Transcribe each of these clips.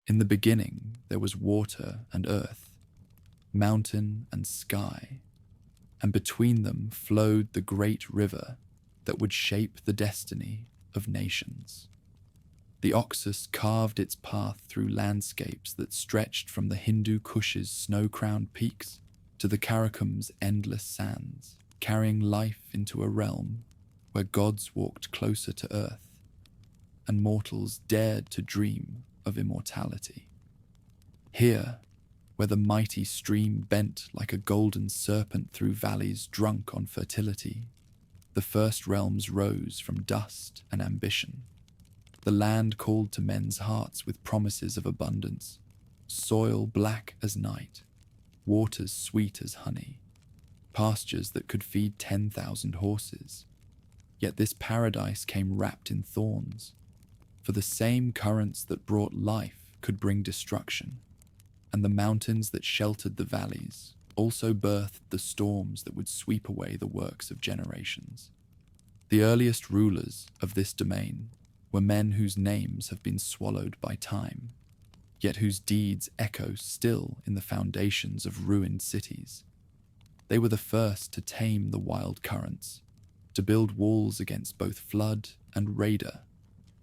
In the beginning, there was water and earth, mountain and sky, and between them flowed the great river that would shape the destiny of nations. The Oxus carved its path through landscapes that stretched from the Hindu Kush's snow-crowned peaks to the Karakum's endless sands, carrying life into a realm where gods walked closer to earth and mortals dared to dream of immortality. Here, where the mighty stream bent like a golden serpent through valleys drunk on fertility, the first realms rose from dust and ambition. The land called to men's hearts with promises of abundance, soil black as night, waters sweet as honey, pastures that could feed 10,000 horses. Yet this paradise came wrapped in thorns, for the same currents that brought life could bring destruction, and the mountains that sheltered the valleys also birthed the storms that would sweep away the works of generations. The earliest rulers of this domain were men whose names have been swallowed by time, yet whose deeds echo still in the foundations of ruined cities. They were the first to tame the wild currents, to build walls against both flood and raider,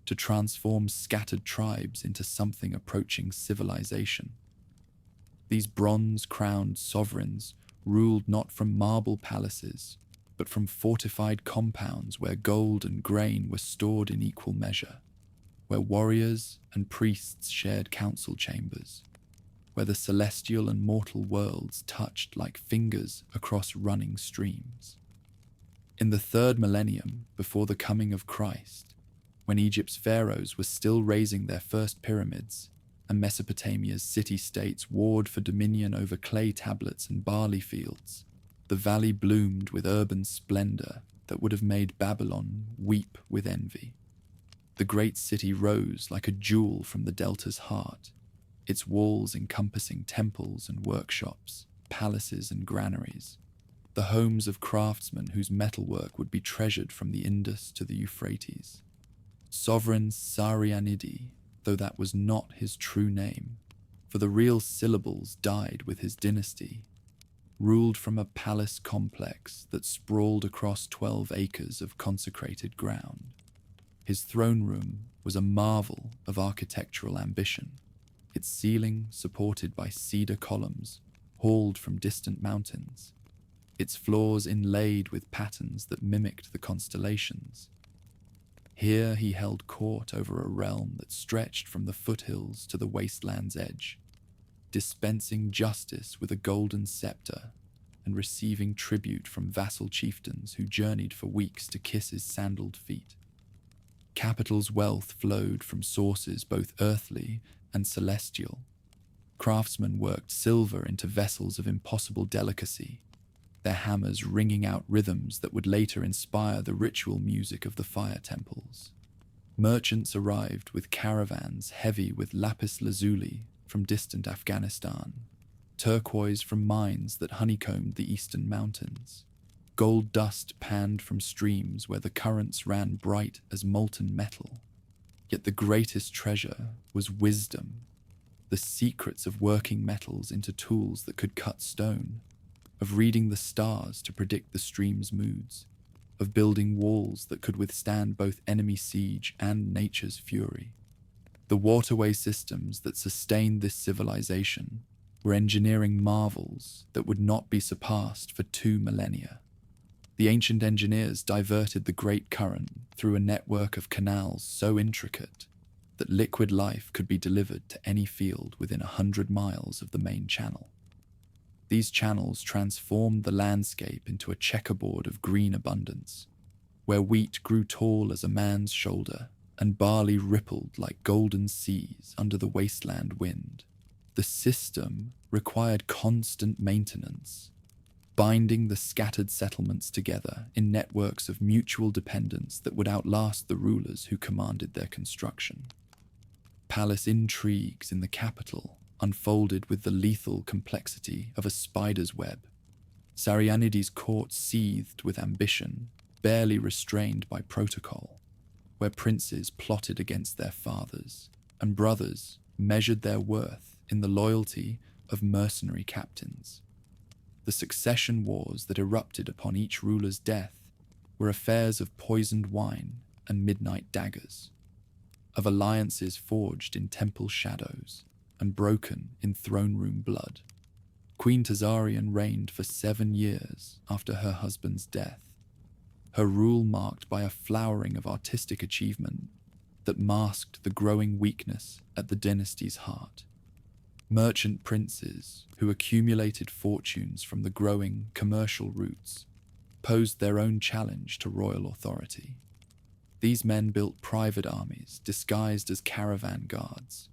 to transform scattered tribes into something approaching civilization. These bronze-crowned sovereigns ruled not from marble palaces, but from fortified compounds where gold and grain were stored in equal measure, where warriors and priests shared council chambers, where the celestial and mortal worlds touched like fingers across running streams. In the 3rd millennium before the coming of Christ, when Egypt's pharaohs were still raising their first pyramids, and Mesopotamia's city-states warred for dominion over clay tablets and barley fields, the valley bloomed with urban splendor that would have made Babylon weep with envy. The great city rose like a jewel from the delta's heart, its walls encompassing temples and workshops, palaces and granaries, the homes of craftsmen whose metalwork would be treasured from the Indus to the Euphrates. Sovereign Sarianidi, though that was not his true name, for the real syllables died with his dynasty, ruled from a palace complex that sprawled across 12 acres of consecrated ground. His throne room was a marvel of architectural ambition, its ceiling supported by cedar columns hauled from distant mountains, its floors inlaid with patterns that mimicked the constellations. Here he held court over a realm that stretched from the foothills to the wasteland's edge, dispensing justice with a golden scepter and receiving tribute from vassal chieftains who journeyed for weeks to kiss his sandaled feet. Capital's wealth flowed from sources both earthly and celestial. Craftsmen worked silver into vessels of impossible delicacy, their hammers ringing out rhythms that would later inspire the ritual music of the fire temples. Merchants arrived with caravans heavy with lapis lazuli from distant Afghanistan, turquoise from mines that honeycombed the eastern mountains, gold dust panned from streams where the currents ran bright as molten metal. Yet the greatest treasure was wisdom, the secrets of working metals into tools that could cut stone, of reading the stars to predict the stream's moods, of building walls that could withstand both enemy siege and nature's fury. The waterway systems that sustained this civilization were engineering marvels that would not be surpassed for 2 millennia. The ancient engineers diverted the great current through a network of canals so intricate that liquid life could be delivered to any field within 100 miles of the main channel. These channels transformed the landscape into a checkerboard of green abundance, where wheat grew tall as a man's shoulder and barley rippled like golden seas under the wasteland wind. The system required constant maintenance, binding the scattered settlements together in networks of mutual dependence that would outlast the rulers who commanded their construction. Palace intrigues in the capital unfolded with the lethal complexity of a spider's web. Sarianidi's court seethed with ambition, barely restrained by protocol, where princes plotted against their fathers, and brothers measured their worth in the loyalty of mercenary captains. The succession wars that erupted upon each ruler's death were affairs of poisoned wine and midnight daggers, of alliances forged in temple shadows and broken in throne room blood. Queen Tazarian reigned for 7 years after her husband's death, her rule marked by a flowering of artistic achievement that masked the growing weakness at the dynasty's heart. Merchant princes who accumulated fortunes from the growing commercial routes posed their own challenge to royal authority. These men built private armies disguised as caravan guards,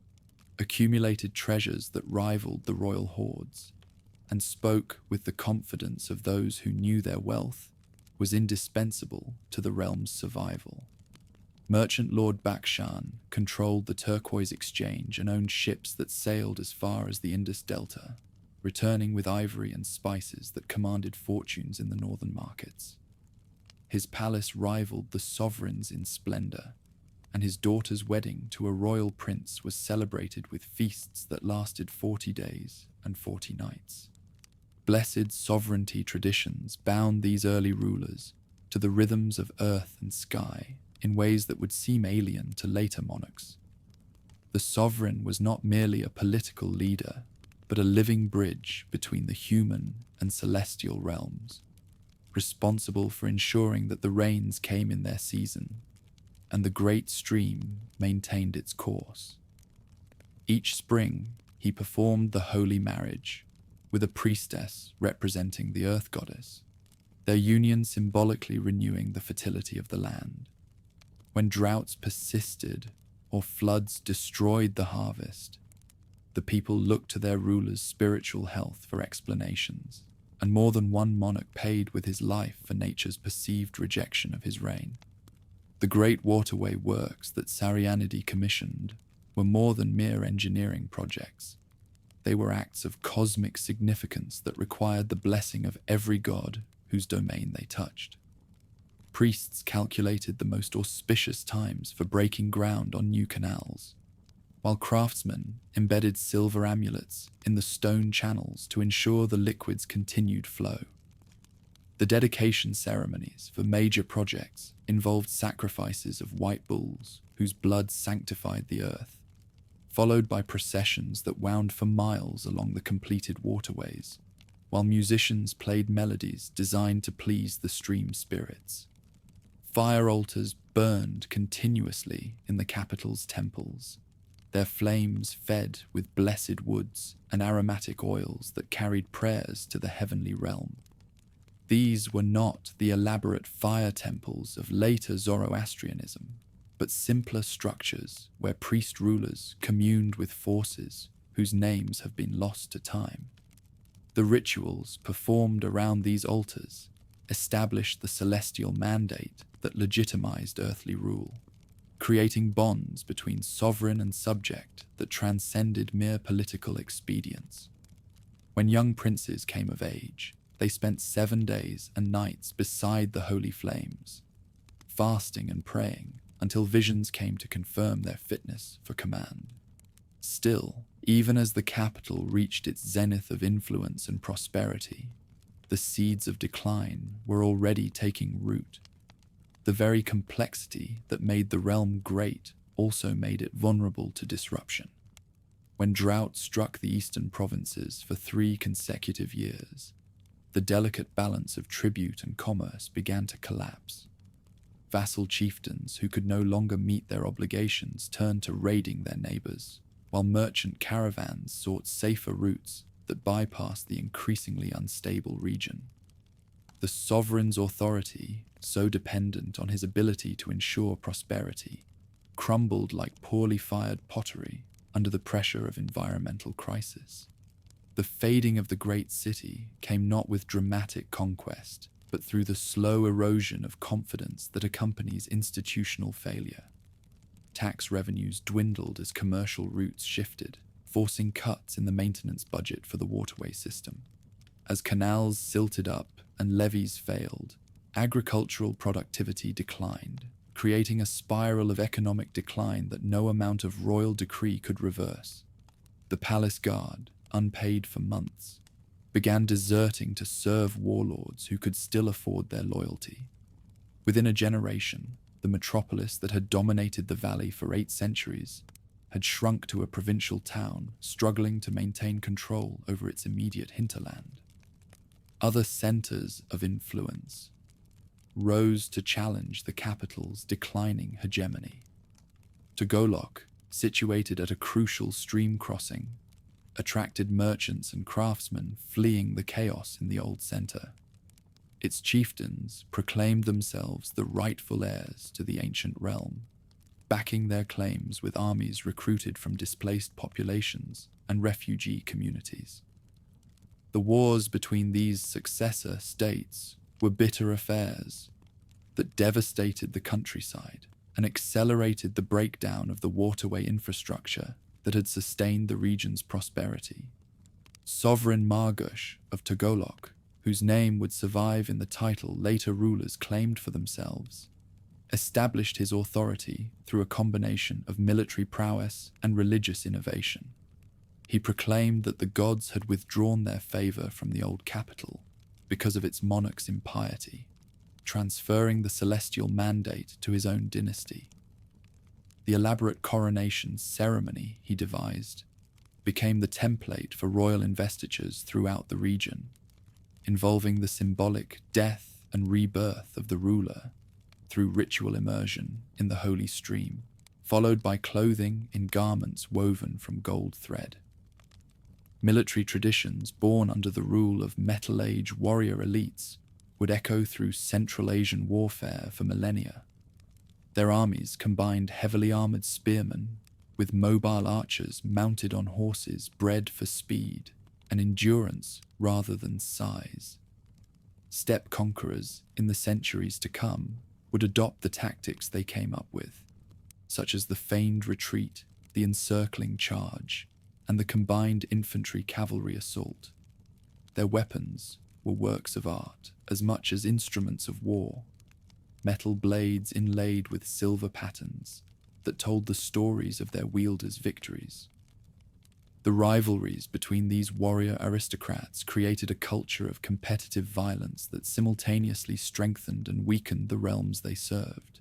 accumulated treasures that rivaled the royal hordes, and spoke with the confidence of those who knew their wealth was indispensable to the realm's survival. Merchant Lord Bactrian controlled the turquoise exchange and owned ships that sailed as far as the Indus Delta, returning with ivory and spices that commanded fortunes in the northern markets. His palace rivaled the sovereign's in splendor, and his daughter's wedding to a royal prince was celebrated with feasts that lasted 40 days and 40 nights. Blessed sovereignty traditions bound these early rulers to the rhythms of earth and sky in ways that would seem alien to later monarchs. The sovereign was not merely a political leader, but a living bridge between the human and celestial realms, responsible for ensuring that the rains came in their season and the great stream maintained its course. Each spring, he performed the holy marriage, with a priestess representing the earth goddess, their union symbolically renewing the fertility of the land. When droughts persisted or floods destroyed the harvest, the people looked to their ruler's spiritual health for explanations, and more than one monarch paid with his life for nature's perceived rejection of his reign. The great waterway works that Sarianidi commissioned were more than mere engineering projects. They were acts of cosmic significance that required the blessing of every god whose domain they touched. Priests calculated the most auspicious times for breaking ground on new canals, while craftsmen embedded silver amulets in the stone channels to ensure the liquid's continued flow. The dedication ceremonies for major projects involved sacrifices of white bulls whose blood sanctified the earth, followed by processions that wound for miles along the completed waterways, while musicians played melodies designed to please the stream spirits. Fire altars burned continuously in the capital's temples, their flames fed with blessed woods and aromatic oils that carried prayers to the heavenly realm. These were not the elaborate fire temples of later Zoroastrianism, but simpler structures where priest-rulers communed with forces whose names have been lost to time. The rituals performed around these altars established the celestial mandate that legitimized earthly rule, creating bonds between sovereign and subject that transcended mere political expedience. When young princes came of age, they spent 7 days and nights beside the holy flames, fasting and praying until visions came to confirm their fitness for command. Still, even as the capital reached its zenith of influence and prosperity, the seeds of decline were already taking root. The very complexity that made the realm great also made it vulnerable to disruption. When drought struck the eastern provinces for 3 consecutive years, the delicate balance of tribute and commerce began to collapse. Vassal chieftains who could no longer meet their obligations turned to raiding their neighbors, while merchant caravans sought safer routes that bypassed the increasingly unstable region. The sovereign's authority, so dependent on his ability to ensure prosperity, crumbled like poorly fired pottery under the pressure of environmental crisis. The fading of the great city came not with dramatic conquest, but through the slow erosion of confidence that accompanies institutional failure. Tax revenues dwindled as commercial routes shifted, forcing cuts in the maintenance budget for the waterway system. As canals silted up and levees failed, agricultural productivity declined, creating a spiral of economic decline that no amount of royal decree could reverse. The palace guard, unpaid for months, began deserting to serve warlords who could still afford their loyalty. Within a generation, the metropolis that had dominated the valley for 8 centuries had shrunk to a provincial town struggling to maintain control over its immediate hinterland. Other centers of influence rose to challenge the capital's declining hegemony. Togolok, situated at a crucial stream crossing, attracted merchants and craftsmen fleeing the chaos in the old center. Its chieftains proclaimed themselves the rightful heirs to the ancient realm, backing their claims with armies recruited from displaced populations and refugee communities. The wars between these successor states were bitter affairs that devastated the countryside and accelerated the breakdown of the waterway infrastructure that had sustained the region's prosperity. Sovereign Margush of Togolok, whose name would survive in the title later rulers claimed for themselves, established his authority through a combination of military prowess and religious innovation. He proclaimed that the gods had withdrawn their favor from the old capital because of its monarch's impiety, transferring the celestial mandate to his own dynasty. The elaborate coronation ceremony he devised became the template for royal investitures throughout the region, involving the symbolic death and rebirth of the ruler through ritual immersion in the holy stream, followed by clothing in garments woven from gold thread. Military traditions born under the rule of Metal Age warrior elites would echo through Central Asian warfare for millennia. Their armies combined heavily armored spearmen with mobile archers mounted on horses bred for speed and endurance rather than size. Steppe conquerors in the centuries to come would adopt the tactics they came up with, such as the feigned retreat, the encircling charge, and the combined infantry-cavalry assault. Their weapons were works of art as much as instruments of war, metal blades inlaid with silver patterns that told the stories of their wielders' victories. The rivalries between these warrior aristocrats created a culture of competitive violence that simultaneously strengthened and weakened the realms they served.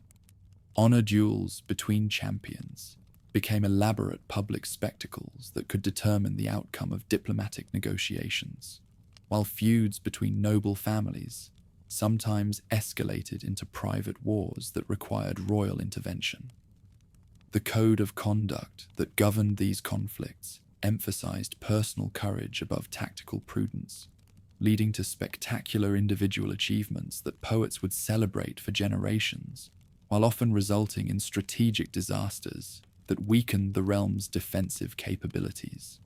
Honor duels between champions became elaborate public spectacles that could determine the outcome of diplomatic negotiations, while feuds between noble families sometimes escalated into private wars that required royal intervention. The code of conduct that governed these conflicts emphasized personal courage above tactical prudence, leading to spectacular individual achievements that poets would celebrate for generations, while often resulting in strategic disasters that weakened the realm's defensive capabilities.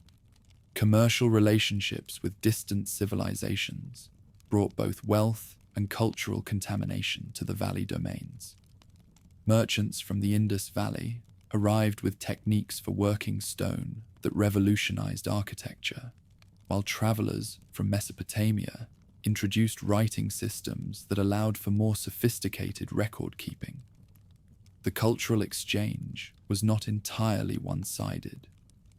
Commercial relationships with distant civilizations brought both wealth and cultural contamination to the valley domains. Merchants from the Indus Valley arrived with techniques for working stone that revolutionized architecture, while travelers from Mesopotamia introduced writing systems that allowed for more sophisticated record-keeping. The cultural exchange was not entirely one-sided.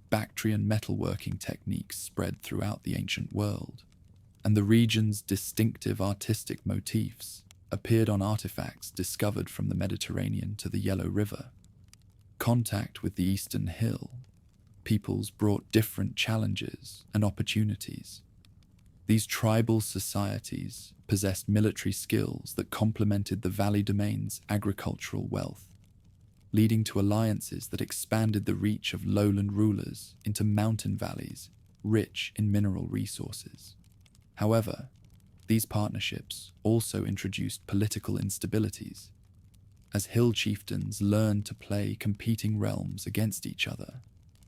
Bactrian metalworking techniques spread throughout the ancient world, and the region's distinctive artistic motifs appeared on artifacts discovered from the Mediterranean to the Yellow River. Contact with the Eastern Hill peoples brought different challenges and opportunities. These tribal societies possessed military skills that complemented the valley domain's agricultural wealth, leading to alliances that expanded the reach of lowland rulers into mountain valleys rich in mineral resources. However, these partnerships also introduced political instabilities, as hill chieftains learned to play competing realms against each other,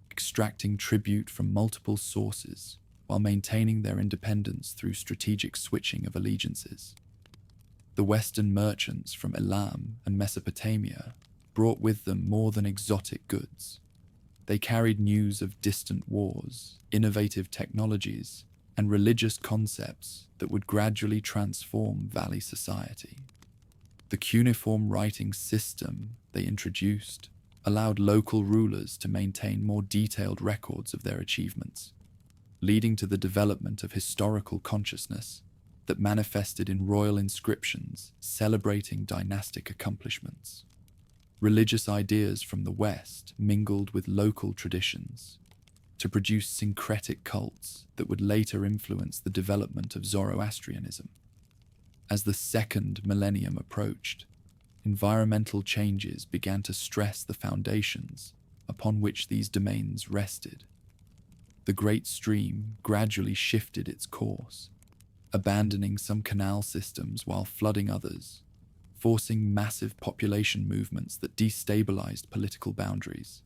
extracting tribute from multiple sources while maintaining their independence through strategic switching of allegiances. The Western merchants from Elam and Mesopotamia brought with them more than exotic goods. They carried news of distant wars, innovative technologies, and religious concepts that would gradually transform valley society. The cuneiform writing system they introduced allowed local rulers to maintain more detailed records of their achievements, leading to the development of historical consciousness that manifested in royal inscriptions celebrating dynastic accomplishments. Religious ideas from the West mingled with local traditions to produce syncretic cults that would later influence the development of Zoroastrianism. As the second millennium approached, environmental changes began to stress the foundations upon which these domains rested. The great stream gradually shifted its course, abandoning some canal systems while flooding others, forcing massive population movements that destabilized political boundaries.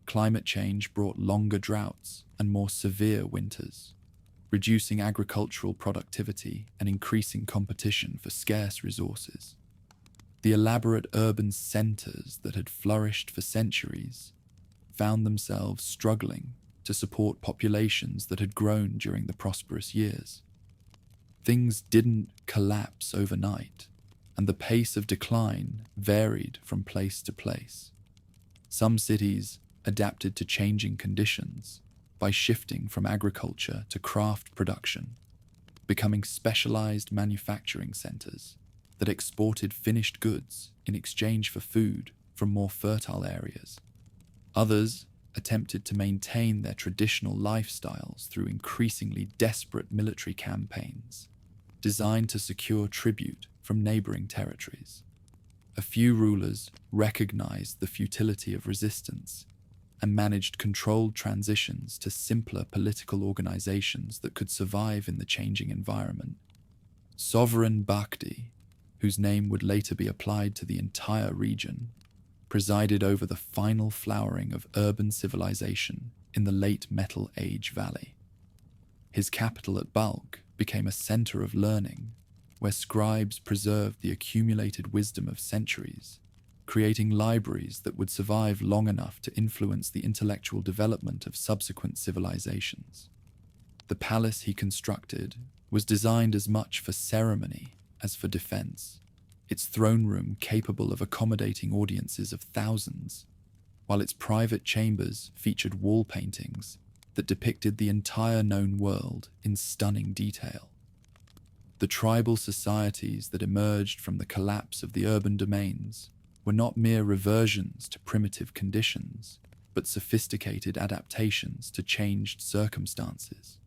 Climate change brought longer droughts and more severe winters, reducing agricultural productivity and increasing competition for scarce resources. The elaborate urban centers that had flourished for centuries found themselves struggling to support populations that had grown during the prosperous years. Things didn't collapse overnight, and the pace of decline varied from place to place. Some cities adapted to changing conditions by shifting from agriculture to craft production, becoming specialized manufacturing centers that exported finished goods in exchange for food from more fertile areas. Others attempted to maintain their traditional lifestyles through increasingly desperate military campaigns designed to secure tribute from neighboring territories. A few rulers recognized the futility of resistance and managed controlled transitions to simpler political organizations that could survive in the changing environment. Sovereign Bactri, whose name would later be applied to the entire region, presided over the final flowering of urban civilization in the late Metal Age Valley. His capital at Balkh became a center of learning, where scribes preserved the accumulated wisdom of centuries, creating libraries that would survive long enough to influence the intellectual development of subsequent civilizations. The palace he constructed was designed as much for ceremony as for defense, its throne room capable of accommodating audiences of thousands, while its private chambers featured wall paintings that depicted the entire known world in stunning detail. The tribal societies that emerged from the collapse of the urban domains were not mere reversions to primitive conditions, but sophisticated adaptations to changed circumstances.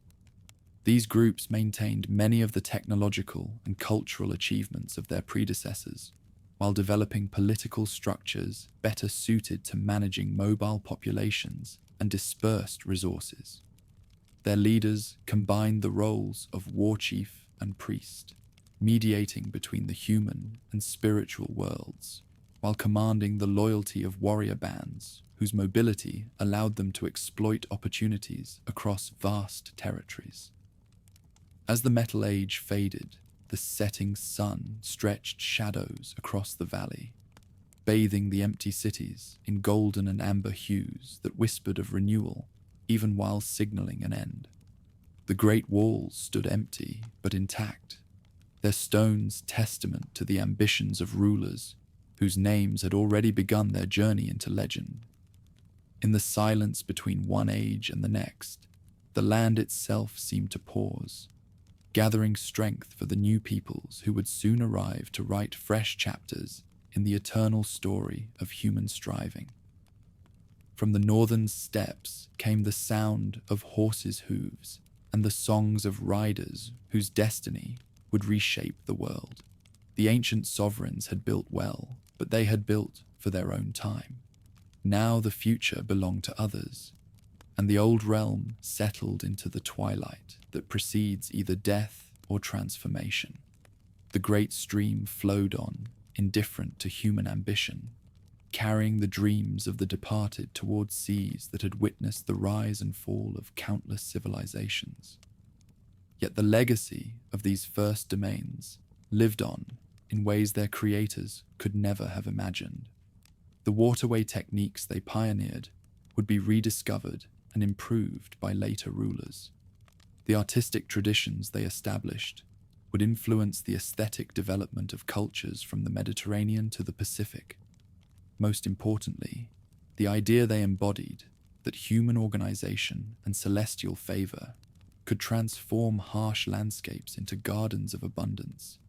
These groups maintained many of the technological and cultural achievements of their predecessors, while developing political structures better suited to managing mobile populations and dispersed resources. Their leaders combined the roles of war chief and priest, mediating between the human and spiritual worlds, while commanding the loyalty of warrior bands whose mobility allowed them to exploit opportunities across vast territories. As the Metal Age faded, the setting sun stretched shadows across the valley, bathing the empty cities in golden and amber hues that whispered of renewal, even while signaling an end. The great walls stood empty but intact, their stones testament to the ambitions of rulers whose names had already begun their journey into legend. In the silence between one age and the next, the land itself seemed to pause, gathering strength for the new peoples who would soon arrive to write fresh chapters in the eternal story of human striving. From the northern steppes came the sound of horses' hooves and the songs of riders whose destiny would reshape the world. The ancient sovereigns had built well, but they had built for their own time. Now the future belonged to others, and the old realm settled into the twilight that precedes either death or transformation. The great stream flowed on, indifferent to human ambition, carrying the dreams of the departed towards seas that had witnessed the rise and fall of countless civilizations. Yet the legacy of these first domains lived on in ways their creators could never have imagined. The waterway techniques they pioneered would be rediscovered and improved by later rulers. The artistic traditions they established would influence the aesthetic development of cultures from the Mediterranean to the Pacific. Most importantly, the idea they embodied that human organization and celestial favor could transform harsh landscapes into gardens of abundance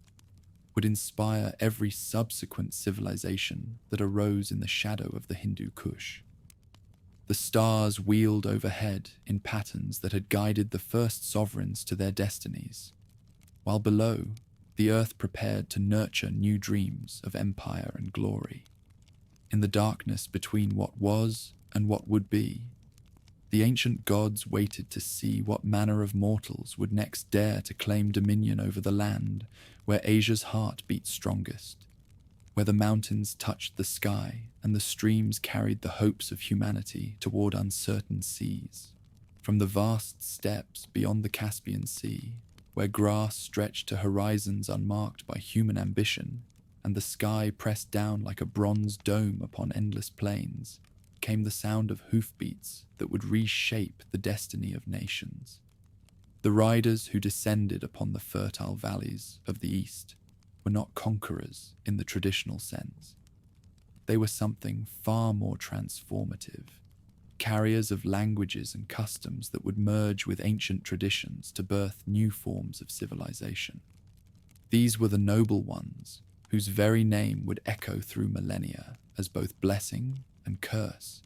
would inspire every subsequent civilization that arose in the shadow of the Hindu Kush. The stars wheeled overhead in patterns that had guided the first sovereigns to their destinies, while below, the earth prepared to nurture new dreams of empire and glory. In the darkness between what was and what would be, the ancient gods waited to see what manner of mortals would next dare to claim dominion over the land where Asia's heart beat strongest, where the mountains touched the sky and the streams carried the hopes of humanity toward uncertain seas. From the vast steppes beyond the Caspian Sea, where grass stretched to horizons unmarked by human ambition, and the sky pressed down like a bronze dome upon endless plains, came the sound of hoofbeats that would reshape the destiny of nations. The riders who descended upon the fertile valleys of the East were not conquerors in the traditional sense. They were something far more transformative, carriers of languages and customs that would merge with ancient traditions to birth new forms of civilization. These were the noble ones, whose very name would echo through millennia as both blessing and curse.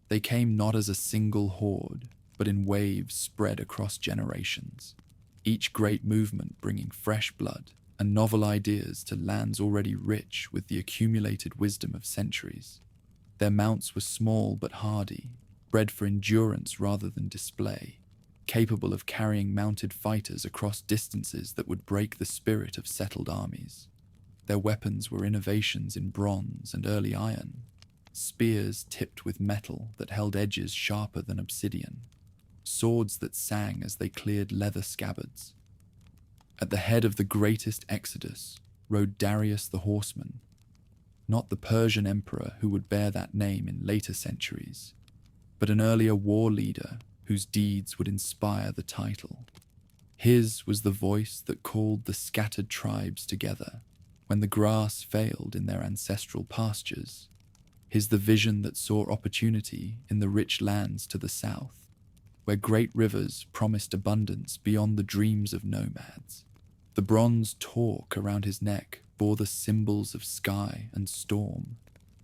They came not as a single horde, but in waves spread across generations, each great movement bringing fresh blood and novel ideas to lands already rich with the accumulated wisdom of centuries. Their mounts were small but hardy, bred for endurance rather than display, capable of carrying mounted fighters across distances that would break the spirit of settled armies. Their weapons were innovations in bronze and early iron, spears tipped with metal that held edges sharper than obsidian, swords that sang as they cleared leather scabbards. At the head of the greatest exodus rode Darius the horseman, not the Persian emperor who would bear that name in later centuries, but an earlier war leader whose deeds would inspire the title. His was the voice that called the scattered tribes together when the grass failed in their ancestral pastures. His the vision that saw opportunity in the rich lands to the south, where great rivers promised abundance beyond the dreams of nomads. The bronze torque around his neck bore the symbols of sky and storm,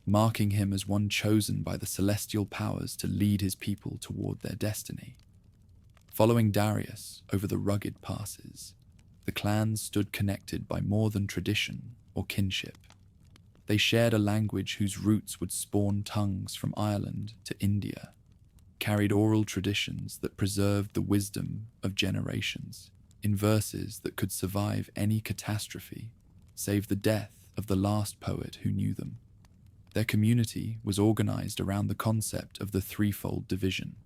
marking him as one chosen by the celestial powers to lead his people toward their destiny. Following Darius over the rugged passes, the clans stood connected by more than tradition or kinship. They shared a language whose roots would spawn tongues from Ireland to India, carried oral traditions that preserved the wisdom of generations, in verses that could survive any catastrophe, save the death of the last poet who knew them. Their community was organized around the concept of the threefold division: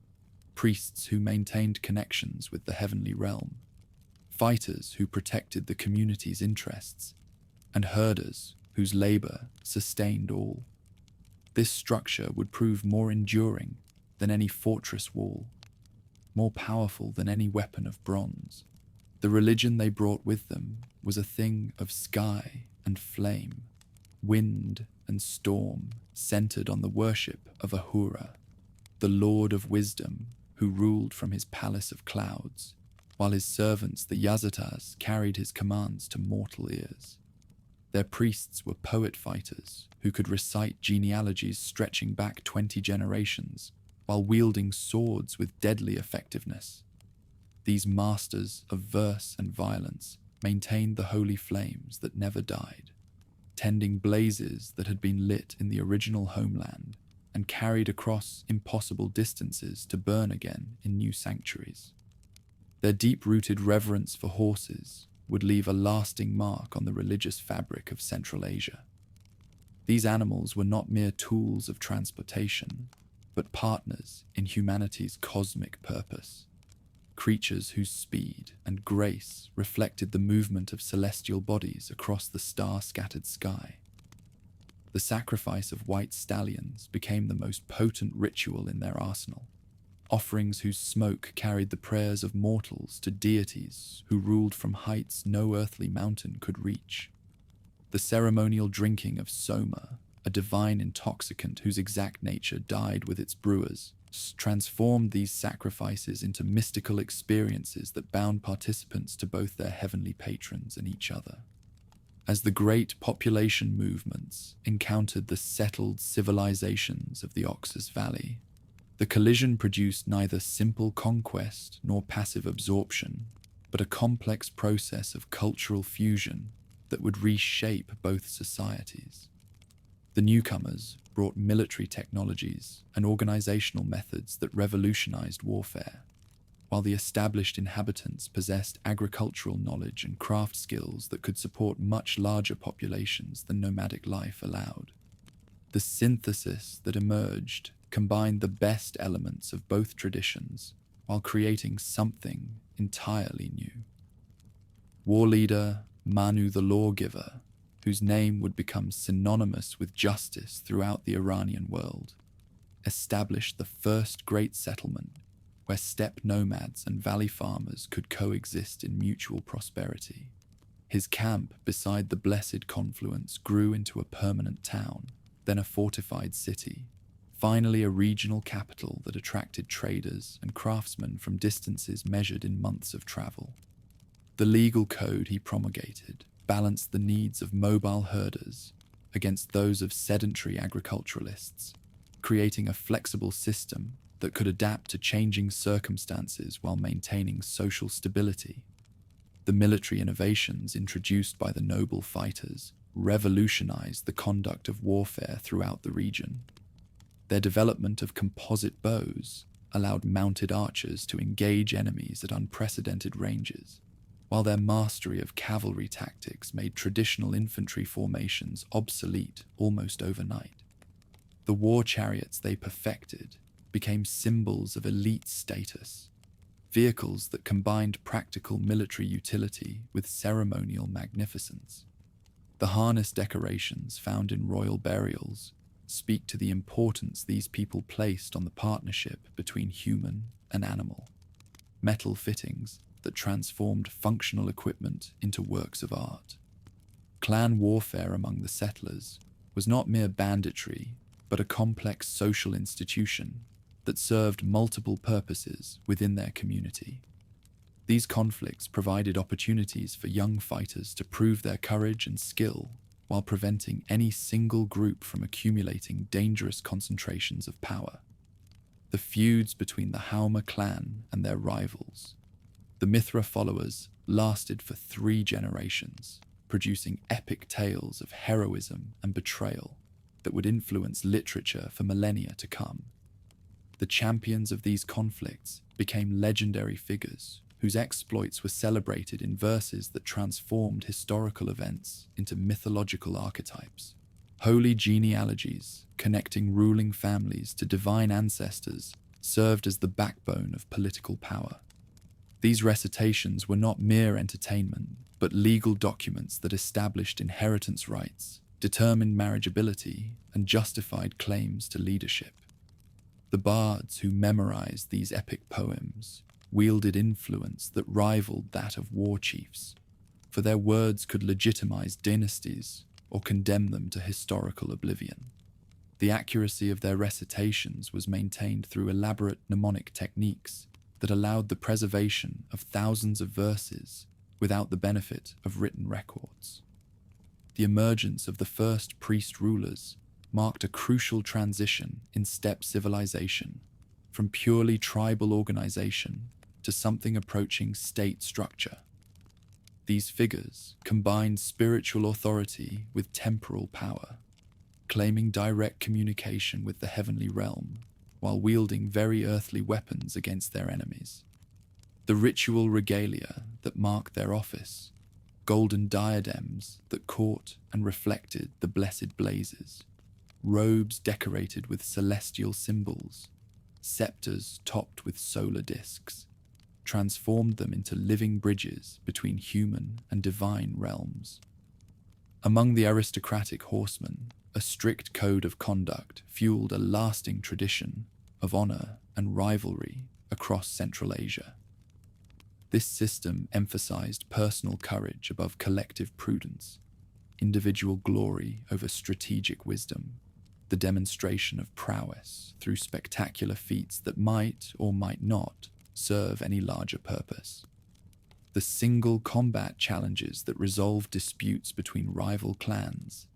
priests who maintained connections with the heavenly realm, fighters who protected the community's interests, and herders whose labor sustained all. This structure would prove more enduring than any fortress wall, more powerful than any weapon of bronze. The religion they brought with them was a thing of sky and flame, wind and storm, centered on the worship of Ahura, the Lord of Wisdom who ruled from his palace of clouds, while his servants, the Yazatas, carried his commands to mortal ears. Their priests were poet fighters who could recite genealogies stretching back 20 generations while wielding swords with deadly effectiveness. These masters of verse and violence maintained the holy flames that never died, tending blazes that had been lit in the original homeland and carried across impossible distances to burn again in new sanctuaries. Their deep-rooted reverence for horses would leave a lasting mark on the religious fabric of Central Asia. These animals were not mere tools of transportation, but partners in humanity's cosmic purpose, creatures whose speed and grace reflected the movement of celestial bodies across the star-scattered sky. The sacrifice of white stallions became the most potent ritual in their arsenal, offerings whose smoke carried the prayers of mortals to deities who ruled from heights no earthly mountain could reach. The ceremonial drinking of soma, a divine intoxicant whose exact nature died with its brewers, transformed these sacrifices into mystical experiences that bound participants to both their heavenly patrons and each other. As the great population movements encountered the settled civilizations of the Oxus Valley, the collision produced neither simple conquest nor passive absorption, but a complex process of cultural fusion that would reshape both societies. The newcomers brought military technologies and organizational methods that revolutionized warfare, while the established inhabitants possessed agricultural knowledge and craft skills that could support much larger populations than nomadic life allowed. The synthesis that emerged combined the best elements of both traditions while creating something entirely new. War leader Manu the Lawgiver, whose name would become synonymous with justice throughout the Iranian world, established the first great settlement where steppe nomads and valley farmers could coexist in mutual prosperity. His camp beside the blessed confluence grew into a permanent town, then a fortified city, finally a regional capital that attracted traders and craftsmen from distances measured in months of travel. The legal code he promulgated balanced the needs of mobile herders against those of sedentary agriculturalists, creating a flexible system that could adapt to changing circumstances while maintaining social stability. The military innovations introduced by the noble fighters revolutionized the conduct of warfare throughout the region. Their development of composite bows allowed mounted archers to engage enemies at unprecedented ranges, while their mastery of cavalry tactics made traditional infantry formations obsolete almost overnight. The war chariots they perfected became symbols of elite status, vehicles that combined practical military utility with ceremonial magnificence. The harness decorations found in royal burials speak to the importance these people placed on the partnership between human and animal. Metal fittings that transformed functional equipment into works of art. Clan warfare among the settlers was not mere banditry, but a complex social institution that served multiple purposes within their community. These conflicts provided opportunities for young fighters to prove their courage and skill while preventing any single group from accumulating dangerous concentrations of power. The feuds between the Hauma clan and their rivals, the Mithra followers, lasted for 3 generations, producing epic tales of heroism and betrayal that would influence literature for millennia to come. The champions of these conflicts became legendary figures whose exploits were celebrated in verses that transformed historical events into mythological archetypes. Holy genealogies connecting ruling families to divine ancestors served as the backbone of political power. These recitations were not mere entertainment, but legal documents that established inheritance rights, determined marriageability, and justified claims to leadership. The bards who memorized these epic poems wielded influence that rivaled that of war chiefs, for their words could legitimize dynasties or condemn them to historical oblivion. The accuracy of their recitations was maintained through elaborate mnemonic techniques that allowed the preservation of thousands of verses without the benefit of written records. The emergence of the first priest rulers marked a crucial transition in steppe civilization, from purely tribal organization to something approaching state structure. These figures combined spiritual authority with temporal power, claiming direct communication with the heavenly realm while wielding very earthly weapons against their enemies. The ritual regalia that marked their office, golden diadems that caught and reflected the blessed blazes, robes decorated with celestial symbols, scepters topped with solar discs, transformed them into living bridges between human and divine realms. Among the aristocratic horsemen, a strict code of conduct fueled a lasting tradition of honor and and rivalry across Central Asia. This system emphasized personal courage above collective prudence, individual glory over strategic wisdom, the demonstration of prowess through spectacular feats that might or might not serve any larger purpose. The single combat challenges that resolved disputes between rival clans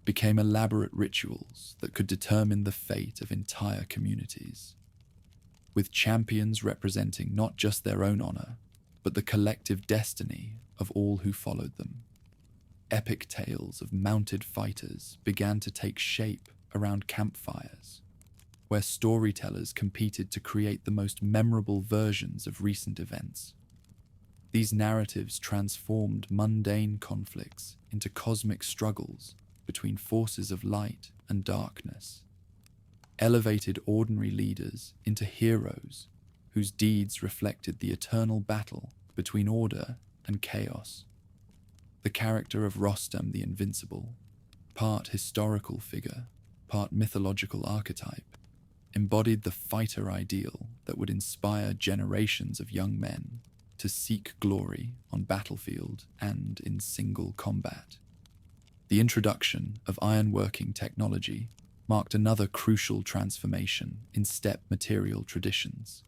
became elaborate rituals that could determine the fate of entire communities, with champions representing not just their own honor, but the collective destiny of all who followed them. Epic tales of mounted fighters began to take shape around campfires, where storytellers competed to create the most memorable versions of recent events. These narratives transformed mundane conflicts into cosmic struggles between forces of light and darkness, elevated ordinary leaders into heroes whose deeds reflected the eternal battle between order and chaos. The character of Rostam the Invincible, part historical figure, part mythological archetype, embodied the fighter ideal that would inspire generations of young men to seek glory on battlefield and in single combat. The introduction of ironworking technology marked another crucial transformation in steppe material traditions.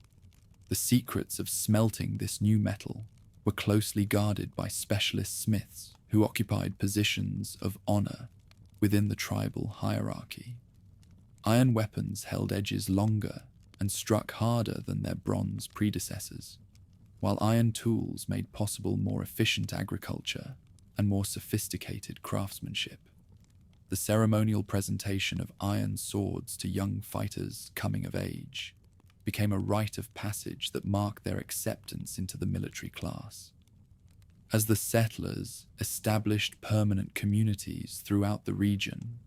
The secrets of smelting this new metal were closely guarded by specialist smiths who occupied positions of honor within the tribal hierarchy. Iron weapons held edges longer and struck harder than their bronze predecessors, while iron tools made possible more efficient agriculture and more sophisticated craftsmanship. The ceremonial presentation of iron swords to young fighters coming of age became a rite of passage that marked their acceptance into the military class. As the settlers established permanent communities throughout the region,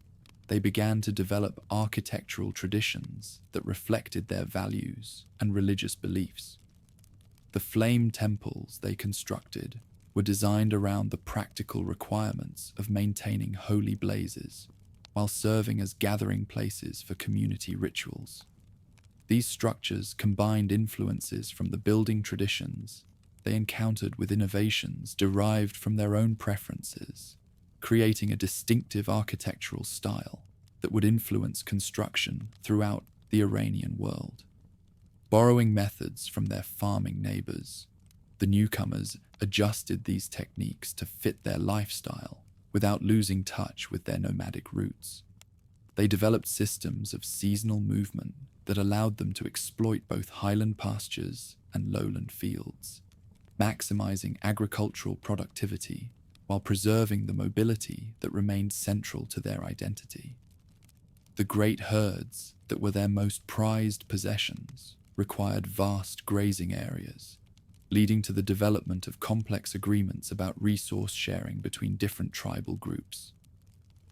they began to develop architectural traditions that reflected their values and religious beliefs. The flame temples they constructed were designed around the practical requirements of maintaining holy blazes, while serving as gathering places for community rituals. These structures combined influences from the building traditions they encountered with innovations derived from their own preferences, creating a distinctive architectural style that would influence construction throughout the Iranian world. Borrowing methods from their farming neighbors, the newcomers adjusted these techniques to fit their lifestyle without losing touch with their nomadic roots. They developed systems of seasonal movement that allowed them to exploit both highland pastures and lowland fields, maximizing agricultural productivity while preserving the mobility that remained central to their identity. The great herds that were their most prized possessions required vast grazing areas, leading to the development of complex agreements about resource sharing between different tribal groups.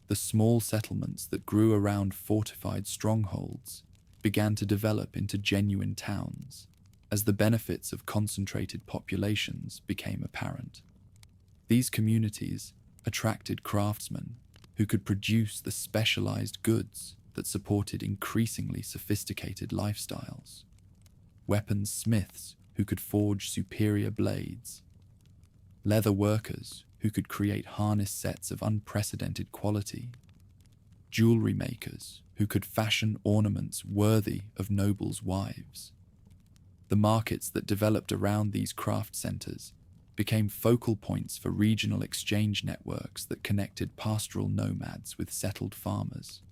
The small settlements that grew around fortified strongholds began to develop into genuine towns as the benefits of concentrated populations became apparent. These communities attracted craftsmen who could produce the specialized goods that supported increasingly sophisticated lifestyles, weapons smiths who could forge superior blades, leather workers who could create harness sets of unprecedented quality, jewelry makers who could fashion ornaments worthy of nobles' wives. The markets that developed around these craft centers became focal points for regional exchange networks that connected pastoral nomads with settled farmers.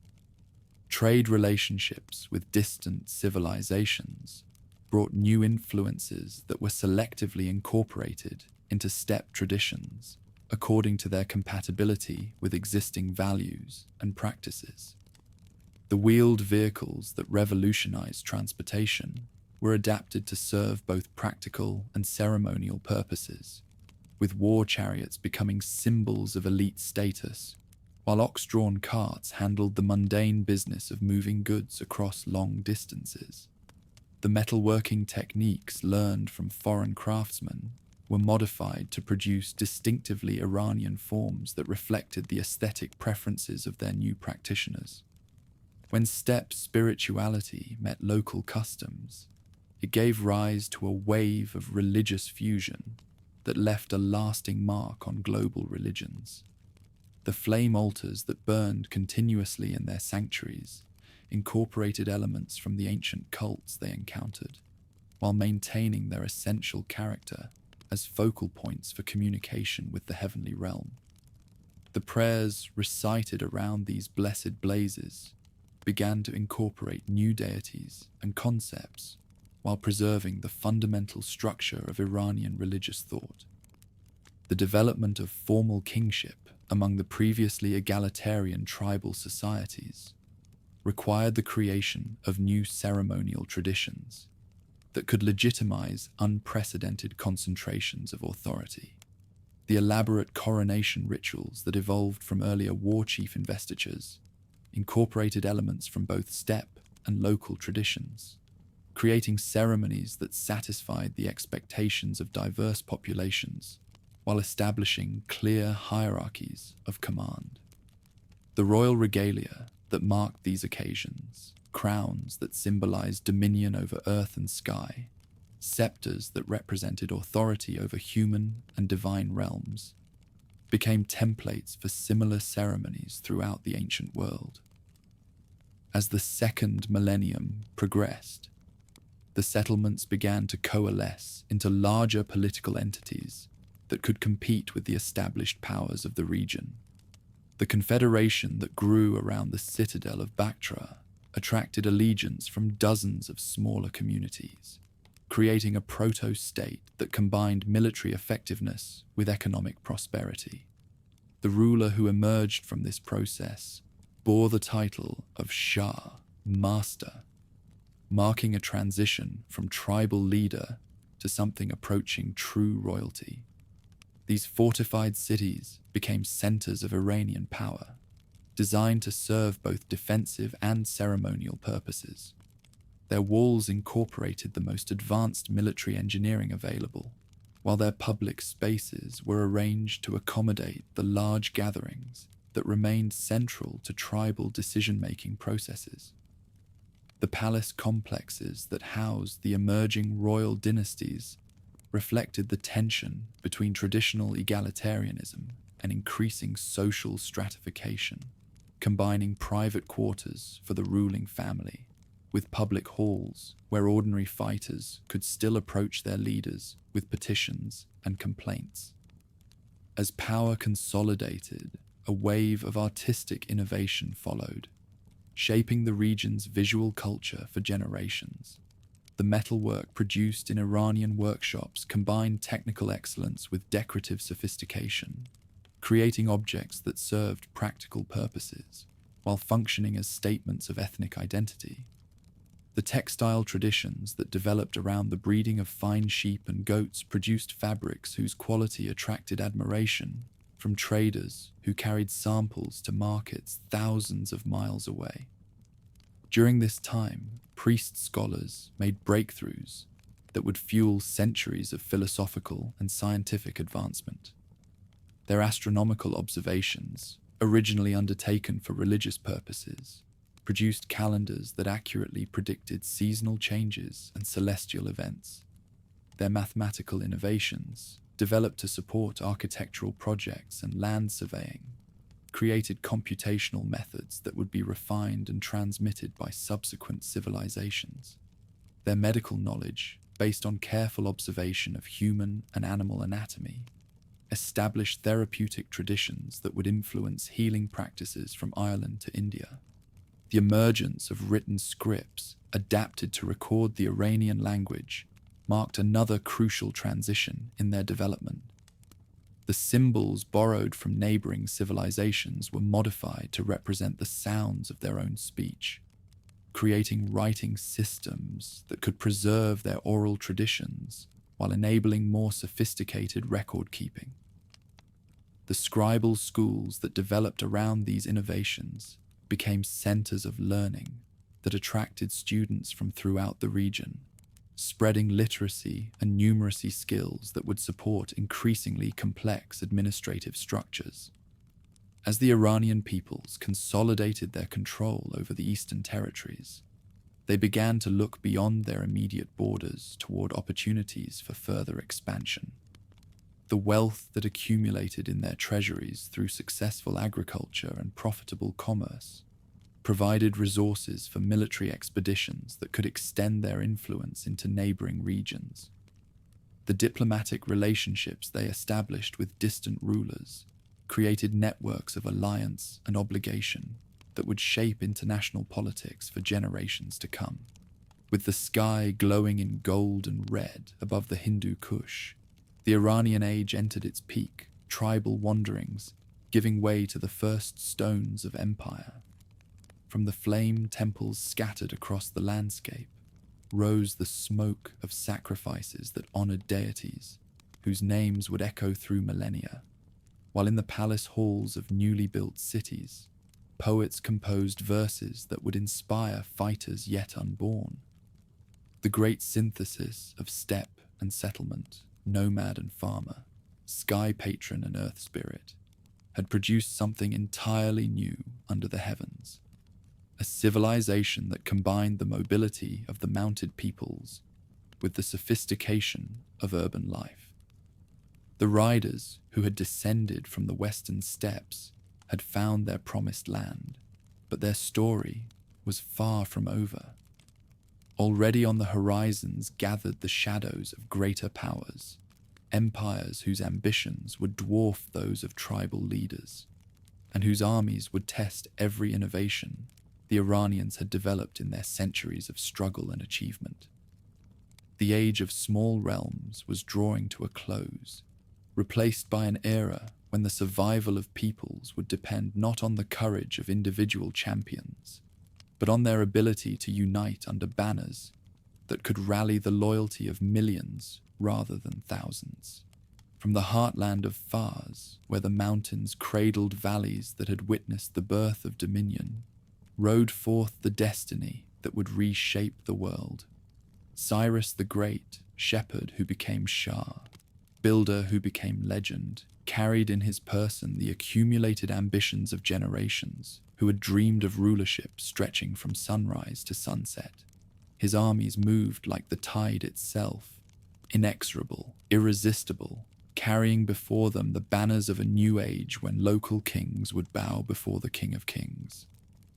Trade relationships with distant civilizations brought new influences that were selectively incorporated into steppe traditions according to their compatibility with existing values and practices. The wheeled vehicles that revolutionized transportation were adapted to serve both practical and ceremonial purposes, with war chariots becoming symbols of elite status, while ox-drawn carts handled the mundane business of moving goods across long distances. The metalworking techniques learned from foreign craftsmen were modified to produce distinctively Iranian forms that reflected the aesthetic preferences of their new practitioners. When steppe spirituality met local customs, it gave rise to a wave of religious fusion that left a lasting mark on global religions. The flame altars that burned continuously in their sanctuaries incorporated elements from the ancient cults they encountered, while maintaining their essential character as focal points for communication with the heavenly realm. The prayers recited around these blessed blazes began to incorporate new deities and concepts while preserving the fundamental structure of Iranian religious thought. The development of formal kingship among the previously egalitarian tribal societies required the creation of new ceremonial traditions that could legitimize unprecedented concentrations of authority. The elaborate coronation rituals that evolved from earlier war chief investitures incorporated elements from both steppe and local traditions, creating ceremonies that satisfied the expectations of diverse populations while establishing clear hierarchies of command. The royal regalia that marked these occasions, crowns that symbolized dominion over earth and sky, scepters that represented authority over human and divine realms, became templates for similar ceremonies throughout the ancient world. As the second millennium progressed, the settlements began to coalesce into larger political entities that could compete with the established powers of the region. The confederation that grew around the citadel of Bactria attracted allegiance from dozens of smaller communities, creating a proto-state that combined military effectiveness with economic prosperity. The ruler who emerged from this process bore the title of Shah, Master, marking a transition from tribal leader to something approaching true royalty. These fortified cities became centers of Iranian power, designed to serve both defensive and ceremonial purposes. Their walls incorporated the most advanced military engineering available, while their public spaces were arranged to accommodate the large gatherings that remained central to tribal decision-making processes. The palace complexes that housed the emerging royal dynasties reflected the tension between traditional egalitarianism and increasing social stratification, combining private quarters for the ruling family with public halls where ordinary fighters could still approach their leaders with petitions and complaints. As power consolidated, a wave of artistic innovation followed, shaping the region's visual culture for generations. The metalwork produced in Iranian workshops combined technical excellence with decorative sophistication, creating objects that served practical purposes while functioning as statements of ethnic identity. The textile traditions that developed around the breeding of fine sheep and goats produced fabrics whose quality attracted admiration from traders who carried samples to thousands of miles away. During this time, priest scholars made breakthroughs that would fuel centuries of philosophical and scientific advancement. Their astronomical observations, originally undertaken for religious purposes, produced calendars that accurately predicted seasonal changes and celestial events. Their mathematical innovations, developed to support architectural projects and land surveying, created computational methods that would be refined and transmitted by subsequent civilizations. Their medical knowledge, based on careful observation of human and animal anatomy, established therapeutic traditions that would influence healing practices from Ireland to India. The emergence of written scripts adapted to record the Iranian language marked another crucial transition in their development. The symbols borrowed from neighboring civilizations were modified to represent the sounds of their own speech, creating writing systems that could preserve their oral traditions while enabling more sophisticated record-keeping. The scribal schools that developed around these innovations became centers of learning that attracted students from throughout the region, spreading literacy and numeracy skills that would support increasingly complex administrative structures. As the Iranian peoples consolidated their control over the eastern territories, they began to look beyond their immediate borders toward opportunities for further expansion. The wealth that accumulated in their treasuries through successful agriculture and profitable commerce provided resources for military expeditions that could extend their influence into neighboring regions. The diplomatic relationships they established with distant rulers created networks of alliance and obligation that would shape international politics for generations to come. With the sky glowing in gold and red above the Hindu Kush, the Iranian age entered its peak, tribal wanderings giving way to the first stones of empire. From the flame temples scattered across the landscape rose the smoke of sacrifices that honored deities, whose names would echo through millennia, while in the palace halls of newly built cities, poets composed verses that would inspire fighters yet unborn. The great synthesis of steppe and settlement, nomad and farmer, sky patron and earth spirit, had produced something entirely new under the heavens. A civilization that combined the mobility of the mounted peoples with the sophistication of urban life. The riders who had descended from the western steppes had found their promised land, but their story was far from over. Already on the horizons gathered the shadows of greater powers, empires whose ambitions would dwarf those of tribal leaders, and whose armies would test every innovation the Iranians had developed in their centuries of struggle and achievement. The age of small realms was drawing to a close, replaced by an era when the survival of peoples would depend not on the courage of individual champions, but on their ability to unite under banners that could rally the loyalty of millions rather than thousands. From the heartland of Fars, where the mountains cradled valleys that had witnessed the birth of dominion, rode forth the destiny that would reshape the world. Cyrus the Great, shepherd who became Shah, builder who became legend, carried in his person the accumulated ambitions of generations who had dreamed of rulership stretching from sunrise to sunset. His armies moved like the tide itself, inexorable, irresistible, carrying before them the banners of a new age when local kings would bow before the King of Kings.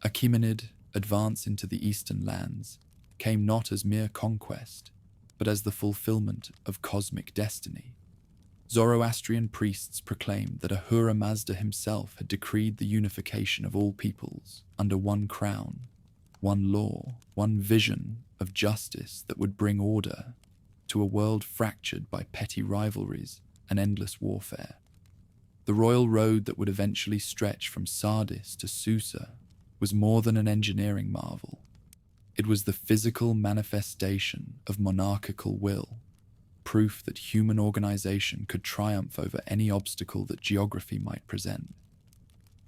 Achaemenid advance into the eastern lands came not as mere conquest, but as the fulfillment of cosmic destiny. Zoroastrian priests proclaimed that Ahura Mazda himself had decreed the unification of all peoples under one crown, one law, one vision of justice that would bring order to a world fractured by petty rivalries and endless warfare. The royal road that would eventually stretch from Sardis to Susa was more than an engineering marvel. It was the physical manifestation of monarchical will, proof that human organization could triumph over any obstacle that geography might present.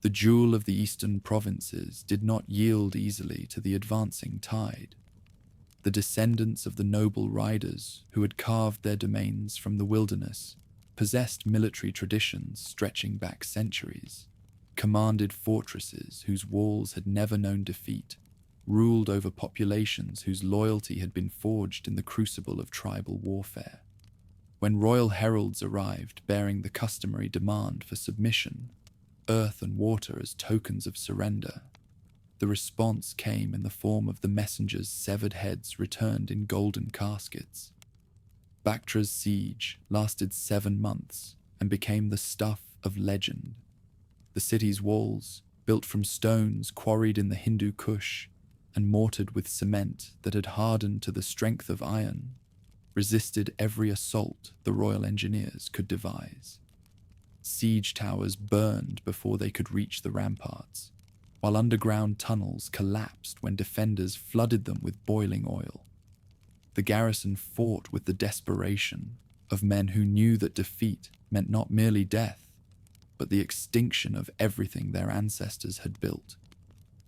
The jewel of the eastern provinces did not yield easily to the advancing tide. The descendants of the noble riders who had carved their domains from the wilderness possessed military traditions stretching back centuries, commanded fortresses whose walls had never known defeat, ruled over populations whose loyalty had been forged in the crucible of tribal warfare. When royal heralds arrived bearing the customary demand for submission, earth and water as tokens of surrender, the response came in the form of the messengers' severed heads returned in golden caskets. Bactria's siege lasted 7 months and became the stuff of legend. The city's walls, built from stones quarried in the Hindu Kush and mortared with cement that had hardened to the strength of iron, resisted every assault the royal engineers could devise. Siege towers burned before they could reach the ramparts, while underground tunnels collapsed when defenders flooded them with boiling oil. The garrison fought with the desperation of men who knew that defeat meant not merely death, but the extinction of everything their ancestors had built.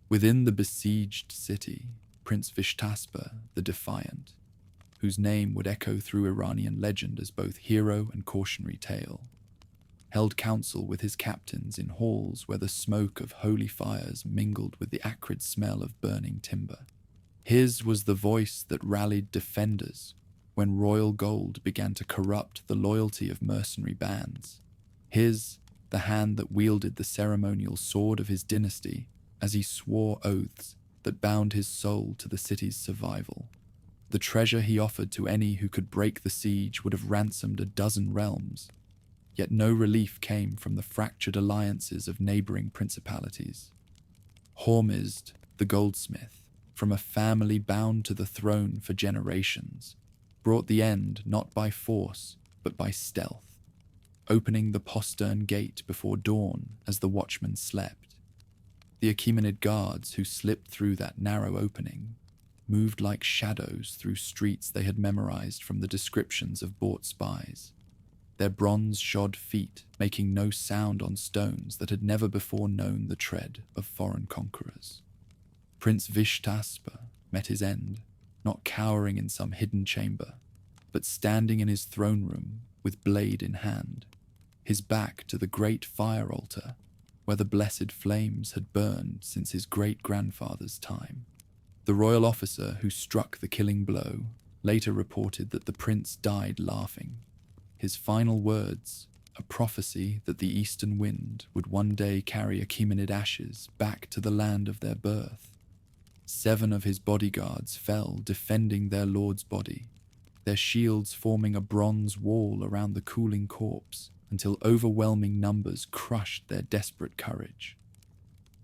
Within the besieged city, Prince Vishtaspa the Defiant, whose name would echo through Iranian legend as both hero and cautionary tale, held council with his captains in halls where the smoke of holy fires mingled with the acrid smell of burning timber. His was the voice that rallied defenders when royal gold began to corrupt the loyalty of mercenary bands. His, the hand that wielded the ceremonial sword of his dynasty as he swore oaths that bound his soul to the city's survival. The treasure he offered to any who could break the siege would have ransomed a dozen realms, yet no relief came from the fractured alliances of neighboring principalities. Hormizd, the goldsmith, from a family bound to the throne for generations, brought the end not by force but by stealth, opening the postern gate before dawn as the watchmen slept. The Achaemenid guards who slipped through that narrow opening moved like shadows through streets they had memorized from the descriptions of bought spies, their bronze-shod feet making no sound on stones that had never before known the tread of foreign conquerors. Prince Vishtaspa met his end, not cowering in some hidden chamber, but standing in his throne room with blade in hand, his back to the great fire altar where the blessed flames had burned since his great-grandfather's time. The royal officer who struck the killing blow later reported that the prince died laughing. His final words, a prophecy that the eastern wind would one day carry Achaemenid ashes back to the land of their birth. 7 of his bodyguards fell defending their lord's body, their shields forming a bronze wall around the cooling corpse until overwhelming numbers crushed their desperate courage.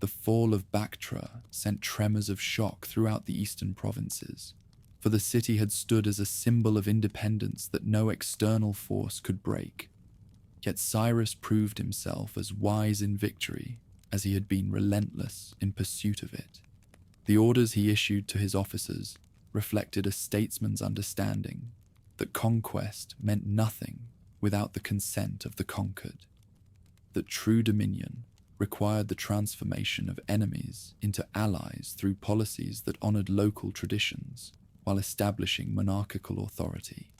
The fall of Bactria sent tremors of shock throughout the eastern provinces, for the city had stood as a symbol of independence that no external force could break. Yet Cyrus proved himself as wise in victory as he had been relentless in pursuit of it. The orders he issued to his officers reflected a statesman's understanding that conquest meant nothing without the consent of the conquered, that true dominion required the transformation of enemies into allies through policies that honored local traditions while establishing monarchical authority.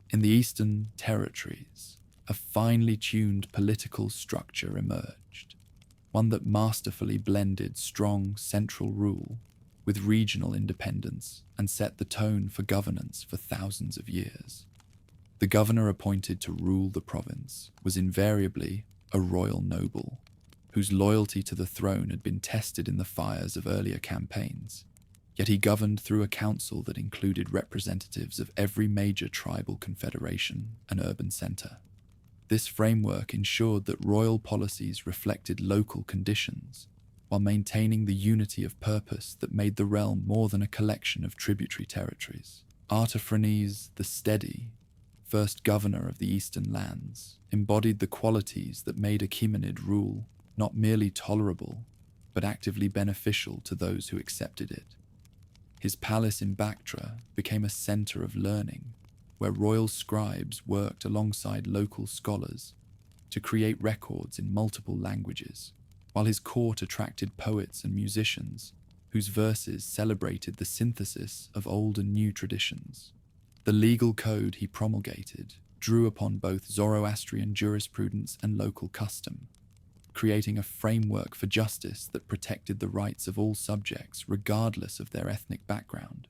In the eastern territories, a finely tuned political structure emerged, one that masterfully blended strong central rule with regional independence and set the tone for governance for thousands of years. The governor appointed to rule the province was invariably a royal noble, whose loyalty to the throne had been tested in the fires of earlier campaigns, yet he governed through a council that included representatives of every major tribal confederation and urban centre. This framework ensured that royal policies reflected local conditions, while maintaining the unity of purpose that made the realm more than a collection of tributary territories. Artaphernes the Steady, first governor of the eastern lands, embodied the qualities that made Achaemenid rule not merely tolerable, but actively beneficial to those who accepted it. His palace in Bactria became a center of learning, where royal scribes worked alongside local scholars to create records in multiple languages, while his court attracted poets and musicians whose verses celebrated the synthesis of old and new traditions. The legal code he promulgated drew upon both Zoroastrian jurisprudence and local custom, creating a framework for justice that protected the rights of all subjects regardless of their ethnic background.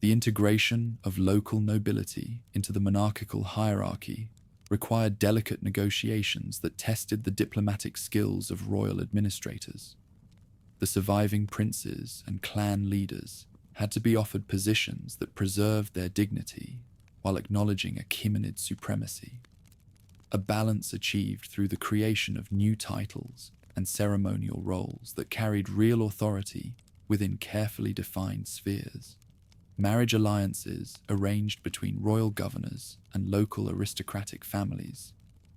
The integration of local nobility into the monarchical hierarchy required delicate negotiations that tested the diplomatic skills of royal administrators. The surviving princes and clan leaders had to be offered positions that preserved their dignity while acknowledging Achaemenid supremacy, a balance achieved through the creation of new titles and ceremonial roles that carried real authority within carefully defined spheres. Marriage alliances arranged between royal governors and local aristocratic families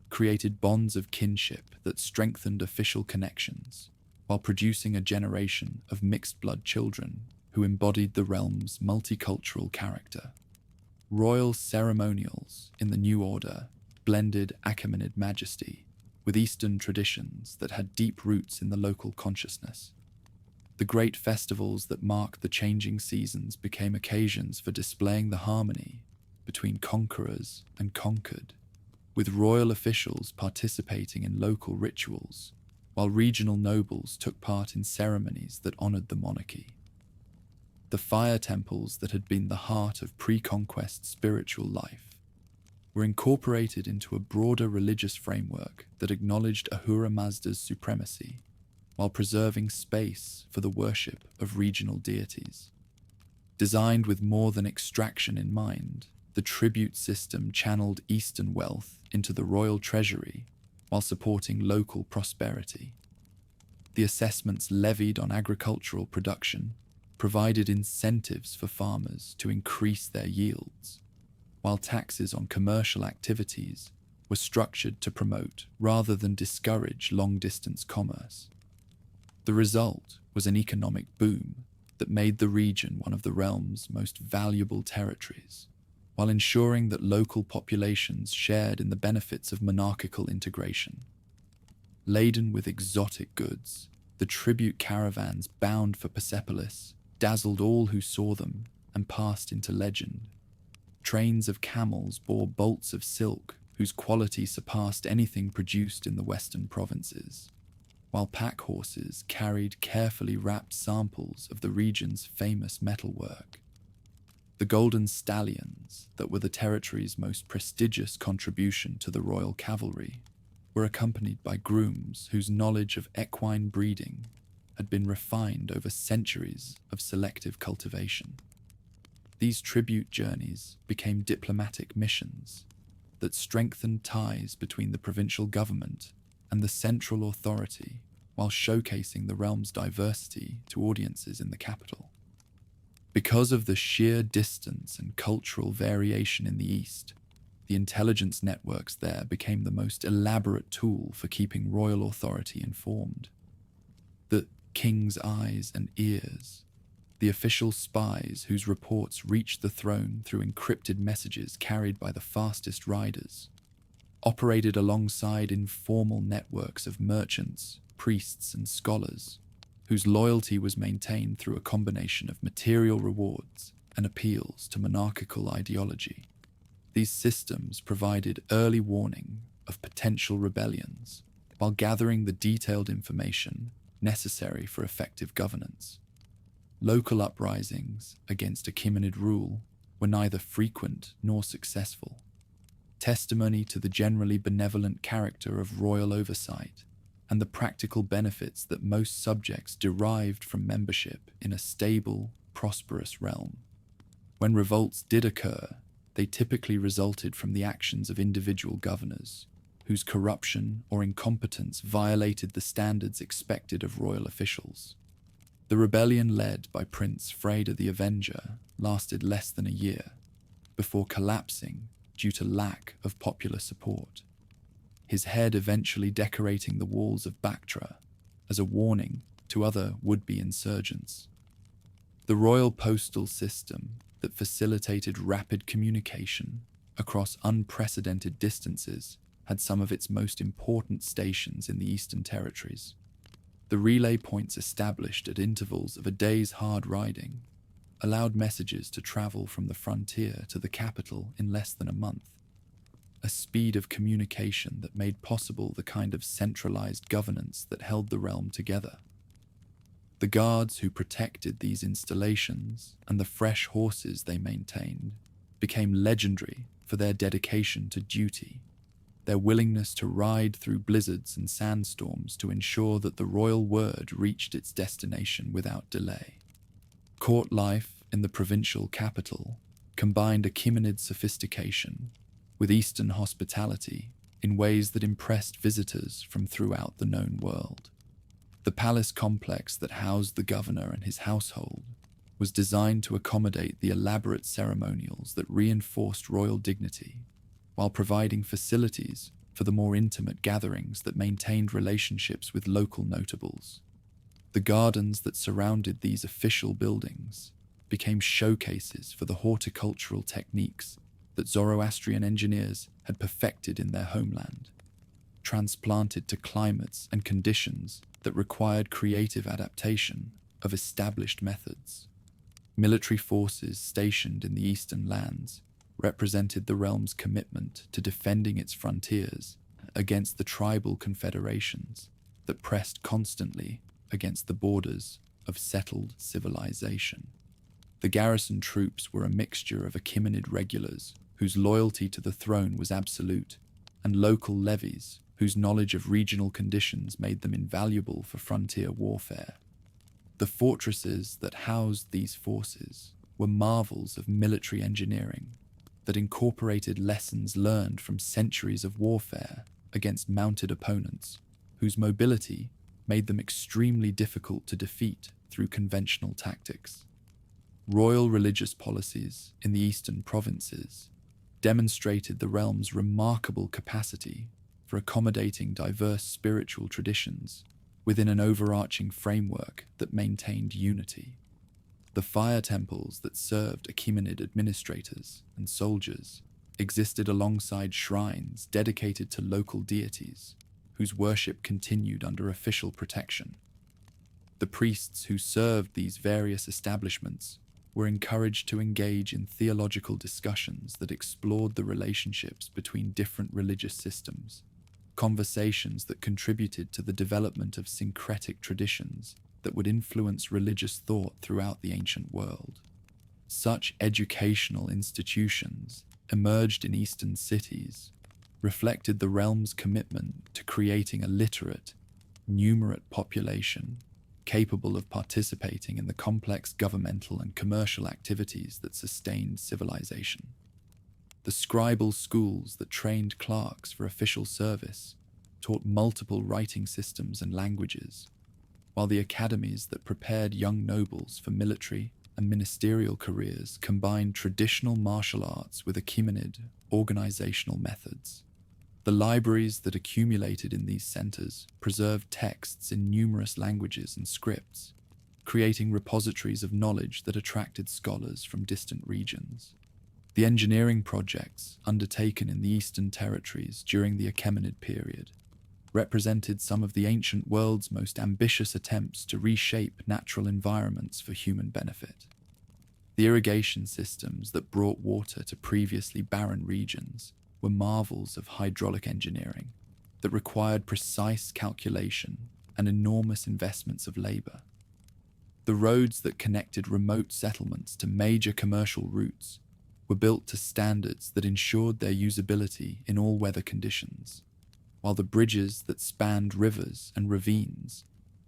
created bonds of kinship that strengthened official connections, while producing a generation of mixed-blood children who embodied the realm's multicultural character. Royal ceremonials in the new order blended Achaemenid majesty with Eastern traditions that had deep roots in the local consciousness. The great festivals that marked the changing seasons became occasions for displaying the harmony between conquerors and conquered, with royal officials participating in local rituals, while regional nobles took part in ceremonies that honored the monarchy. The fire temples that had been the heart of pre-conquest spiritual life were incorporated into a broader religious framework that acknowledged Ahura Mazda's supremacy, while preserving space for the worship of regional deities. Designed with more than extraction in mind, the tribute system channeled Eastern wealth into the royal treasury while supporting local prosperity. The assessments levied on agricultural production provided incentives for farmers to increase their yields, while taxes on commercial activities were structured to promote rather than discourage long-distance commerce. The result was an economic boom that made the region one of the realm's most valuable territories, while ensuring that local populations shared in the benefits of monarchical integration. Laden with exotic goods, the tribute caravans bound for Persepolis dazzled all who saw them and passed into legend. Trains of camels bore bolts of silk whose quality surpassed anything produced in the western provinces, while pack horses carried carefully wrapped samples of the region's famous metalwork. The golden stallions, that were the territory's most prestigious contribution to the royal cavalry, were accompanied by grooms whose knowledge of equine breeding had been refined over centuries of selective cultivation. These tribute journeys became diplomatic missions that strengthened ties between the provincial government and the central authority, while showcasing the realm's diversity to audiences in the capital. Because of the sheer distance and cultural variation in the East, the intelligence networks there became the most elaborate tool for keeping royal authority informed. The king's eyes and ears, the official spies whose reports reached the throne through encrypted messages carried by the fastest riders, operated alongside informal networks of merchants, priests, and scholars, whose loyalty was maintained through a combination of material rewards and appeals to monarchical ideology. These systems provided early warning of potential rebellions, while gathering the detailed information necessary for effective governance. Local uprisings against Achaemenid rule were neither frequent nor successful, testimony to the generally benevolent character of royal oversight and the practical benefits that most subjects derived from membership in a stable, prosperous realm. When revolts did occur, they typically resulted from the actions of individual governors, whose corruption or incompetence violated the standards expected of royal officials. The rebellion led by Prince Freda the Avenger lasted less than a year, before collapsing due to lack of popular support, his head eventually decorating the walls of Bactria as a warning to other would-be insurgents. The royal postal system that facilitated rapid communication across unprecedented distances had some of its most important stations in the Eastern Territories. The relay points established at intervals of a day's hard riding allowed messages to travel from the frontier to the capital in less than a month, a speed of communication that made possible the kind of centralized governance that held the realm together. The guards who protected these installations and the fresh horses they maintained became legendary for their dedication to duty, their willingness to ride through blizzards and sandstorms to ensure that the royal word reached its destination without delay. Court life in the provincial capital combined Achaemenid sophistication with Eastern hospitality in ways that impressed visitors from throughout the known world. The palace complex that housed the governor and his household was designed to accommodate the elaborate ceremonials that reinforced royal dignity, while providing facilities for the more intimate gatherings that maintained relationships with local notables. The gardens that surrounded these official buildings became showcases for the horticultural techniques that Zoroastrian engineers had perfected in their homeland, transplanted to climates and conditions that required creative adaptation of established methods. Military forces stationed in the eastern lands represented the realm's commitment to defending its frontiers against the tribal confederations that pressed constantly against the borders of settled civilization. The garrison troops were a mixture of Achaemenid regulars whose loyalty to the throne was absolute, and local levies whose knowledge of regional conditions made them invaluable for frontier warfare. The fortresses that housed these forces were marvels of military engineering that incorporated lessons learned from centuries of warfare against mounted opponents, whose mobility made them extremely difficult to defeat through conventional tactics. Royal religious policies in the eastern provinces demonstrated the realm's remarkable capacity for accommodating diverse spiritual traditions within an overarching framework that maintained unity. The fire temples that served Achaemenid administrators and soldiers existed alongside shrines dedicated to local deities, whose worship continued under official protection. The priests who served these various establishments were encouraged to engage in theological discussions that explored the relationships between different religious systems, conversations that contributed to the development of syncretic traditions that would influence religious thought throughout the ancient world. Such educational institutions emerged in eastern cities, reflected the realm's commitment to creating a literate, numerate population capable of participating in the complex governmental and commercial activities that sustained civilization. The scribal schools that trained clerks for official service taught multiple writing systems and languages, while the academies that prepared young nobles for military and ministerial careers combined traditional martial arts with Achaemenid organizational methods. The libraries that accumulated in these centers preserved texts in numerous languages and scripts, creating repositories of knowledge that attracted scholars from distant regions. The engineering projects undertaken in the Eastern Territories during the Achaemenid period represented some of the ancient world's most ambitious attempts to reshape natural environments for human benefit. The irrigation systems that brought water to previously barren regions were marvels of hydraulic engineering that required precise calculation and enormous investments of labor. The roads that connected remote settlements to major commercial routes were built to standards that ensured their usability in all weather conditions, while the bridges that spanned rivers and ravines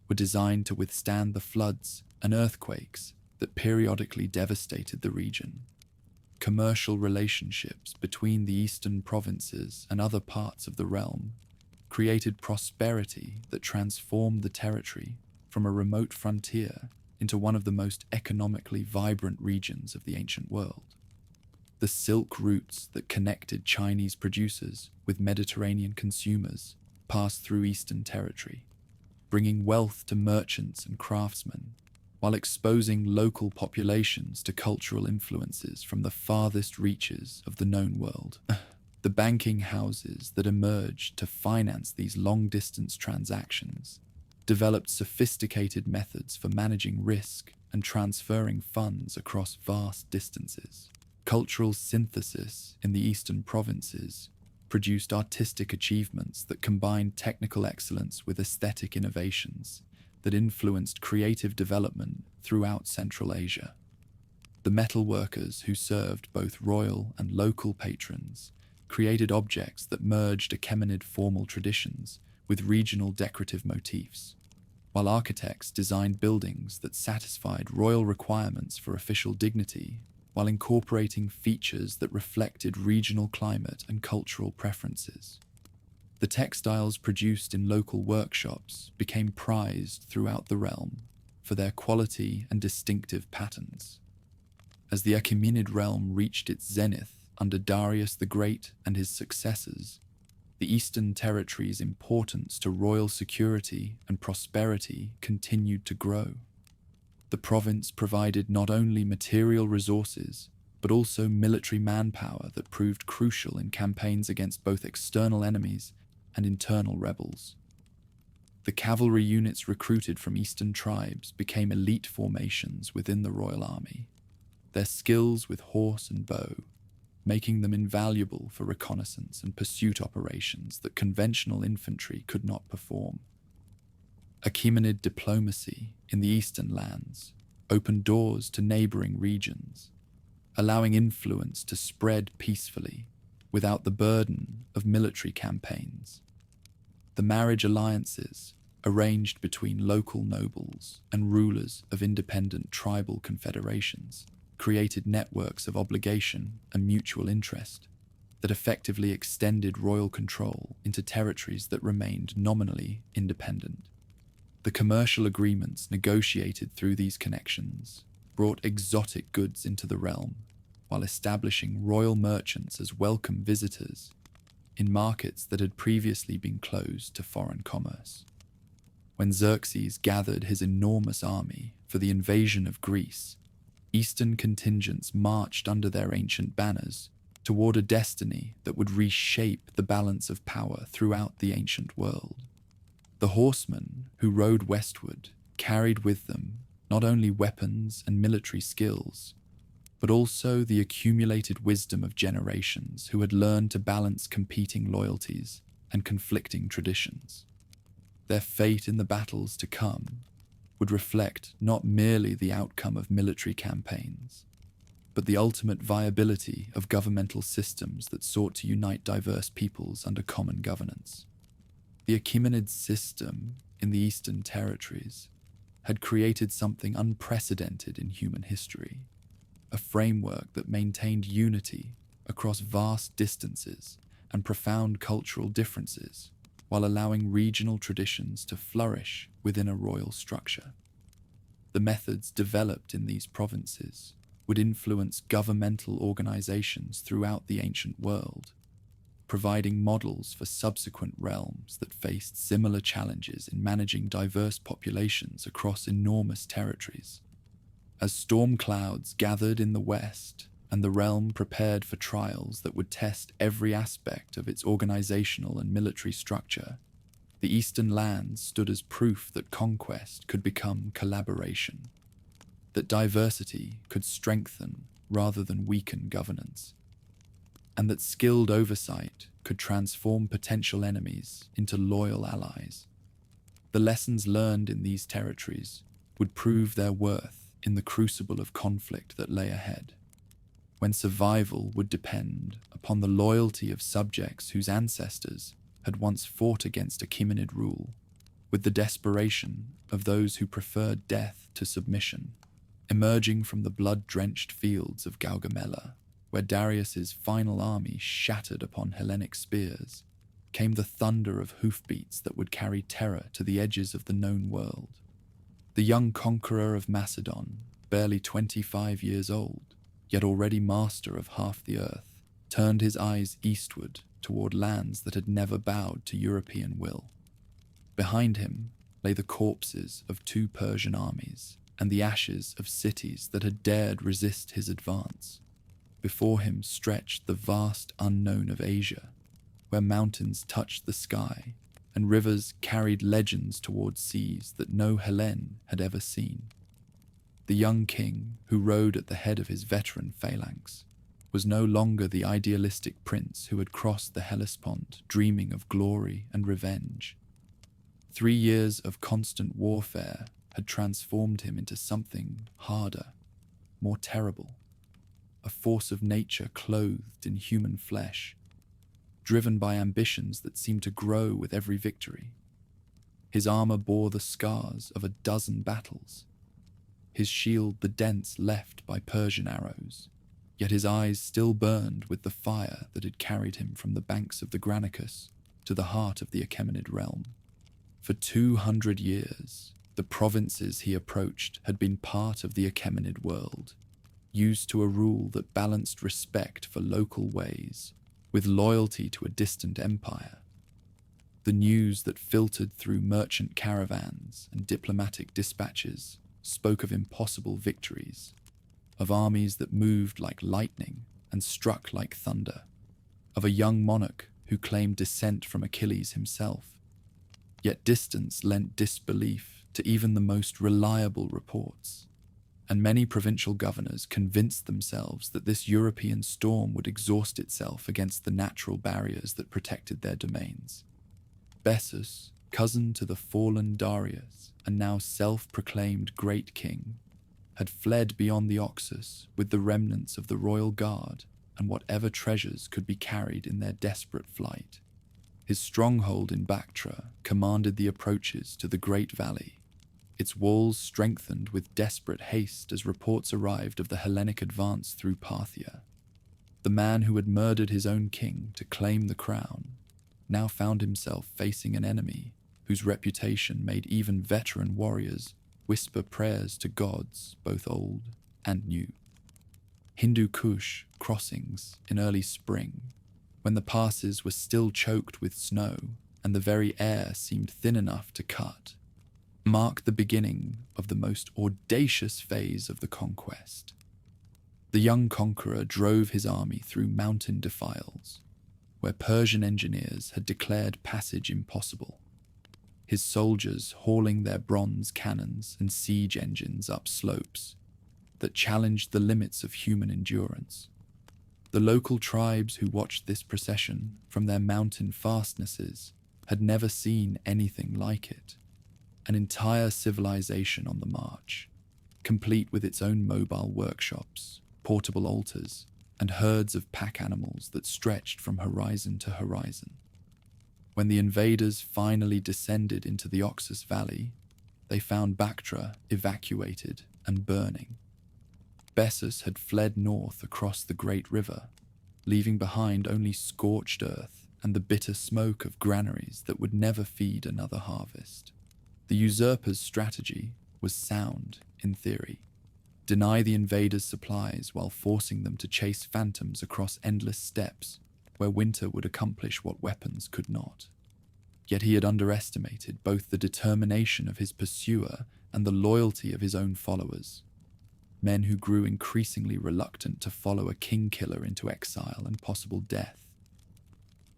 were designed to withstand the floods and earthquakes that periodically devastated the region. Commercial relationships between the eastern provinces and other parts of the realm created prosperity that transformed the territory from a remote frontier into one of the most economically vibrant regions of the ancient world. The silk routes that connected Chinese producers with Mediterranean consumers passed through eastern territory, bringing wealth to merchants and craftsmen, while exposing local populations to cultural influences from the farthest reaches of the known world. The banking houses that emerged to finance these long-distance transactions developed sophisticated methods for managing risk and transferring funds across vast distances. Cultural synthesis in the eastern provinces produced artistic achievements that combined technical excellence with aesthetic innovations that influenced creative development throughout Central Asia. The metalworkers who served both royal and local patrons created objects that merged Achaemenid formal traditions with regional decorative motifs, while architects designed buildings that satisfied royal requirements for official dignity while incorporating features that reflected regional climate and cultural preferences. The textiles produced in local workshops became prized throughout the realm for their quality and distinctive patterns. As the Achaemenid realm reached its zenith under Darius the Great and his successors, the Eastern Territory's importance to royal security and prosperity continued to grow. The province provided not only material resources, but also military manpower that proved crucial in campaigns against both external enemies and internal rebels. The cavalry units recruited from eastern tribes became elite formations within the royal army. Their skills with horse and bow, making them invaluable for reconnaissance and pursuit operations that conventional infantry could not perform. Achaemenid diplomacy in the eastern lands opened doors to neighboring regions, allowing influence to spread peacefully without the burden of military campaigns. The marriage alliances arranged between local nobles and rulers of independent tribal confederations created networks of obligation and mutual interest that effectively extended royal control into territories that remained nominally independent. The commercial agreements negotiated through these connections brought exotic goods into the realm, while establishing royal merchants as welcome visitors in markets that had previously been closed to foreign commerce. When Xerxes gathered his enormous army for the invasion of Greece, Eastern contingents marched under their ancient banners toward a destiny that would reshape the balance of power throughout the ancient world. The horsemen who rode westward carried with them not only weapons and military skills, but also the accumulated wisdom of generations who had learned to balance competing loyalties and conflicting traditions. Their fate in the battles to come would reflect not merely the outcome of military campaigns, but the ultimate viability of governmental systems that sought to unite diverse peoples under common governance. The Achaemenid system in the Eastern territories had created something unprecedented in human history, a framework that maintained unity across vast distances and profound cultural differences, while allowing regional traditions to flourish within a royal structure. The methods developed in these provinces would influence governmental organizations throughout the ancient world, providing models for subsequent realms that faced similar challenges in managing diverse populations across enormous territories. As storm clouds gathered in the west and the realm prepared for trials that would test every aspect of its organizational and military structure, the eastern lands stood as proof that conquest could become collaboration, that diversity could strengthen rather than weaken governance, and that skilled oversight could transform potential enemies into loyal allies. The lessons learned in these territories would prove their worth in the crucible of conflict that lay ahead, when survival would depend upon the loyalty of subjects whose ancestors had once fought against Achaemenid rule, with the desperation of those who preferred death to submission. Emerging from the blood-drenched fields of Gaugamela, where Darius's final army shattered upon Hellenic spears, came the thunder of hoofbeats that would carry terror to the edges of the known world. The young conqueror of Macedon, barely 25 years old, yet already master of half the earth, turned his eyes eastward toward lands that had never bowed to European will. Behind him lay the corpses of 2 Persian armies and the ashes of cities that had dared resist his advance. Before him stretched the vast unknown of Asia, where mountains touched the sky and rivers carried legends toward seas that no Hellene had ever seen. The young king, who rode at the head of his veteran phalanx, was no longer the idealistic prince who had crossed the Hellespont dreaming of glory and revenge. 3 years of constant warfare had transformed him into something harder, more terrible, a force of nature clothed in human flesh, driven by ambitions that seemed to grow with every victory. His armor bore the scars of a dozen battles, his shield the dents left by Persian arrows, yet his eyes still burned with the fire that had carried him from the banks of the Granicus to the heart of the Achaemenid realm. For 200 years, the provinces he approached had been part of the Achaemenid world, used to a rule that balanced respect for local ways with loyalty to a distant empire. The news that filtered through merchant caravans and diplomatic dispatches spoke of impossible victories, of armies that moved like lightning and struck like thunder, of a young monarch who claimed descent from Achilles himself. Yet distance lent disbelief to even the most reliable reports. and many provincial governors convinced themselves that this European storm would exhaust itself against the natural barriers that protected their domains. Bessus, cousin to the fallen Darius and now self-proclaimed great king, had fled beyond the Oxus with the remnants of the royal guard and whatever treasures could be carried in their desperate flight. His stronghold in Bactria commanded the approaches to the Great Valley, its walls strengthened with desperate haste as reports arrived of the Hellenic advance through Parthia. The man who had murdered his own king to claim the crown now found himself facing an enemy whose reputation made even veteran warriors whisper prayers to gods both old and new. Hindu Kush crossings in early spring, when the passes were still choked with snow and the very air seemed thin enough to cut, marked the beginning of the most audacious phase of the conquest. The young conqueror drove his army through mountain defiles, where Persian engineers had declared passage impossible, his soldiers hauling their bronze cannons and siege engines up slopes that challenged the limits of human endurance. The local tribes who watched this procession from their mountain fastnesses had never seen anything like it. An entire civilization on the march, complete with its own mobile workshops, portable altars, and herds of pack animals that stretched from horizon to horizon. When the invaders finally descended into the Oxus Valley, they found Bactria evacuated and burning. Bessus had fled north across the great river, leaving behind only scorched earth and the bitter smoke of granaries that would never feed another harvest. The usurper's strategy was sound in theory. Deny the invaders supplies while forcing them to chase phantoms across endless steppes where winter would accomplish what weapons could not. Yet he had underestimated both the determination of his pursuer and the loyalty of his own followers, men who grew increasingly reluctant to follow a king-killer into exile and possible death.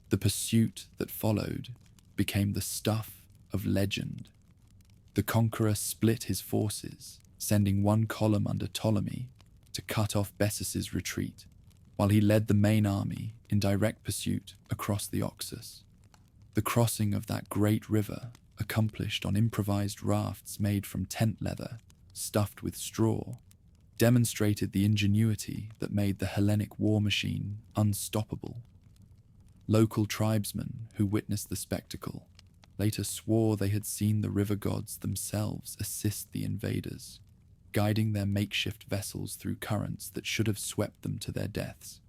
The pursuit that followed became the stuff of legend. The conqueror split his forces, sending one column under Ptolemy to cut off Bessus's retreat, while he led the main army in direct pursuit across the Oxus. The crossing of that great river, accomplished on improvised rafts made from tent leather, stuffed with straw, demonstrated the ingenuity that made the Hellenic war machine unstoppable. Local tribesmen who witnessed the spectacle later swore they had seen the river gods themselves assist the invaders, guiding their makeshift vessels through currents that should have swept them to their deaths.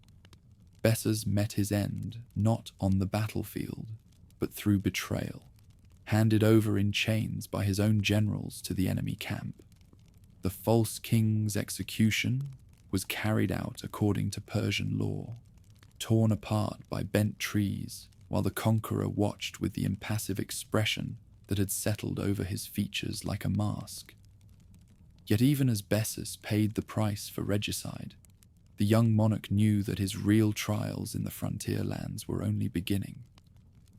Bessus met his end not on the battlefield, but through betrayal, handed over in chains by his own generals to the enemy camp. The false king's execution was carried out according to Persian law, torn apart by bent trees, while the conqueror watched with the impassive expression that had settled over his features like a mask. Yet even as Bessus paid the price for regicide, the young monarch knew that his real trials in the frontier lands were only beginning.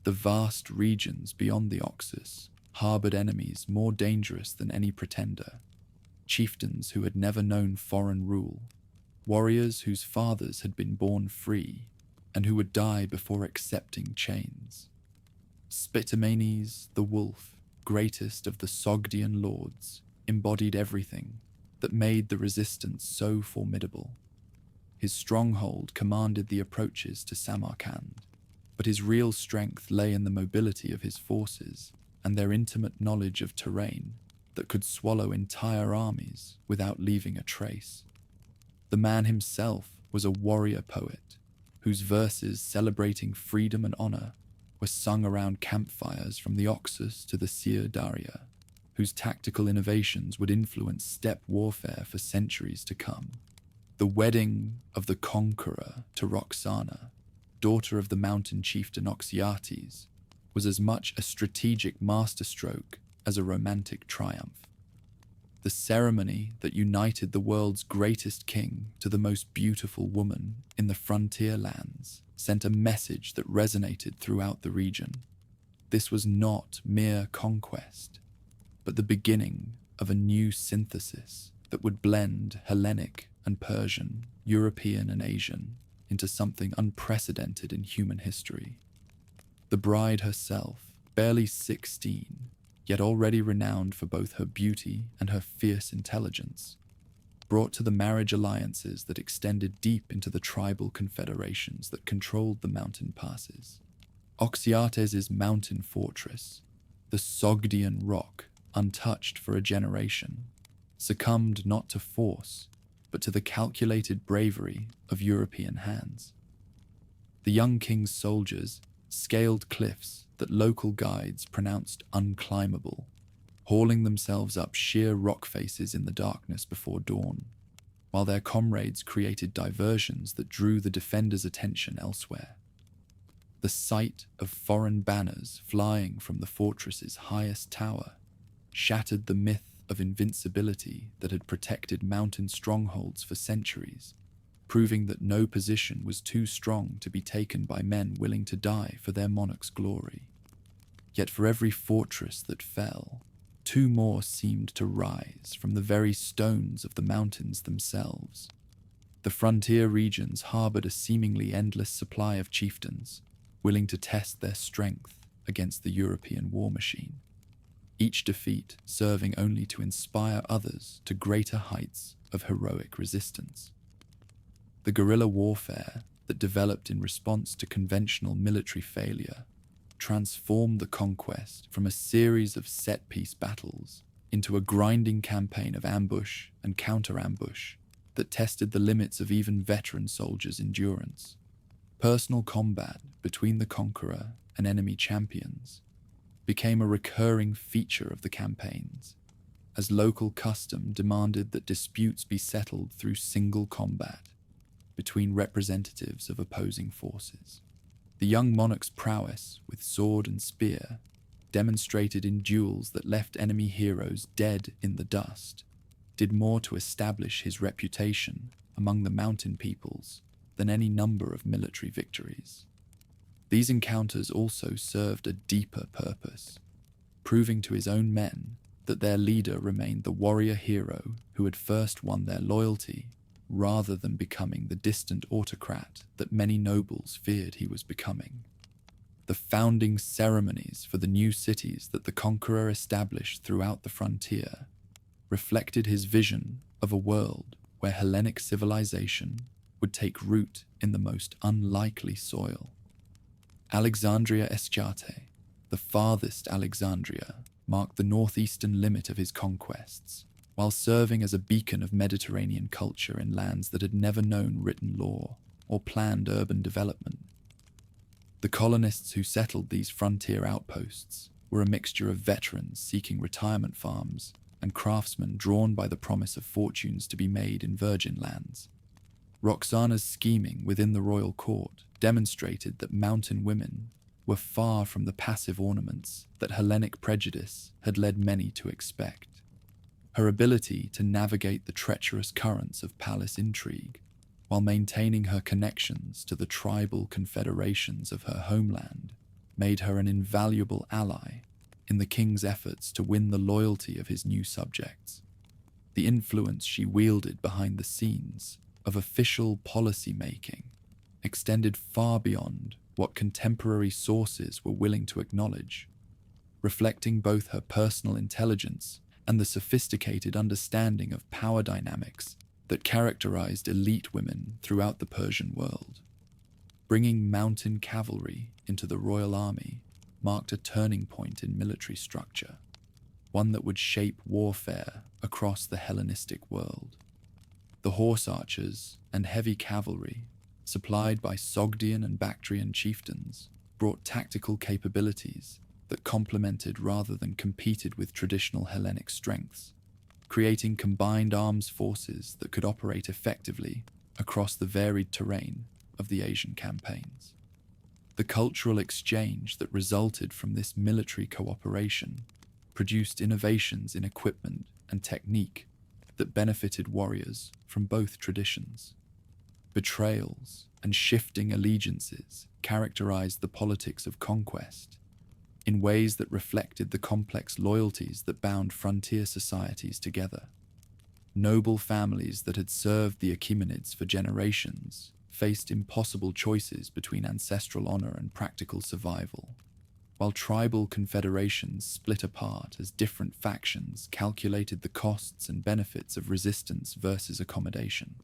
The vast regions beyond the Oxus harbored enemies more dangerous than any pretender, chieftains who had never known foreign rule, warriors whose fathers had been born free and who would die before accepting chains. Spitamenes the wolf, greatest of the Sogdian lords, embodied everything that made the resistance so formidable. His stronghold commanded the approaches to Samarkand, but his real strength lay in the mobility of his forces and their intimate knowledge of terrain that could swallow entire armies without leaving a trace. The man himself was a warrior poet, whose verses celebrating freedom and honor were sung around campfires from the Oxus to the Sir Daria, whose tactical innovations would influence steppe warfare for centuries to come. The wedding of the conqueror to Roxana, daughter of the mountain chieftain Oxyates, was as much a strategic masterstroke as a romantic triumph. The ceremony that united the world's greatest king to the most beautiful woman in the frontier lands sent a message that resonated throughout the region. This was not mere conquest, but the beginning of a new synthesis that would blend Hellenic and Persian, European and Asian into something unprecedented in human history. The bride herself, barely 16, yet already renowned for both her beauty and her fierce intelligence, brought to the marriage alliances that extended deep into the tribal confederations that controlled the mountain passes. Oxyates' mountain fortress, the Sogdian rock, untouched for a generation, succumbed not to force, but to the calculated bravery of European hands. The young king's soldiers scaled cliffs that local guides pronounced unclimbable, hauling themselves up sheer rock faces in the darkness before dawn, while their comrades created diversions that drew the defenders' attention elsewhere. The sight of foreign banners flying from the fortress's highest tower shattered the myth of invincibility that had protected mountain strongholds for centuries, proving that no position was too strong to be taken by men willing to die for their monarch's glory. Yet for every fortress that fell, two more seemed to rise from the very stones of the mountains themselves. The frontier regions harbored a seemingly endless supply of chieftains, willing to test their strength against the European war machine, each defeat serving only to inspire others to greater heights of heroic resistance. The guerrilla warfare that developed in response to conventional military failure transformed the conquest from a series of set-piece battles into a grinding campaign of ambush and counter-ambush that tested the limits of even veteran soldiers' endurance. Personal combat between the conqueror and enemy champions became a recurring feature of the campaigns, as local custom demanded that disputes be settled through single combat between representatives of opposing forces. The young monarch's prowess with sword and spear, demonstrated in duels that left enemy heroes dead in the dust, did more to establish his reputation among the mountain peoples than any number of military victories. These encounters also served a deeper purpose, proving to his own men that their leader remained the warrior hero who had first won their loyalty, rather than becoming the distant autocrat that many nobles feared he was becoming. The founding ceremonies for the new cities that the conqueror established throughout the frontier reflected his vision of a world where Hellenic civilization would take root in the most unlikely soil. Alexandria Esciate, the farthest Alexandria, marked the northeastern limit of his conquests, while serving as a beacon of Mediterranean culture in lands that had never known written law or planned urban development. The colonists who settled these frontier outposts were a mixture of veterans seeking retirement farms and craftsmen drawn by the promise of fortunes to be made in virgin lands. Roxana's scheming within the royal court demonstrated that mountain women were far from the passive ornaments that Hellenic prejudice had led many to expect. Her ability to navigate the treacherous currents of palace intrigue while maintaining her connections to the tribal confederations of her homeland made her an invaluable ally in the king's efforts to win the loyalty of his new subjects. The influence she wielded behind the scenes of official policy-making extended far beyond what contemporary sources were willing to acknowledge, reflecting both her personal intelligence and the sophisticated understanding of power dynamics that characterized elite women throughout the Persian world. Bringing mountain cavalry into the royal army marked a turning point in military structure, one that would shape warfare across the Hellenistic world. The horse archers and heavy cavalry, supplied by Sogdian and Bactrian chieftains, brought tactical capabilities that complemented rather than competed with traditional Hellenic strengths, creating combined arms forces that could operate effectively across the varied terrain of the Asian campaigns. The cultural exchange that resulted from this military cooperation produced innovations in equipment and technique that benefited warriors from both traditions. Betrayals and shifting allegiances characterized the politics of conquest in ways that reflected the complex loyalties that bound frontier societies together. Noble families that had served the Achaemenids for generations faced impossible choices between ancestral honor and practical survival, while tribal confederations split apart as different factions calculated the costs and benefits of resistance versus accommodation.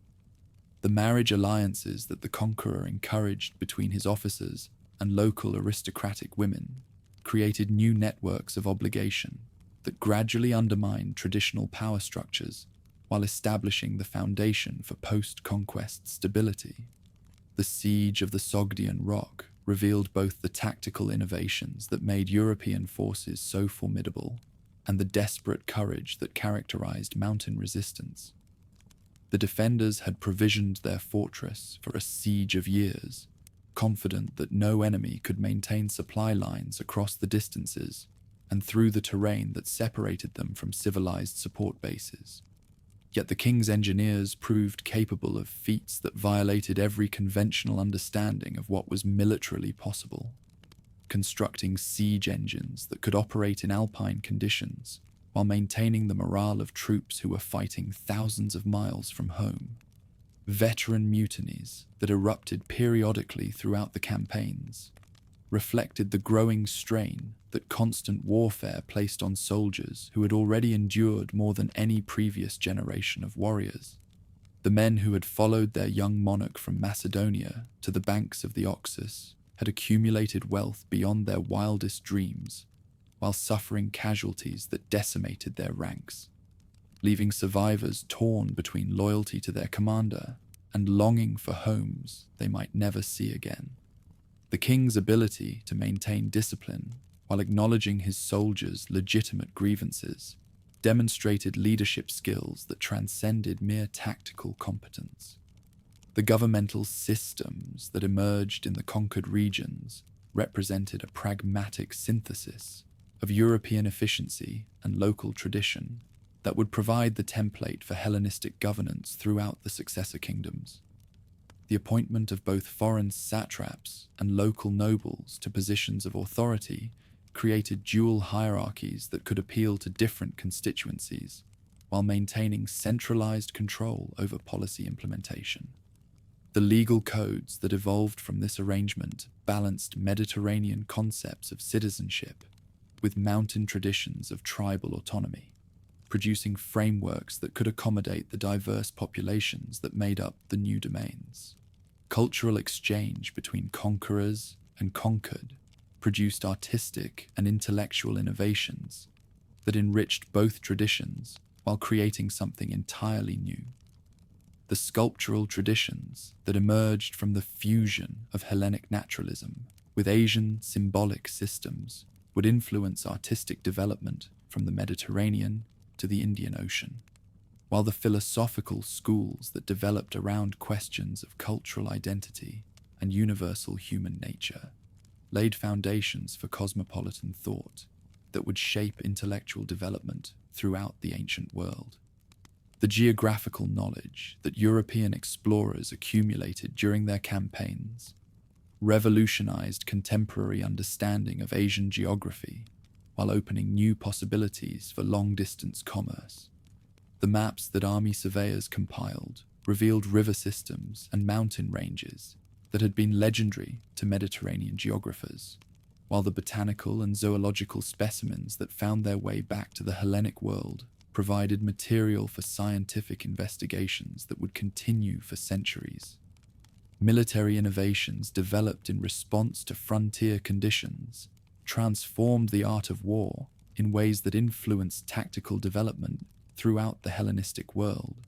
The marriage alliances that the conqueror encouraged between his officers and local aristocratic women created new networks of obligation that gradually undermined traditional power structures while establishing the foundation for post-conquest stability. The siege of the Sogdian Rock revealed both the tactical innovations that made European forces so formidable and the desperate courage that characterized mountain resistance. The defenders had provisioned their fortress for a siege of years, confident that no enemy could maintain supply lines across the distances and through the terrain that separated them from civilized support bases. Yet the king's engineers proved capable of feats that violated every conventional understanding of what was militarily possible, constructing siege engines that could operate in alpine conditions while maintaining the morale of troops who were fighting thousands of miles from home. Veteran mutinies that erupted periodically throughout the campaigns reflected the growing strain that constant warfare placed on soldiers who had already endured more than any previous generation of warriors. The men who had followed their young monarch from Macedonia to the banks of the Oxus had accumulated wealth beyond their wildest dreams, while suffering casualties that decimated their ranks, leaving survivors torn between loyalty to their commander and longing for homes they might never see again. The king's ability to maintain discipline while acknowledging his soldiers' legitimate grievances demonstrated leadership skills that transcended mere tactical competence. The governmental systems that emerged in the conquered regions represented a pragmatic synthesis of European efficiency and local tradition that would provide the template for Hellenistic governance throughout the successor kingdoms. The appointment of both foreign satraps and local nobles to positions of authority created dual hierarchies that could appeal to different constituencies while maintaining centralized control over policy implementation. The legal codes that evolved from this arrangement balanced Mediterranean concepts of citizenship with mountain traditions of tribal autonomy, producing frameworks that could accommodate the diverse populations that made up the new domains. Cultural exchange between conquerors and conquered produced artistic and intellectual innovations that enriched both traditions while creating something entirely new. The sculptural traditions that emerged from the fusion of Hellenic naturalism with Asian symbolic systems would influence artistic development from the Mediterranean to the Indian Ocean, while the philosophical schools that developed around questions of cultural identity and universal human nature laid foundations for cosmopolitan thought that would shape intellectual development throughout the ancient world. The geographical knowledge that European explorers accumulated during their campaigns revolutionized contemporary understanding of Asian geography while opening new possibilities for long-distance commerce. The maps that army surveyors compiled revealed river systems and mountain ranges that had been legendary to Mediterranean geographers, while the botanical and zoological specimens that found their way back to the Hellenic world provided material for scientific investigations that would continue for centuries. Military innovations developed in response to frontier conditions transformed the art of war in ways that influenced tactical development throughout the Hellenistic world.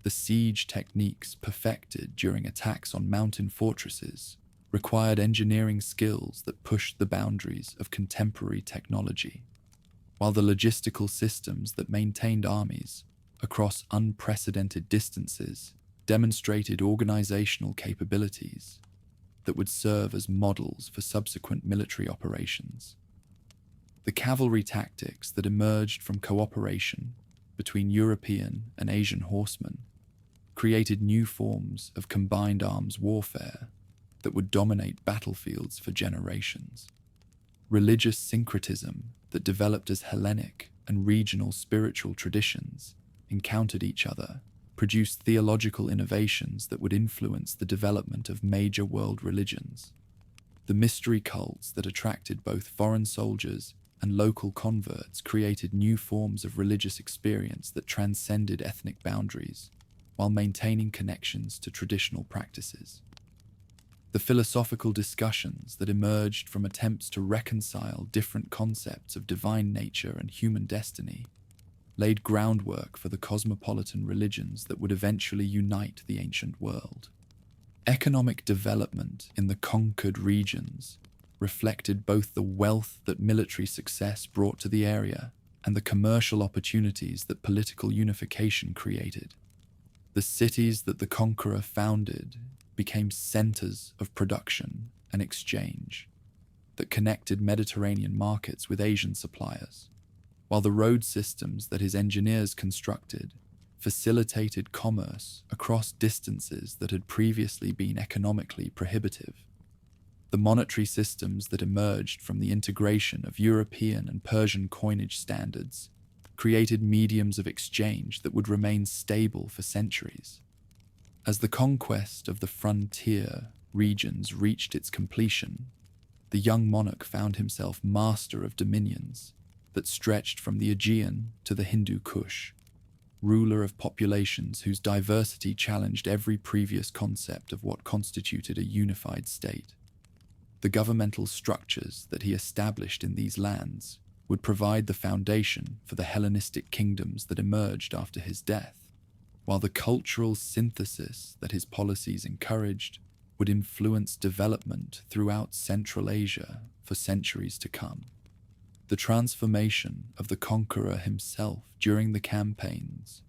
The siege techniques perfected during attacks on mountain fortresses required engineering skills that pushed the boundaries of contemporary technology, while the logistical systems that maintained armies across unprecedented distances demonstrated organizational capabilities that would serve as models for subsequent military operations. The cavalry tactics that emerged from cooperation between European and Asian horsemen created new forms of combined arms warfare that would dominate battlefields for generations. Religious syncretism that developed as Hellenic and regional spiritual traditions encountered each other, produced theological innovations that would influence the development of major world religions. The mystery cults that attracted both foreign soldiers and local converts created new forms of religious experience that transcended ethnic boundaries, while maintaining connections to traditional practices. The philosophical discussions that emerged from attempts to reconcile different concepts of divine nature and human destiny laid groundwork for the cosmopolitan religions that would eventually unite the ancient world. Economic development in the conquered regions reflected both the wealth that military success brought to the area and the commercial opportunities that political unification created. The cities that the conqueror founded became centers of production and exchange that connected Mediterranean markets with Asian suppliers, while the road systems that his engineers constructed facilitated commerce across distances that had previously been economically prohibitive. The monetary systems that emerged from the integration of European and Persian coinage standards created mediums of exchange that would remain stable for centuries. As the conquest of the frontier regions reached its completion, the young monarch found himself master of dominions that stretched from the Aegean to the Hindu Kush, ruler of populations whose diversity challenged every previous concept of what constituted a unified state. The governmental structures that he established in these lands would provide the foundation for the Hellenistic kingdoms that emerged after his death, while the cultural synthesis that his policies encouraged would influence development throughout Central Asia for centuries to come. The transformation of the conqueror himself during the campaigns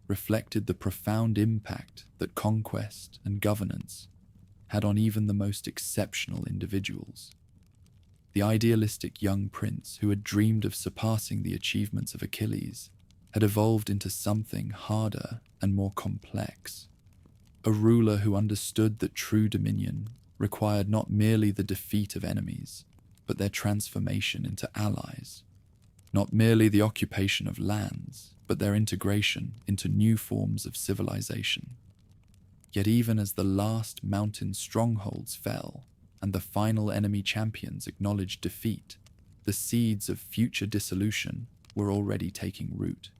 reflected the profound impact that conquest and governance had on even the most exceptional individuals. The idealistic young prince who had dreamed of surpassing the achievements of Achilles had evolved into something harder and more complex, a ruler who understood that true dominion required not merely the defeat of enemies, but their transformation into allies, not merely the occupation of lands, but their integration into new forms of civilization. Yet even as the last mountain strongholds fell and the final enemy champions acknowledged defeat, the seeds of future dissolution were already taking root.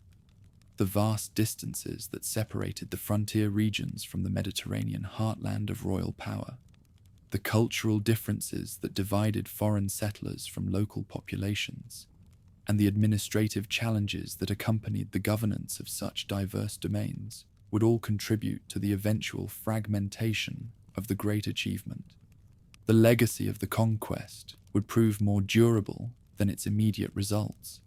The vast distances that separated the frontier regions from the Mediterranean heartland of royal power, the cultural differences that divided foreign settlers from local populations, and the administrative challenges that accompanied the governance of such diverse domains would all contribute to the eventual fragmentation of the great achievement. The legacy of the conquest would prove more durable than its immediate results.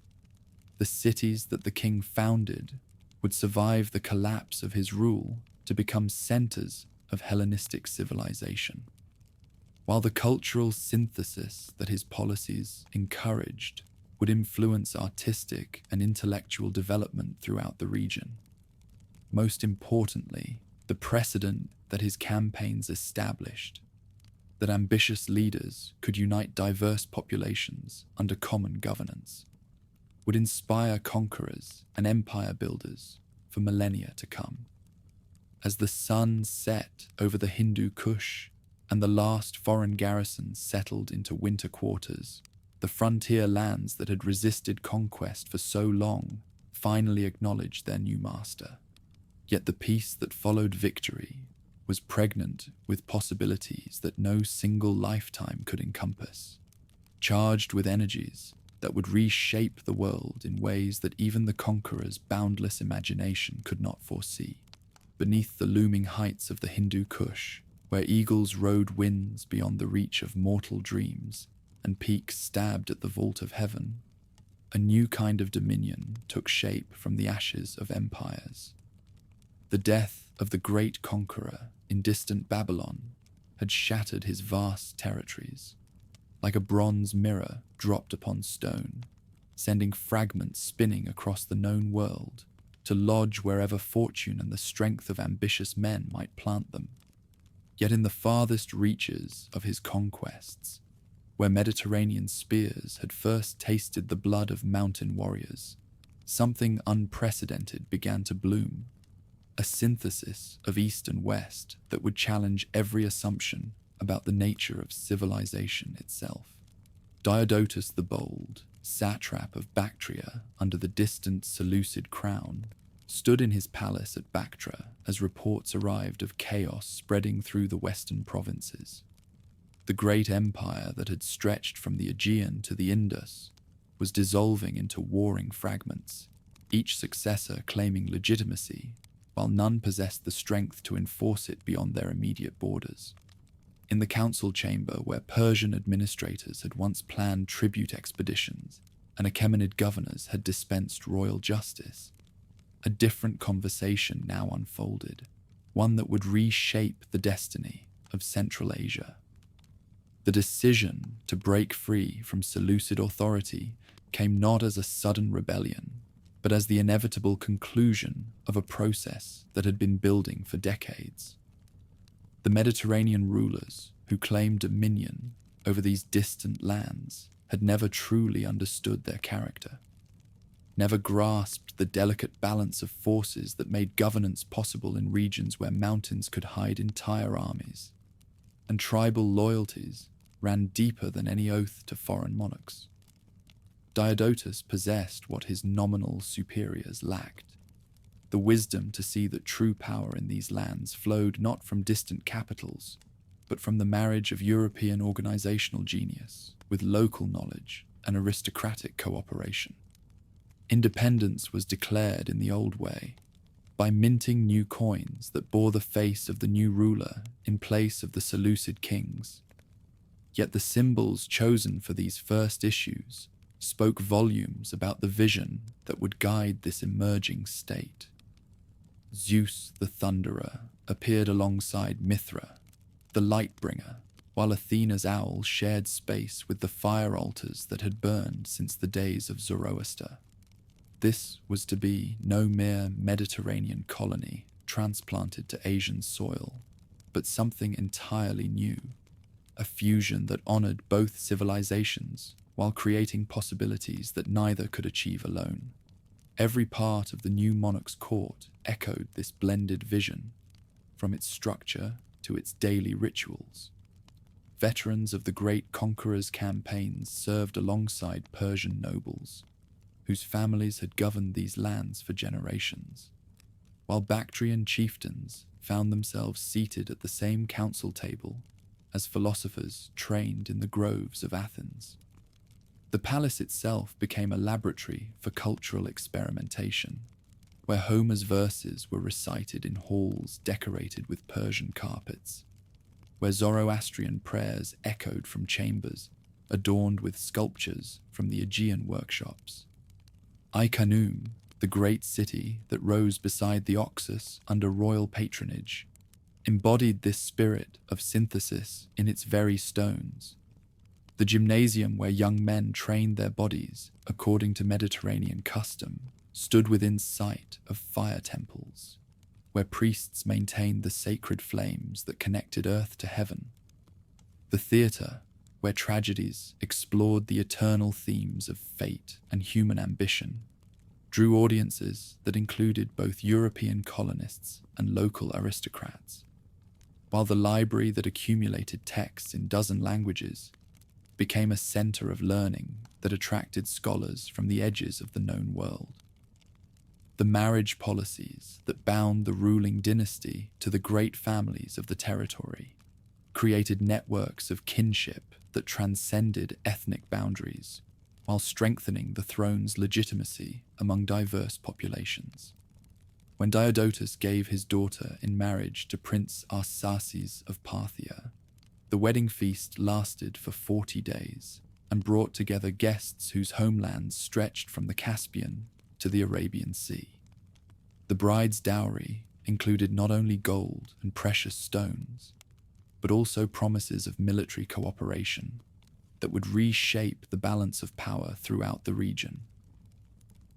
The cities that the king founded would survive the collapse of his rule to become centers of Hellenistic civilization, while the cultural synthesis that his policies encouraged would influence artistic and intellectual development throughout the region. Most importantly, the precedent that his campaigns established, that ambitious leaders could unite diverse populations under common governance, would inspire conquerors and empire builders for millennia to come. As the sun set over the Hindu Kush and the last foreign garrisons settled into winter quarters, the frontier lands that had resisted conquest for so long finally acknowledged their new master. Yet the peace that followed victory was pregnant with possibilities that no single lifetime could encompass, charged with energies that would reshape the world in ways that even the conqueror's boundless imagination could not foresee. Beneath the looming heights of the Hindu Kush, where eagles rode winds beyond the reach of mortal dreams and peaks stabbed at the vault of heaven, a new kind of dominion took shape from the ashes of empires. The death of the great conqueror in distant Babylon had shattered his vast territories, like a bronze mirror dropped upon stone, sending fragments spinning across the known world to lodge wherever fortune and the strength of ambitious men might plant them. Yet in the farthest reaches of his conquests, where Mediterranean spears had first tasted the blood of mountain warriors, something unprecedented began to bloom, a synthesis of East and West that would challenge every assumption about the nature of civilization itself. Diodotus the Bold, satrap of Bactria under the distant Seleucid crown, stood in his palace at Bactria as reports arrived of chaos spreading through the western provinces. The great empire that had stretched from the Aegean to the Indus was dissolving into warring fragments, each successor claiming legitimacy, while none possessed the strength to enforce it beyond their immediate borders. In the council chamber where Persian administrators had once planned tribute expeditions and Achaemenid governors had dispensed royal justice, a different conversation now unfolded, one that would reshape the destiny of Central Asia. The decision to break free from Seleucid authority came not as a sudden rebellion, but as the inevitable conclusion of a process that had been building for decades. The Mediterranean rulers who claimed dominion over these distant lands had never truly understood their character, never grasped the delicate balance of forces that made governance possible in regions where mountains could hide entire armies, and tribal loyalties ran deeper than any oath to foreign monarchs. Diodotus possessed what his nominal superiors lacked, the wisdom to see that true power in these lands flowed not from distant capitals, but from the marriage of European organizational genius with local knowledge and aristocratic cooperation. Independence was declared in the old way, by minting new coins that bore the face of the new ruler in place of the Seleucid kings. Yet the symbols chosen for these first issues spoke volumes about the vision that would guide this emerging state. Zeus the Thunderer appeared alongside Mithra, the Lightbringer, while Athena's owl shared space with the fire altars that had burned since the days of Zoroaster. This was to be no mere Mediterranean colony transplanted to Asian soil, but something entirely new, a fusion that honored both civilizations while creating possibilities that neither could achieve alone. Every part of the new monarch's court echoed this blended vision, from its structure to its daily rituals. Veterans of the great conqueror's campaigns served alongside Persian nobles, whose families had governed these lands for generations, while Bactrian chieftains found themselves seated at the same council table as philosophers trained in the groves of Athens. The palace itself became a laboratory for cultural experimentation, where Homer's verses were recited in halls decorated with Persian carpets, where Zoroastrian prayers echoed from chambers adorned with sculptures from the Aegean workshops. Ai-Khanoum, the great city that rose beside the Oxus under royal patronage, embodied this spirit of synthesis in its very stones. The gymnasium where young men trained their bodies according to Mediterranean custom stood within sight of fire temples, where priests maintained the sacred flames that connected earth to heaven. The theatre, where tragedies explored the eternal themes of fate and human ambition, drew audiences that included both European colonists and local aristocrats, while the library that accumulated texts in dozen languages became a center of learning that attracted scholars from the edges of the known world. The marriage policies that bound the ruling dynasty to the great families of the territory created networks of kinship that transcended ethnic boundaries, while strengthening the throne's legitimacy among diverse populations. When Diodotus gave his daughter in marriage to Prince Arsaces of Parthia, the wedding feast lasted for 40 days and brought together guests whose homelands stretched from the Caspian to the Arabian Sea. The bride's dowry included not only gold and precious stones, but also promises of military cooperation that would reshape the balance of power throughout the region.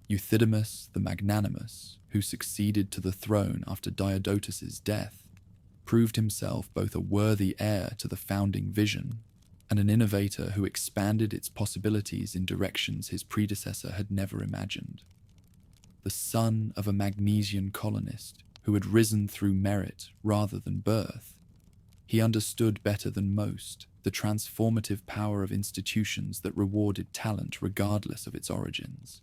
Euthydemus the Magnanimous, who succeeded to the throne after Diodotus's death, proved himself both a worthy heir to the founding vision and an innovator who expanded its possibilities in directions his predecessor had never imagined. the son of a Magnesian colonist who had risen through merit rather than birth, he understood better than most the transformative power of institutions that rewarded talent regardless of its origins.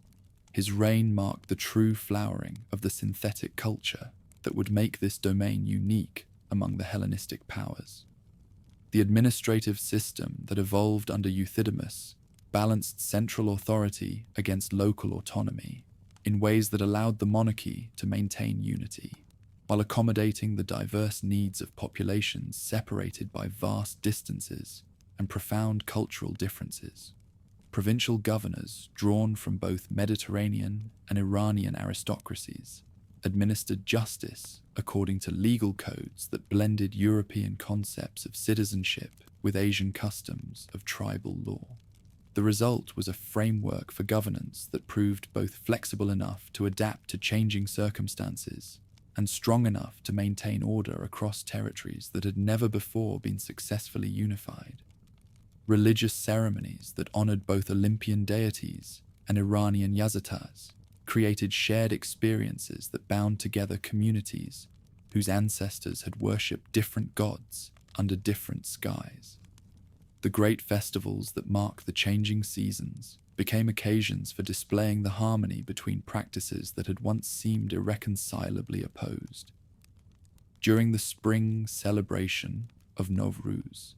His reign marked the true flowering of the synthetic culture that would make this domain unique among the Hellenistic powers. The administrative system that evolved under Euthydemus balanced central authority against local autonomy in ways that allowed the monarchy to maintain unity, while accommodating the diverse needs of populations separated by vast distances and profound cultural differences. Provincial governors, drawn from both Mediterranean and Iranian aristocracies, administered justice according to legal codes that blended European concepts of citizenship with Asian customs of tribal law. The result was a framework for governance that proved both flexible enough to adapt to changing circumstances and strong enough to maintain order across territories that had never before been successfully unified. Religious ceremonies that honored both Olympian deities and Iranian Yazatas created shared experiences that bound together communities whose ancestors had worshipped different gods under different skies. The great festivals that mark the changing seasons became occasions for displaying the harmony between practices that had once seemed irreconcilably opposed. During the spring celebration of Novruz,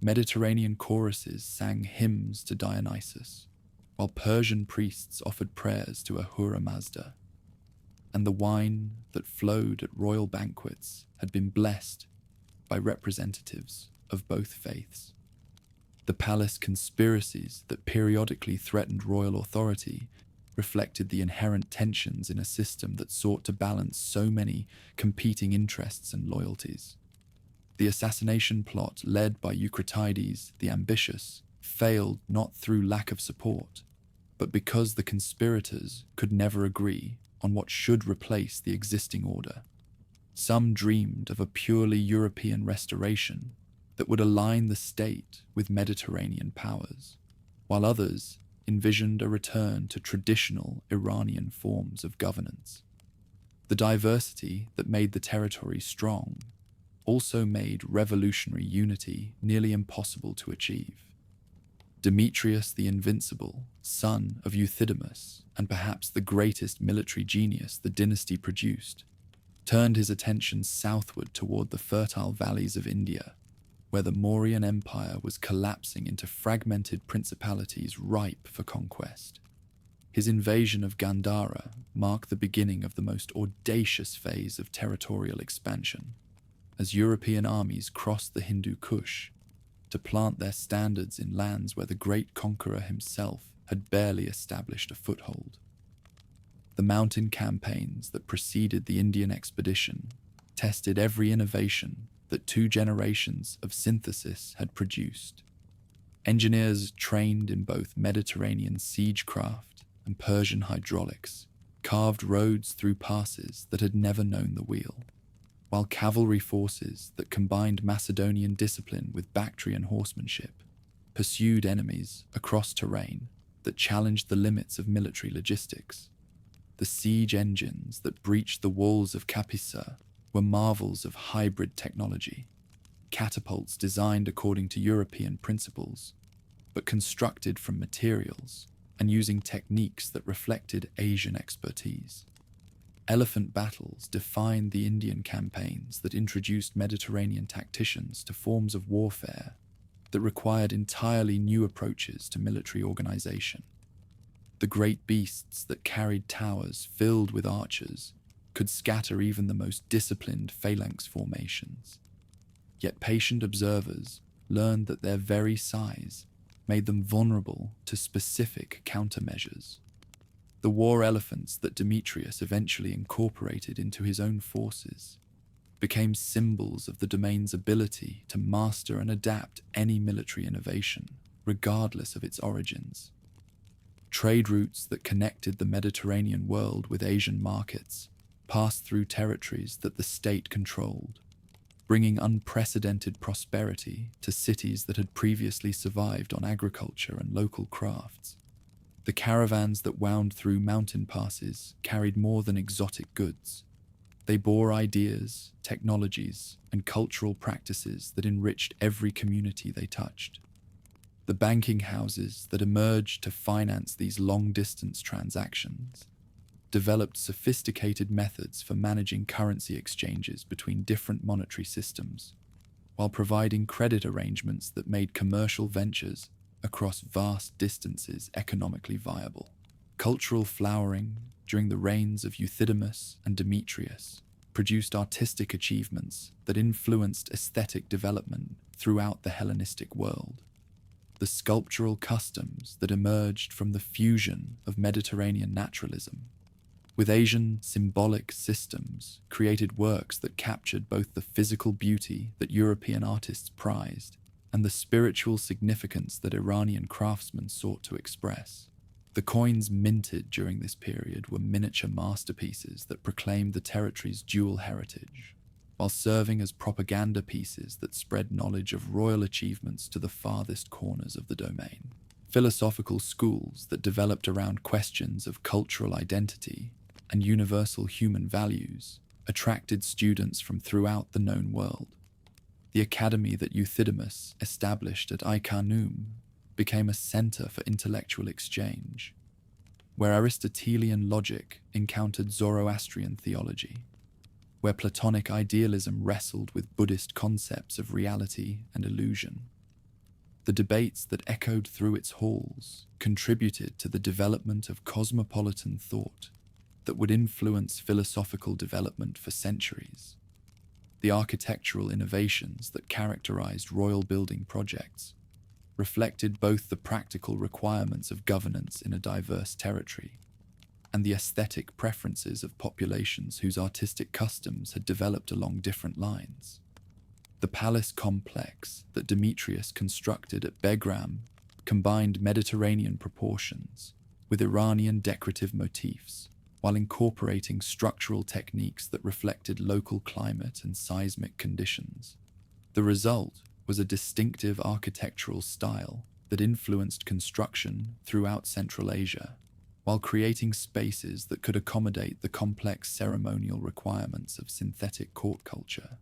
Mediterranean choruses sang hymns to Dionysus, while Persian priests offered prayers to Ahura Mazda, and the wine that flowed at royal banquets had been blessed by representatives of both faiths. The palace conspiracies that periodically threatened royal authority reflected the inherent tensions in a system that sought to balance so many competing interests and loyalties. The assassination plot led by Eucratides the Ambitious failed not through lack of support, but because the conspirators could never agree on what should replace the existing order. Some dreamed of a purely European restoration that would align the state with Mediterranean powers, while others envisioned a return to traditional Iranian forms of governance. The diversity that made the territory strong also made revolutionary unity nearly impossible to achieve. Demetrius the Invincible, son of Euthydemus and perhaps the greatest military genius the dynasty produced, turned his attention southward toward the fertile valleys of India, where the Mauryan Empire was collapsing into fragmented principalities ripe for conquest. His invasion of Gandhara marked the beginning of the most audacious phase of territorial expansion, as European armies crossed the Hindu Kush to plant their standards in lands where the great conqueror himself had barely established a foothold. The mountain campaigns that preceded the Indian expedition tested every innovation that 2 generations of synthesis had produced. Engineers trained in both Mediterranean siegecraft and Persian hydraulics carved roads through passes that had never known the wheel, while cavalry forces that combined Macedonian discipline with Bactrian horsemanship pursued enemies across terrain that challenged the limits of military logistics. The siege engines that breached the walls of Capisa were marvels of hybrid technology, catapults designed according to European principles, but constructed from materials and using techniques that reflected Asian expertise. Elephant battles defined the Indian campaigns that introduced Mediterranean tacticians to forms of warfare that required entirely new approaches to military organization. The great beasts that carried towers filled with archers could scatter even the most disciplined phalanx formations. Yet patient observers learned that their very size made them vulnerable to specific countermeasures. The war elephants that Demetrius eventually incorporated into his own forces became symbols of the domain's ability to master and adapt any military innovation, regardless of its origins. Trade routes that connected the Mediterranean world with Asian markets passed through territories that the state controlled, bringing unprecedented prosperity to cities that had previously survived on agriculture and local crafts. The caravans that wound through mountain passes carried more than exotic goods. They bore ideas, technologies, and cultural practices that enriched every community they touched. The banking houses that emerged to finance these long-distance transactions developed sophisticated methods for managing currency exchanges between different monetary systems, while providing credit arrangements that made commercial ventures across vast distances economically viable. Cultural flowering during the reigns of Euthydemus and Demetrius produced artistic achievements that influenced aesthetic development throughout the Hellenistic world. The sculptural customs that emerged from the fusion of Mediterranean naturalism with Asian symbolic systems created works that captured both the physical beauty that European artists prized and the spiritual significance that Iranian craftsmen sought to express. The coins minted during this period were miniature masterpieces that proclaimed the territory's dual heritage, while serving as propaganda pieces that spread knowledge of royal achievements to the farthest corners of the domain. Philosophical schools that developed around questions of cultural identity and universal human values attracted students from throughout the known world. The academy that Euthydemus established at Icarium became a center for intellectual exchange, where Aristotelian logic encountered Zoroastrian theology, where Platonic idealism wrestled with Buddhist concepts of reality and illusion. The debates that echoed through its halls contributed to the development of cosmopolitan thought that would influence philosophical development for centuries. The architectural innovations that characterized royal building projects reflected both the practical requirements of governance in a diverse territory and the aesthetic preferences of populations whose artistic customs had developed along different lines. The palace complex that Demetrius constructed at Begram combined Mediterranean proportions with Iranian decorative motifs, while incorporating structural techniques that reflected local climate and seismic conditions. The result was a distinctive architectural style that influenced construction throughout Central Asia, while creating spaces that could accommodate the complex ceremonial requirements of synthetic court culture.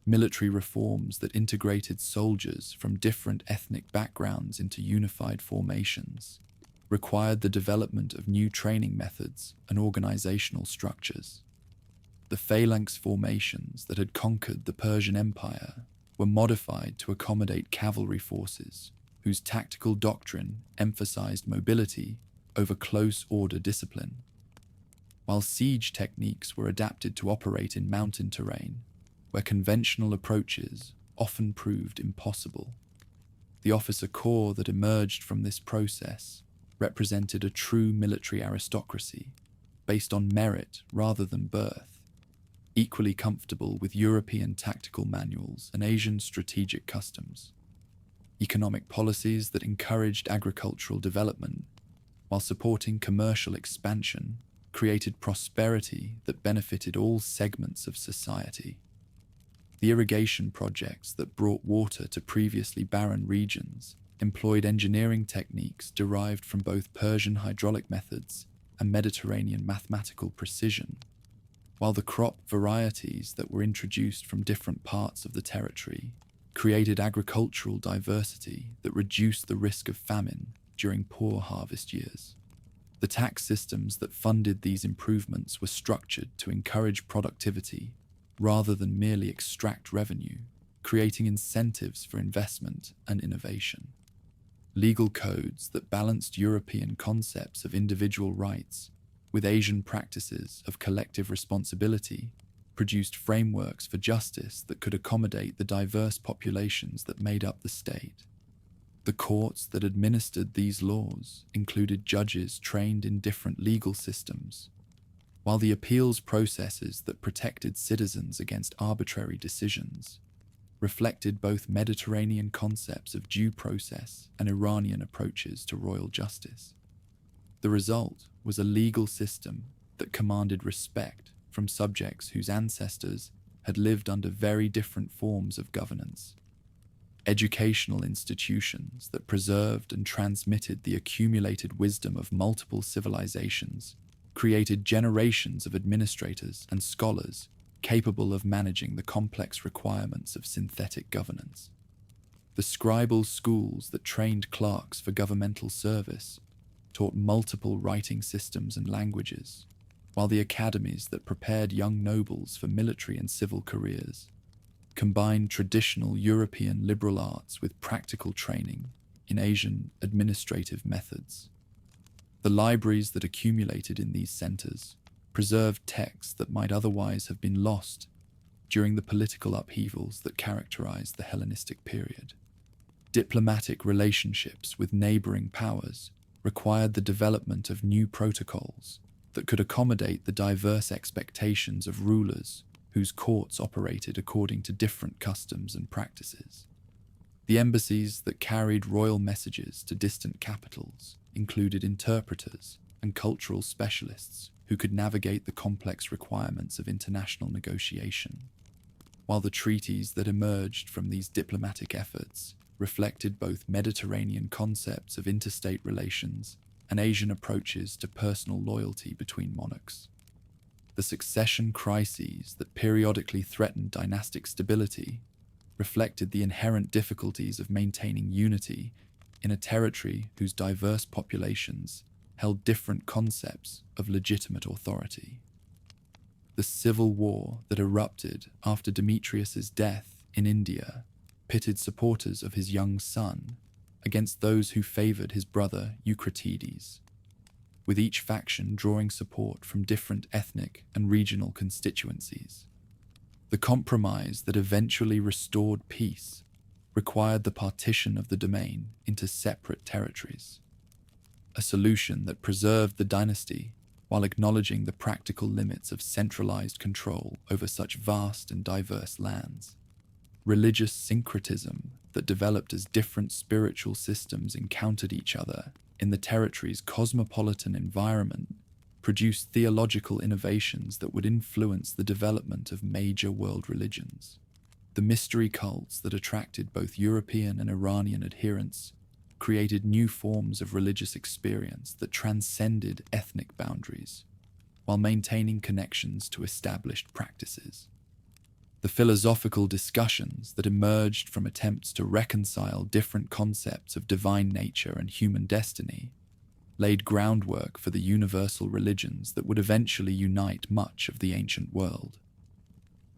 Military reforms that integrated soldiers from different ethnic backgrounds into unified formations required the development of new training methods and organizational structures. The phalanx formations that had conquered the Persian Empire were modified to accommodate cavalry forces whose tactical doctrine emphasized mobility over close order discipline, while siege techniques were adapted to operate in mountain terrain where conventional approaches often proved impossible. The officer corps that emerged from this process represented a true military aristocracy based on merit rather than birth, equally comfortable with European tactical manuals and Asian strategic customs. Economic policies that encouraged agricultural development while supporting commercial expansion created prosperity that benefited all segments of society. The irrigation projects that brought water to previously barren regions employed engineering techniques derived from both Persian hydraulic methods and Mediterranean mathematical precision, while the crop varieties that were introduced from different parts of the territory created agricultural diversity that reduced the risk of famine during poor harvest years. The tax systems that funded these improvements were structured to encourage productivity rather than merely extract revenue, creating incentives for investment and innovation. Legal codes that balanced European concepts of individual rights with Asian practices of collective responsibility produced frameworks for justice that could accommodate the diverse populations that made up the state. The courts that administered these laws included judges trained in different legal systems, while the appeals processes that protected citizens against arbitrary decisions reflected both Mediterranean concepts of due process and Iranian approaches to royal justice. The result was a legal system that commanded respect from subjects whose ancestors had lived under very different forms of governance. educational institutions that preserved and transmitted the accumulated wisdom of multiple civilizations created generations of administrators and scholars capable of managing the complex requirements of synthetic governance. The scribal schools that trained clerks for governmental service taught multiple writing systems and languages, while the academies that prepared young nobles for military and civil careers combined traditional European liberal arts with practical training in Asian administrative methods. The libraries that accumulated in these centers preserved texts that might otherwise have been lost during the political upheavals that characterized the Hellenistic period. Diplomatic relationships with neighboring powers required the development of new protocols that could accommodate the diverse expectations of rulers whose courts operated according to different customs and practices. The embassies that carried royal messages to distant capitals included interpreters and cultural specialists who could navigate the complex requirements of international negotiation, while the treaties that emerged from these diplomatic efforts reflected both Mediterranean concepts of interstate relations and Asian approaches to personal loyalty between monarchs. The succession crises that periodically threatened dynastic stability reflected the inherent difficulties of maintaining unity in a territory whose diverse populations held different concepts of legitimate authority. The civil war that erupted after Demetrius's death in India pitted supporters of his young son against those who favored his brother Eucratides, with each faction drawing support from different ethnic and regional constituencies. The compromise that eventually restored peace required the partition of the domain into separate territories, a solution that preserved the dynasty while acknowledging the practical limits of centralized control over such vast and diverse lands. Religious syncretism that developed as different spiritual systems encountered each other in the territory's cosmopolitan environment produced theological innovations that would influence the development of major world religions. The mystery cults that attracted both European and Iranian adherents created new forms of religious experience that transcended ethnic boundaries, while maintaining connections to established practices. The philosophical discussions that emerged from attempts to reconcile different concepts of divine nature and human destiny laid groundwork for the universal religions that would eventually unite much of the ancient world.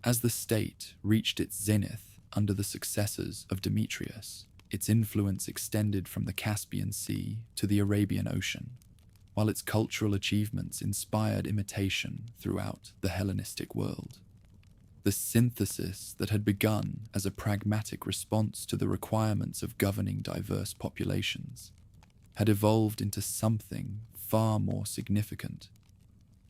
As the state reached its zenith under the successors of Demetrius, its influence extended from the Caspian Sea to the Arabian Ocean, while its cultural achievements inspired imitation throughout the Hellenistic world. The synthesis that had begun as a pragmatic response to the requirements of governing diverse populations had evolved into something far more significant,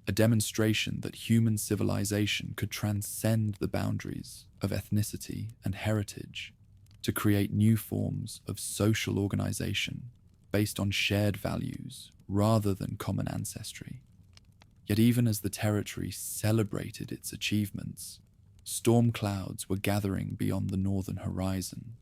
a demonstration that human civilization could transcend the boundaries of ethnicity and heritage to create new forms of social organization based on shared values rather than common ancestry. Yet even as the territory celebrated its achievements, storm clouds were gathering beyond the northern horizon.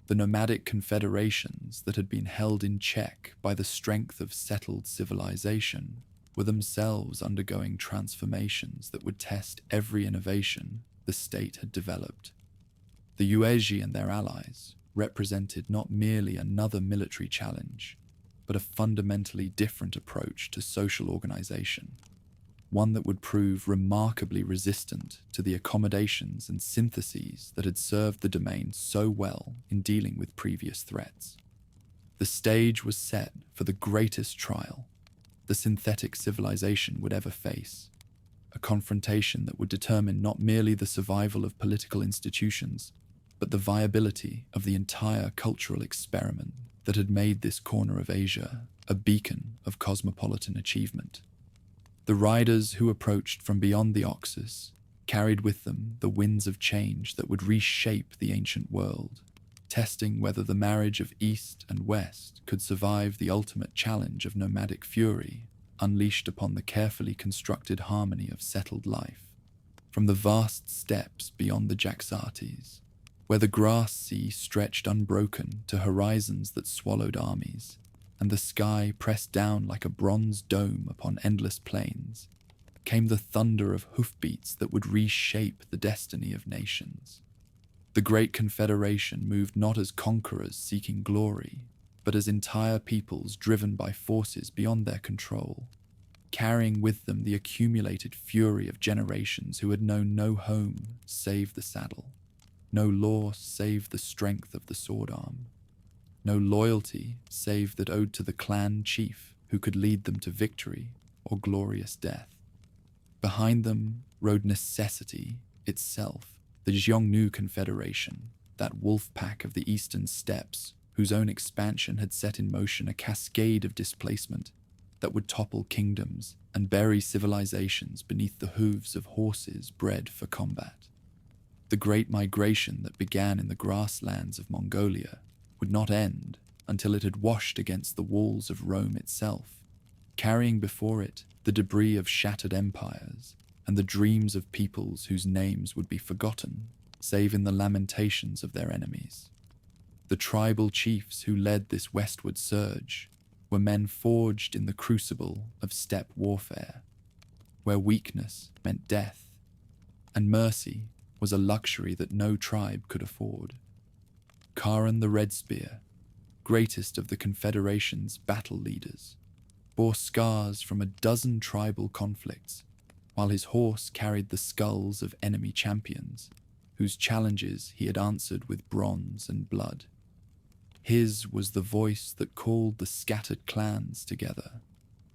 The nomadic confederations that had been held in check by the strength of settled civilization were themselves undergoing transformations that would test every innovation the state had developed. The Yuezhi and their allies represented not merely another military challenge, but a fundamentally different approach to social organization, one that would prove remarkably resistant to the accommodations and syntheses that had served the domain so well in dealing with previous threats. The stage was set for the greatest trial the synthetic civilization would ever face, a confrontation that would determine not merely the survival of political institutions, but the viability of the entire cultural experiment that had made this corner of Asia a beacon of cosmopolitan achievement. The riders who approached from beyond the Oxus carried with them the winds of change that would reshape the ancient world, testing whether the marriage of East and West could survive the ultimate challenge of nomadic fury unleashed upon the carefully constructed harmony of settled life. From the vast steppes beyond the Jaxartes, where the grass sea stretched unbroken to horizons that swallowed armies, and the sky pressed down like a bronze dome upon endless plains, came the thunder of hoofbeats that would reshape the destiny of nations. The Great Confederation moved not as conquerors seeking glory, but as entire peoples driven by forces beyond their control, carrying with them the accumulated fury of generations who had known no home save the saddle, no law save the strength of the sword arm, no loyalty save that owed to the clan chief who could lead them to victory or glorious death. Behind them rode necessity itself, the Xiongnu Confederation, that wolf pack of the eastern steppes whose own expansion had set in motion a cascade of displacement that would topple kingdoms and bury civilizations beneath the hooves of horses bred for combat. The great migration that began in the grasslands of Mongolia would not end until it had washed against the walls of Rome itself, carrying before it the debris of shattered empires and the dreams of peoples whose names would be forgotten, save in the lamentations of their enemies. The tribal chiefs who led this westward surge were men forged in the crucible of steppe warfare, where weakness meant death, and mercy was a luxury that no tribe could afford. Kharon the Red Spear, greatest of the Confederation's battle leaders, bore scars from a dozen tribal conflicts, while his horse carried the skulls of enemy champions, whose challenges he had answered with bronze and blood. His was the voice that called the scattered clans together,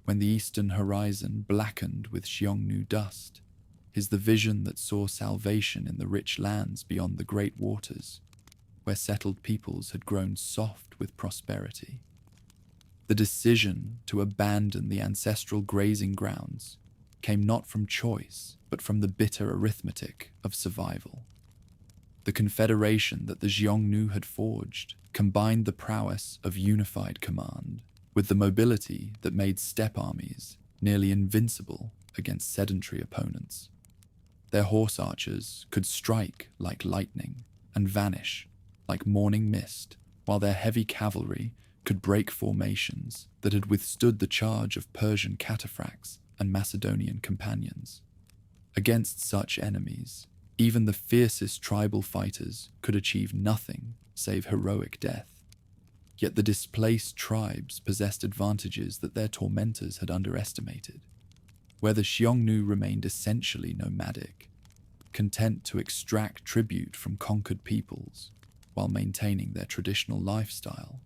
when the eastern horizon blackened with Xiongnu dust. His the vision that saw salvation in the rich lands beyond the great waters, where settled peoples had grown soft with prosperity. The decision to abandon the ancestral grazing grounds came not from choice, but from the bitter arithmetic of survival. The confederation that the Xiongnu had forged combined the prowess of unified command with the mobility that made steppe armies nearly invincible against sedentary opponents. Their horse archers could strike like lightning and vanish like morning mist, while their heavy cavalry could break formations that had withstood the charge of Persian cataphracts and Macedonian companions. Against such enemies, even the fiercest tribal fighters could achieve nothing save heroic death. Yet the displaced tribes possessed advantages that their tormentors had underestimated. Where the Xiongnu remained essentially nomadic, content to extract tribute from conquered peoples while maintaining their traditional lifestyle,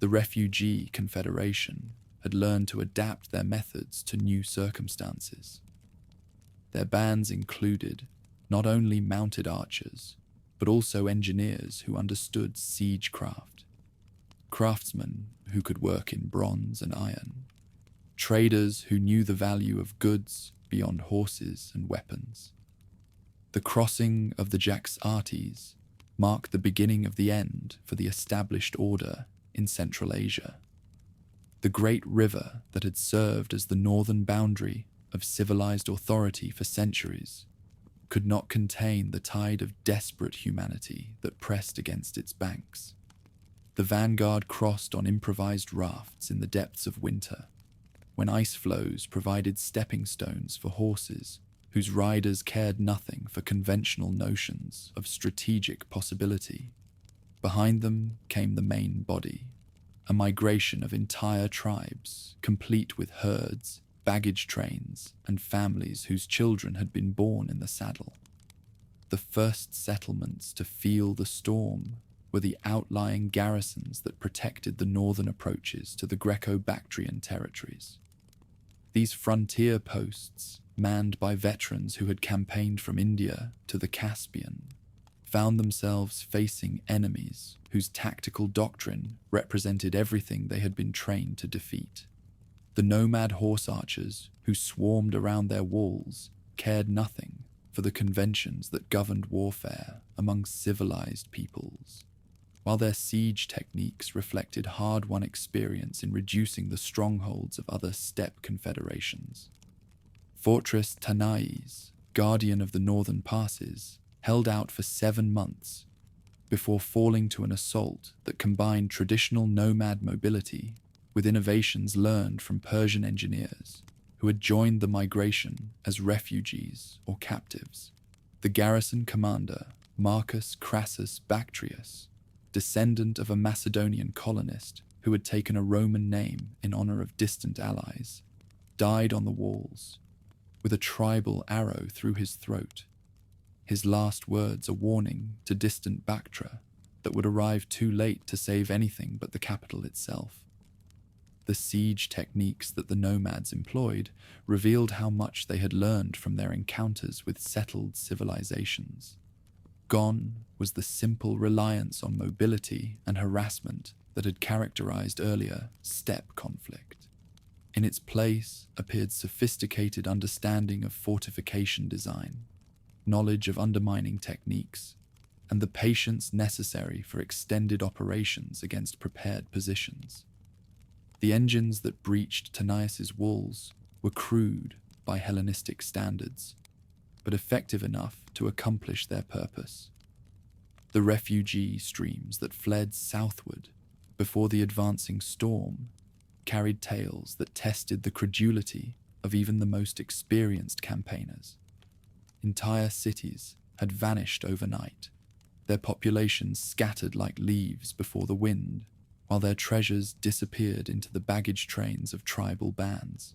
the refugee confederation had learned to adapt their methods to new circumstances. Their bands included not only mounted archers, but also engineers who understood siegecraft, craftsmen who could work in bronze and iron, traders who knew the value of goods beyond horses and weapons. The crossing of the Jaxartes marked the beginning of the end for the established order in Central Asia. The great river that had served as the northern boundary of civilized authority for centuries could not contain the tide of desperate humanity that pressed against its banks. The vanguard crossed on improvised rafts in the depths of winter, when ice floes provided stepping stones for horses whose riders cared nothing for conventional notions of strategic possibility. Behind them came the main body, a migration of entire tribes, complete with herds, baggage trains, and families whose children had been born in the saddle. The first settlements to feel the storm were the outlying garrisons that protected the northern approaches to the Greco-Bactrian territories. These frontier posts, manned by veterans who had campaigned from India to the Caspian, found themselves facing enemies whose tactical doctrine represented everything they had been trained to defeat. The nomad horse archers who swarmed around their walls cared nothing for the conventions that governed warfare among civilized peoples, while their siege techniques reflected hard-won experience in reducing the strongholds of other steppe confederations. Fortress Tanais, guardian of the northern passes, held out for 7 months, before falling to an assault that combined traditional nomad mobility with innovations learned from Persian engineers who had joined the migration as refugees or captives. The garrison commander, Marcus Crassus Bactrius, descendant of a Macedonian colonist who had taken a Roman name in honor of distant allies, died on the walls, with a tribal arrow through his throat, his last words a warning to distant Bactria that would arrive too late to save anything but the capital itself. The siege techniques that the nomads employed revealed how much they had learned from their encounters with settled civilizations. Gone was the simple reliance on mobility and harassment that had characterized earlier steppe conflict. In its place appeared sophisticated understanding of fortification design, knowledge of undermining techniques, and the patience necessary for extended operations against prepared positions. The engines that breached Tanais' walls were crude by Hellenistic standards, but effective enough to accomplish their purpose. The refugee streams that fled southward before the advancing storm carried tales that tested the credulity of even the most experienced campaigners. Entire cities had vanished overnight, their populations scattered like leaves before the wind, while their treasures disappeared into the baggage trains of tribal bands.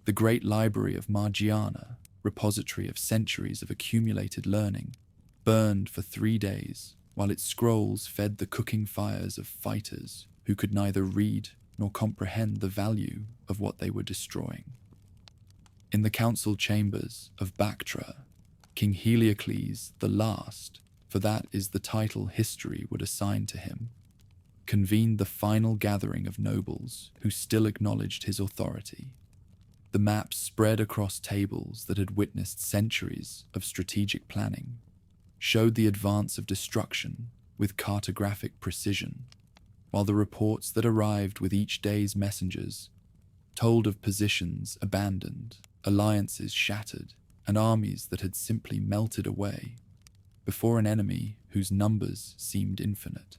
The great library of Margiana, repository of centuries of accumulated learning, burned for 3 days, while its scrolls fed the cooking fires of fighters who could neither read nor comprehend the value of what they were destroying. In the council chambers of Bactria, King Heliocles the Last, for that is the title history would assign to him, convened the final gathering of nobles who still acknowledged his authority. The maps spread across tables that had witnessed centuries of strategic planning showed the advance of destruction with cartographic precision, while the reports that arrived with each day's messengers told of positions abandoned, alliances shattered, and armies that had simply melted away before an enemy whose numbers seemed infinite.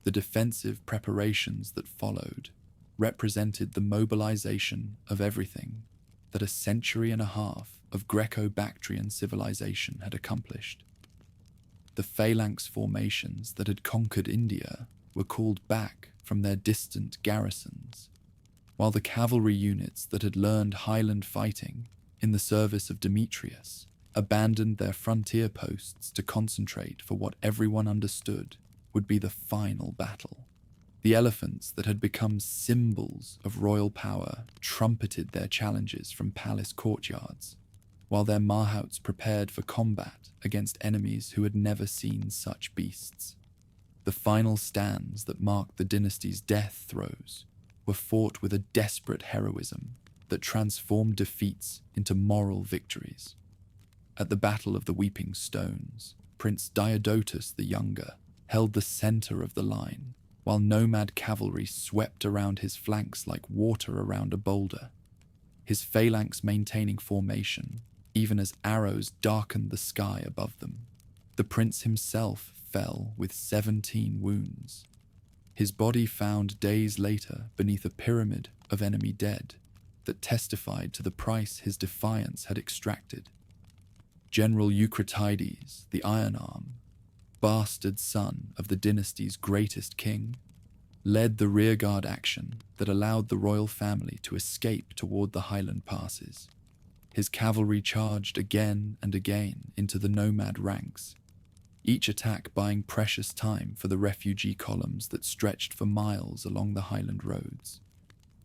The defensive preparations that followed represented the mobilization of everything that a century and a half of Greco-Bactrian civilization had accomplished. The phalanx formations that had conquered India were called back from their distant garrisons, while the cavalry units that had learned highland fighting in the service of Demetrius abandoned their frontier posts to concentrate for what everyone understood would be the final battle. The elephants that had become symbols of royal power trumpeted their challenges from palace courtyards, while their mahouts prepared for combat against enemies who had never seen such beasts. The final stands that marked the dynasty's death throes were fought with a desperate heroism that transformed defeats into moral victories. At the Battle of the Weeping Stones, Prince Diodotus the Younger held the center of the line, while nomad cavalry swept around his flanks like water around a boulder, his phalanx maintaining formation even as arrows darkened the sky above them. The prince himself fell with 17 wounds, his body found days later beneath a pyramid of enemy dead that testified to the price his defiance had extracted. General Eucratides, the Iron Arm, bastard son of the dynasty's greatest king, led the rearguard action that allowed the royal family to escape toward the highland passes. His cavalry charged again and again into the nomad ranks, each attack buying precious time for the refugee columns that stretched for miles along the highland roads.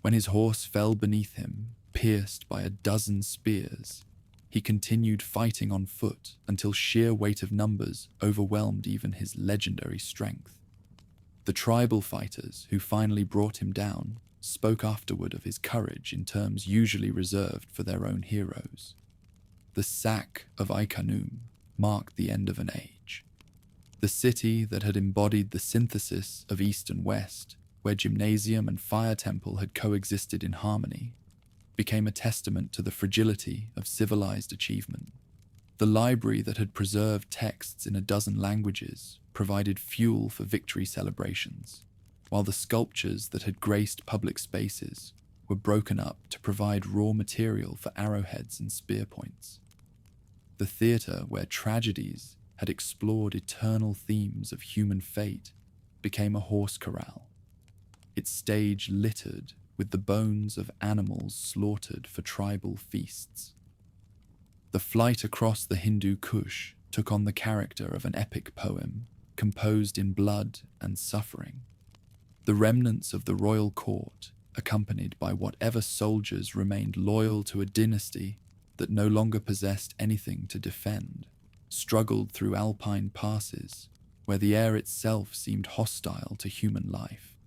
When his horse fell beneath him, pierced by a dozen spears, he continued fighting on foot until sheer weight of numbers overwhelmed even his legendary strength. The tribal fighters who finally brought him down spoke afterward of his courage in terms usually reserved for their own heroes. The sack of Iconium marked the end of an age. The city that had embodied the synthesis of East and West, where gymnasium and fire temple had coexisted in harmony, became a testament to the fragility of civilized achievement. The library that had preserved texts in a dozen languages provided fuel for victory celebrations, while the sculptures that had graced public spaces were broken up to provide raw material for arrowheads and spear points. The theatre where tragedies had explored eternal themes of human fate became a horse corral, its stage littered with the bones of animals slaughtered for tribal feasts. The flight across the Hindu Kush took on the character of an epic poem composed in blood and suffering. The remnants of the royal court, accompanied by whatever soldiers remained loyal to a dynasty that no longer possessed anything to defend, struggled through alpine passes where the air itself seemed hostile to human life.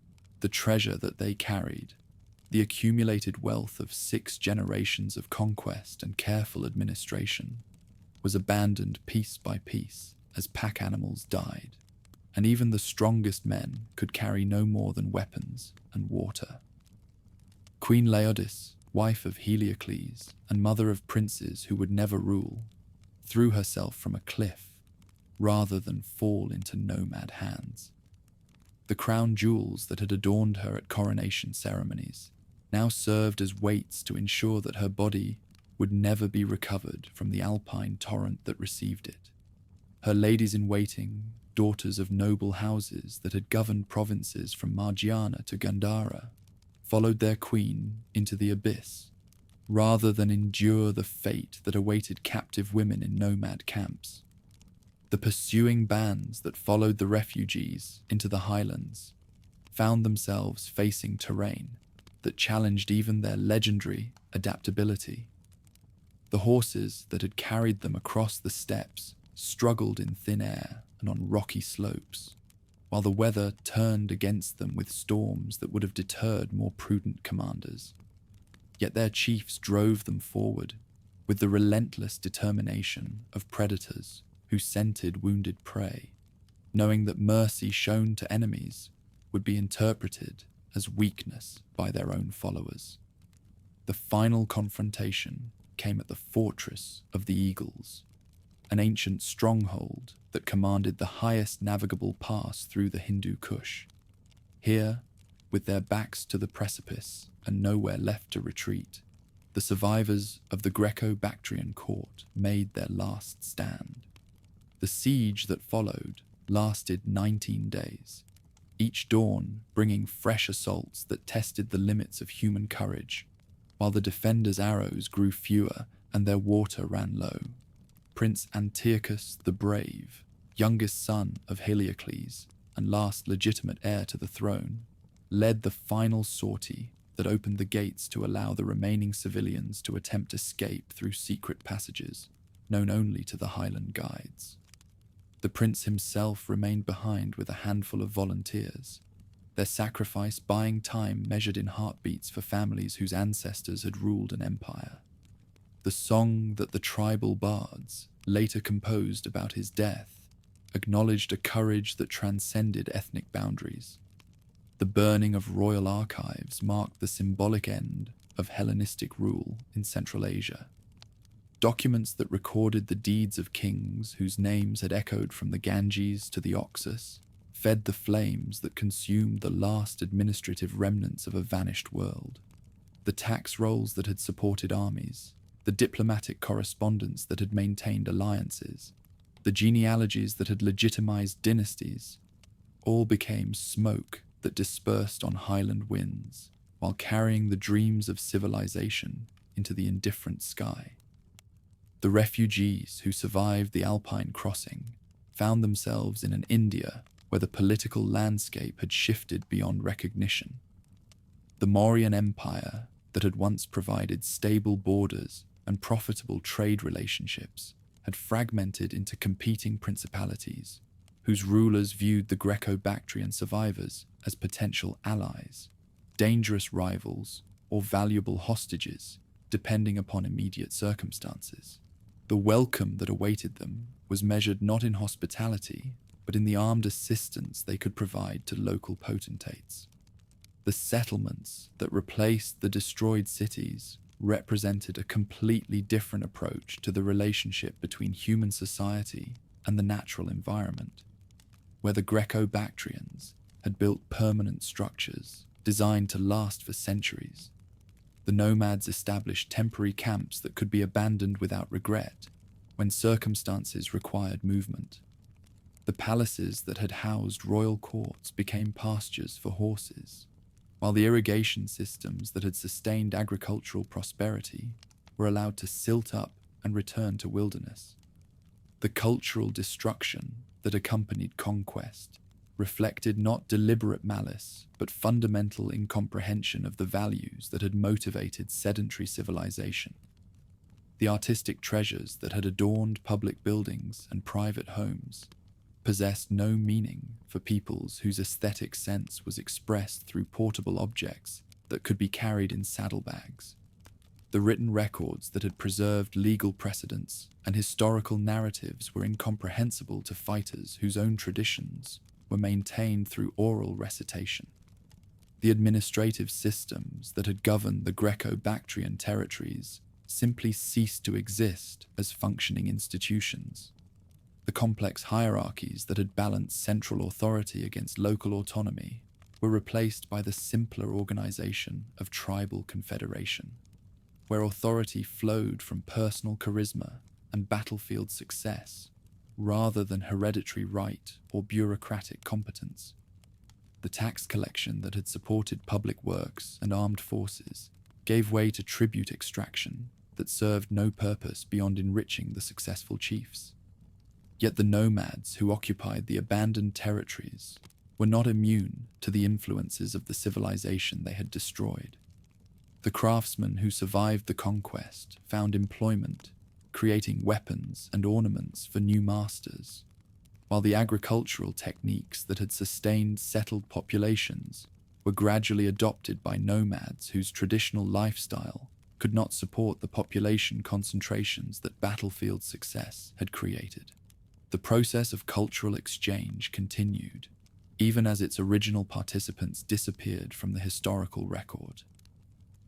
The treasure that they carried, the accumulated wealth of 6 generations of conquest and careful administration, was abandoned piece by piece as pack animals died, and even the strongest men could carry no more than weapons and water. Queen Laodice, wife of Heliocles and mother of princes who would never rule, threw herself from a cliff rather than fall into nomad hands. The crown jewels that had adorned her at coronation ceremonies now served as weights to ensure that her body would never be recovered from the alpine torrent that received it. Her ladies-in-waiting, daughters of noble houses that had governed provinces from Margiana to Gandhara, followed their queen into the abyss, rather than endure the fate that awaited captive women in nomad camps. The pursuing bands that followed the refugees into the highlands found themselves facing terrain that challenged even their legendary adaptability. The horses that had carried them across the steppes struggled in thin air and on rocky slopes, while the weather turned against them with storms that would have deterred more prudent commanders. Yet their chiefs drove them forward with the relentless determination of predators who scented wounded prey, knowing that mercy shown to enemies would be interpreted as weakness by their own followers. The final confrontation came at the Fortress of the Eagles, an ancient stronghold that commanded the highest navigable pass through the Hindu Kush. Here, with their backs to the precipice and nowhere left to retreat, the survivors of the Greco-Bactrian court made their last stand. The siege that followed lasted 19 days, each dawn bringing fresh assaults that tested the limits of human courage, while the defenders' arrows grew fewer and their water ran low. Prince Antiochus the Brave, youngest son of Heliocles and last legitimate heir to the throne, led the final sortie that opened the gates to allow the remaining civilians to attempt escape through secret passages known only to the Highland guides. The prince himself remained behind with a handful of volunteers, their sacrifice buying time measured in heartbeats for families whose ancestors had ruled an empire. The song that the tribal bards later composed about his death acknowledged a courage that transcended ethnic boundaries. The burning of royal archives marked the symbolic end of Hellenistic rule in Central Asia. Documents that recorded the deeds of kings whose names had echoed from the Ganges to the Oxus fed the flames that consumed the last administrative remnants of a vanished world. The tax rolls that had supported armies, the diplomatic correspondence that had maintained alliances, the genealogies that had legitimized dynasties, all became smoke that dispersed on highland winds while carrying the dreams of civilization into the indifferent sky. The refugees who survived the Alpine crossing found themselves in an India where the political landscape had shifted beyond recognition. The Mauryan Empire that had once provided stable borders and profitable trade relationships had fragmented into competing principalities, whose rulers viewed the Greco-Bactrian survivors as potential allies, dangerous rivals, or valuable hostages, depending upon immediate circumstances. The welcome that awaited them was measured not in hospitality, but in the armed assistance they could provide to local potentates. The settlements that replaced the destroyed cities represented a completely different approach to the relationship between human society and the natural environment. where the Greco-Bactrians had built permanent structures designed to last for centuries. The nomads established temporary camps that could be abandoned without regret when circumstances required movement. The palaces that had housed royal courts became pastures for horses, while the irrigation systems that had sustained agricultural prosperity were allowed to silt up and return to wilderness. The cultural destruction that accompanied conquest reflected not deliberate malice, but fundamental incomprehension of the values that had motivated sedentary civilization. The artistic treasures that had adorned public buildings and private homes possessed no meaning for peoples whose aesthetic sense was expressed through portable objects that could be carried in saddlebags. The written records that had preserved legal precedents and historical narratives were incomprehensible to fighters whose own traditions were maintained through oral recitation. The administrative systems that had governed the Greco-Bactrian territories simply ceased to exist as functioning institutions. The complex hierarchies that had balanced central authority against local autonomy were replaced by the simpler organization of tribal confederation, where authority flowed from personal charisma and battlefield success rather than hereditary right or bureaucratic competence. The tax collection that had supported public works and armed forces gave way to tribute extraction that served no purpose beyond enriching the successful chiefs. Yet the nomads who occupied the abandoned territories were not immune to the influences of the civilization they had destroyed. The craftsmen who survived the conquest found employment, creating weapons and ornaments for new masters, while the agricultural techniques that had sustained settled populations were gradually adopted by nomads whose traditional lifestyle could not support the population concentrations that battlefield success had created. The process of cultural exchange continued, even as its original participants disappeared from the historical record.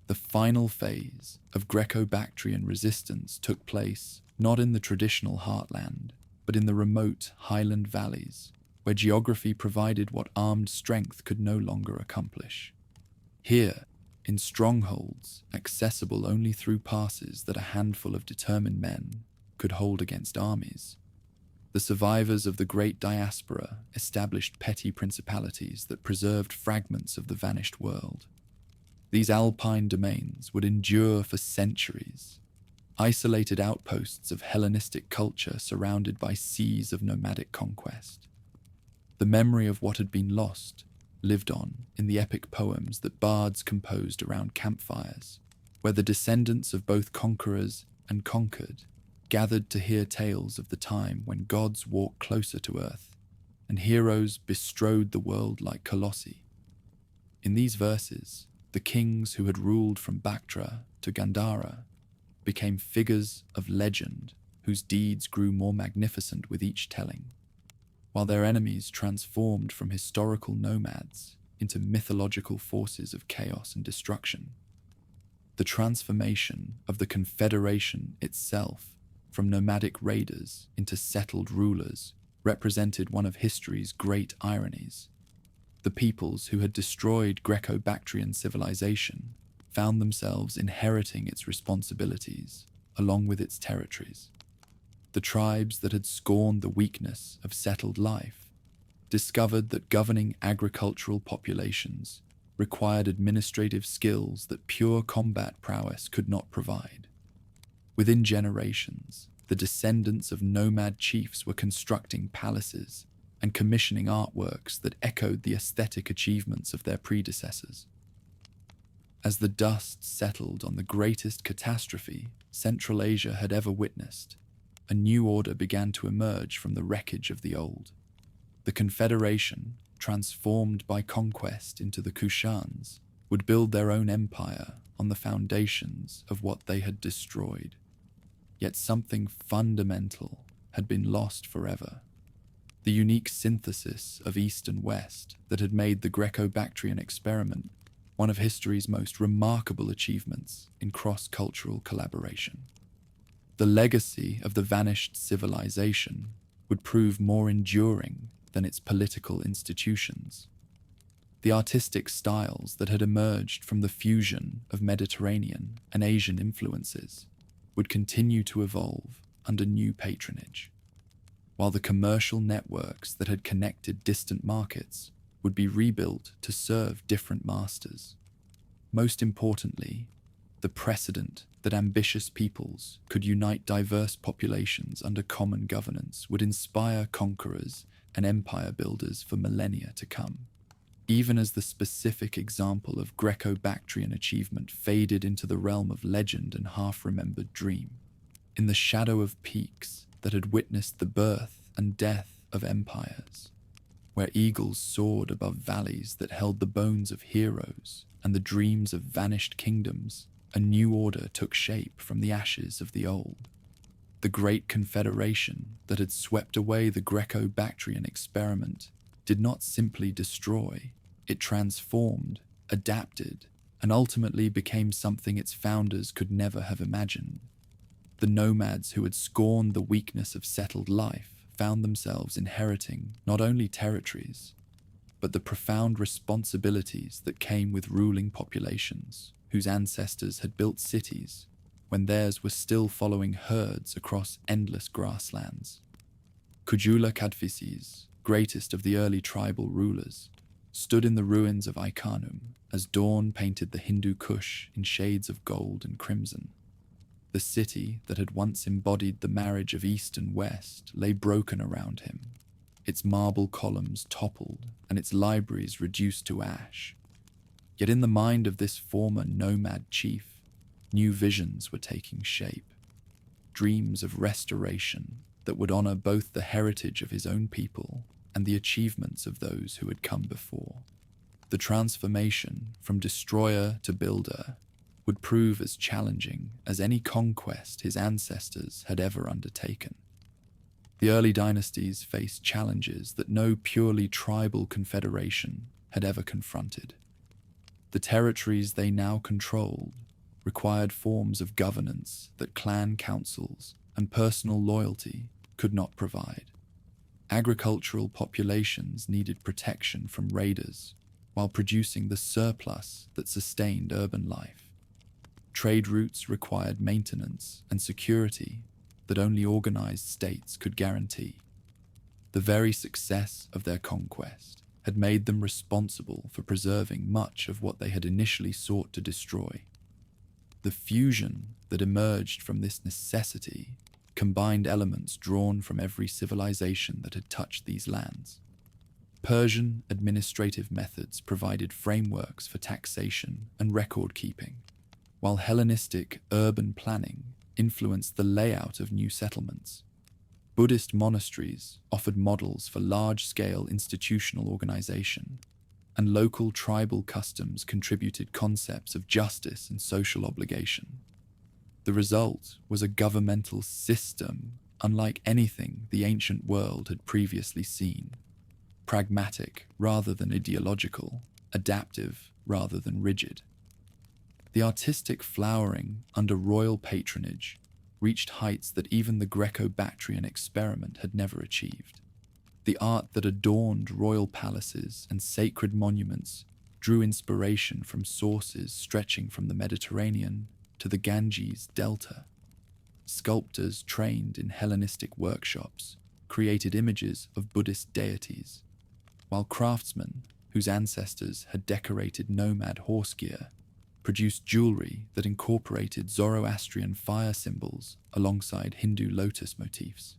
The final phase of Greco-Bactrian resistance took place not in the traditional heartland, but in the remote highland valleys, where geography provided what armed strength could no longer accomplish. Here, in strongholds accessible only through passes that a handful of determined men could hold against armies, the survivors of the great diaspora established petty principalities that preserved fragments of the vanished world. These alpine domains would endure for centuries, isolated outposts of Hellenistic culture surrounded by seas of nomadic conquest. The memory of what had been lost lived on in the epic poems that bards composed around campfires, where the descendants of both conquerors and conquered gathered to hear tales of the time when gods walked closer to earth and heroes bestrode the world like colossi. In these verses, the kings who had ruled from Bactria to Gandhara became figures of legend whose deeds grew more magnificent with each telling, while their enemies transformed from historical nomads into mythological forces of chaos and destruction. The transformation of the Confederation itself from nomadic raiders into settled rulers represented one of history's great ironies. The peoples who had destroyed Greco-Bactrian civilization found themselves inheriting its responsibilities along with its territories. The tribes that had scorned the weakness of settled life discovered that governing agricultural populations required administrative skills that pure combat prowess could not provide. Within generations, the descendants of nomad chiefs were constructing palaces and commissioning artworks that echoed the aesthetic achievements of their predecessors. As the dust settled on the greatest catastrophe Central Asia had ever witnessed, a new order began to emerge from the wreckage of the old. The Confederation, transformed by conquest into the Kushans, would build their own empire on the foundations of what they had destroyed. Yet something fundamental had been lost forever. The unique synthesis of East and West that had made the Greco-Bactrian experiment one of history's most remarkable achievements in cross-cultural collaboration. The legacy of the vanished civilization would prove more enduring than its political institutions. The artistic styles that had emerged from the fusion of Mediterranean and Asian influences would continue to evolve under new patronage, while the commercial networks that had connected distant markets would be rebuilt to serve different masters. Most importantly, the precedent that ambitious peoples could unite diverse populations under common governance would inspire conquerors and empire builders for millennia to come. Even as the specific example of Greco-Bactrian achievement faded into the realm of legend and half-remembered dream, in the shadow of peaks that had witnessed the birth and death of empires, where eagles soared above valleys that held the bones of heroes and the dreams of vanished kingdoms, a new order took shape from the ashes of the old. The great confederation that had swept away the Greco-Bactrian experiment did not simply destroy, it transformed, adapted, and ultimately became something its founders could never have imagined. The nomads who had scorned the weakness of settled life found themselves inheriting not only territories, but the profound responsibilities that came with ruling populations whose ancestors had built cities when theirs were still following herds across endless grasslands. Kujula-Kadphises, greatest of the early tribal rulers, stood in the ruins of Icarium as dawn painted the Hindu Kush in shades of gold and crimson. The city that had once embodied the marriage of East and West lay broken around him, its marble columns toppled and its libraries reduced to ash. Yet in the mind of this former nomad chief, new visions were taking shape, dreams of restoration that would honor both the heritage of his own people and the achievements of those who had come before. The transformation from destroyer to builder would prove as challenging as any conquest his ancestors had ever undertaken. The early dynasties faced challenges that no purely tribal confederation had ever confronted. The territories they now controlled required forms of governance that clan councils and personal loyalty could not provide. Agricultural populations needed protection from raiders while producing the surplus that sustained urban life. Trade routes required maintenance and security that only organized states could guarantee. The very success of their conquest had made them responsible for preserving much of what they had initially sought to destroy. The fusion that emerged from this necessity combined elements drawn from every civilization that had touched these lands. Persian administrative methods provided frameworks for taxation and record-keeping, while Hellenistic urban planning influenced the layout of new settlements. Buddhist monasteries offered models for large-scale institutional organization, and local tribal customs contributed concepts of justice and social obligation. The result was a governmental system unlike anything the ancient world had previously seen. Pragmatic rather than ideological, adaptive rather than rigid. The artistic flowering under royal patronage reached heights that even the Greco-Bactrian experiment had never achieved. The art that adorned royal palaces and sacred monuments drew inspiration from sources stretching from the Mediterranean to the Ganges Delta. Sculptors trained in Hellenistic workshops created images of Buddhist deities, while craftsmen whose ancestors had decorated nomad horse gear produced jewelry that incorporated Zoroastrian fire symbols alongside Hindu lotus motifs.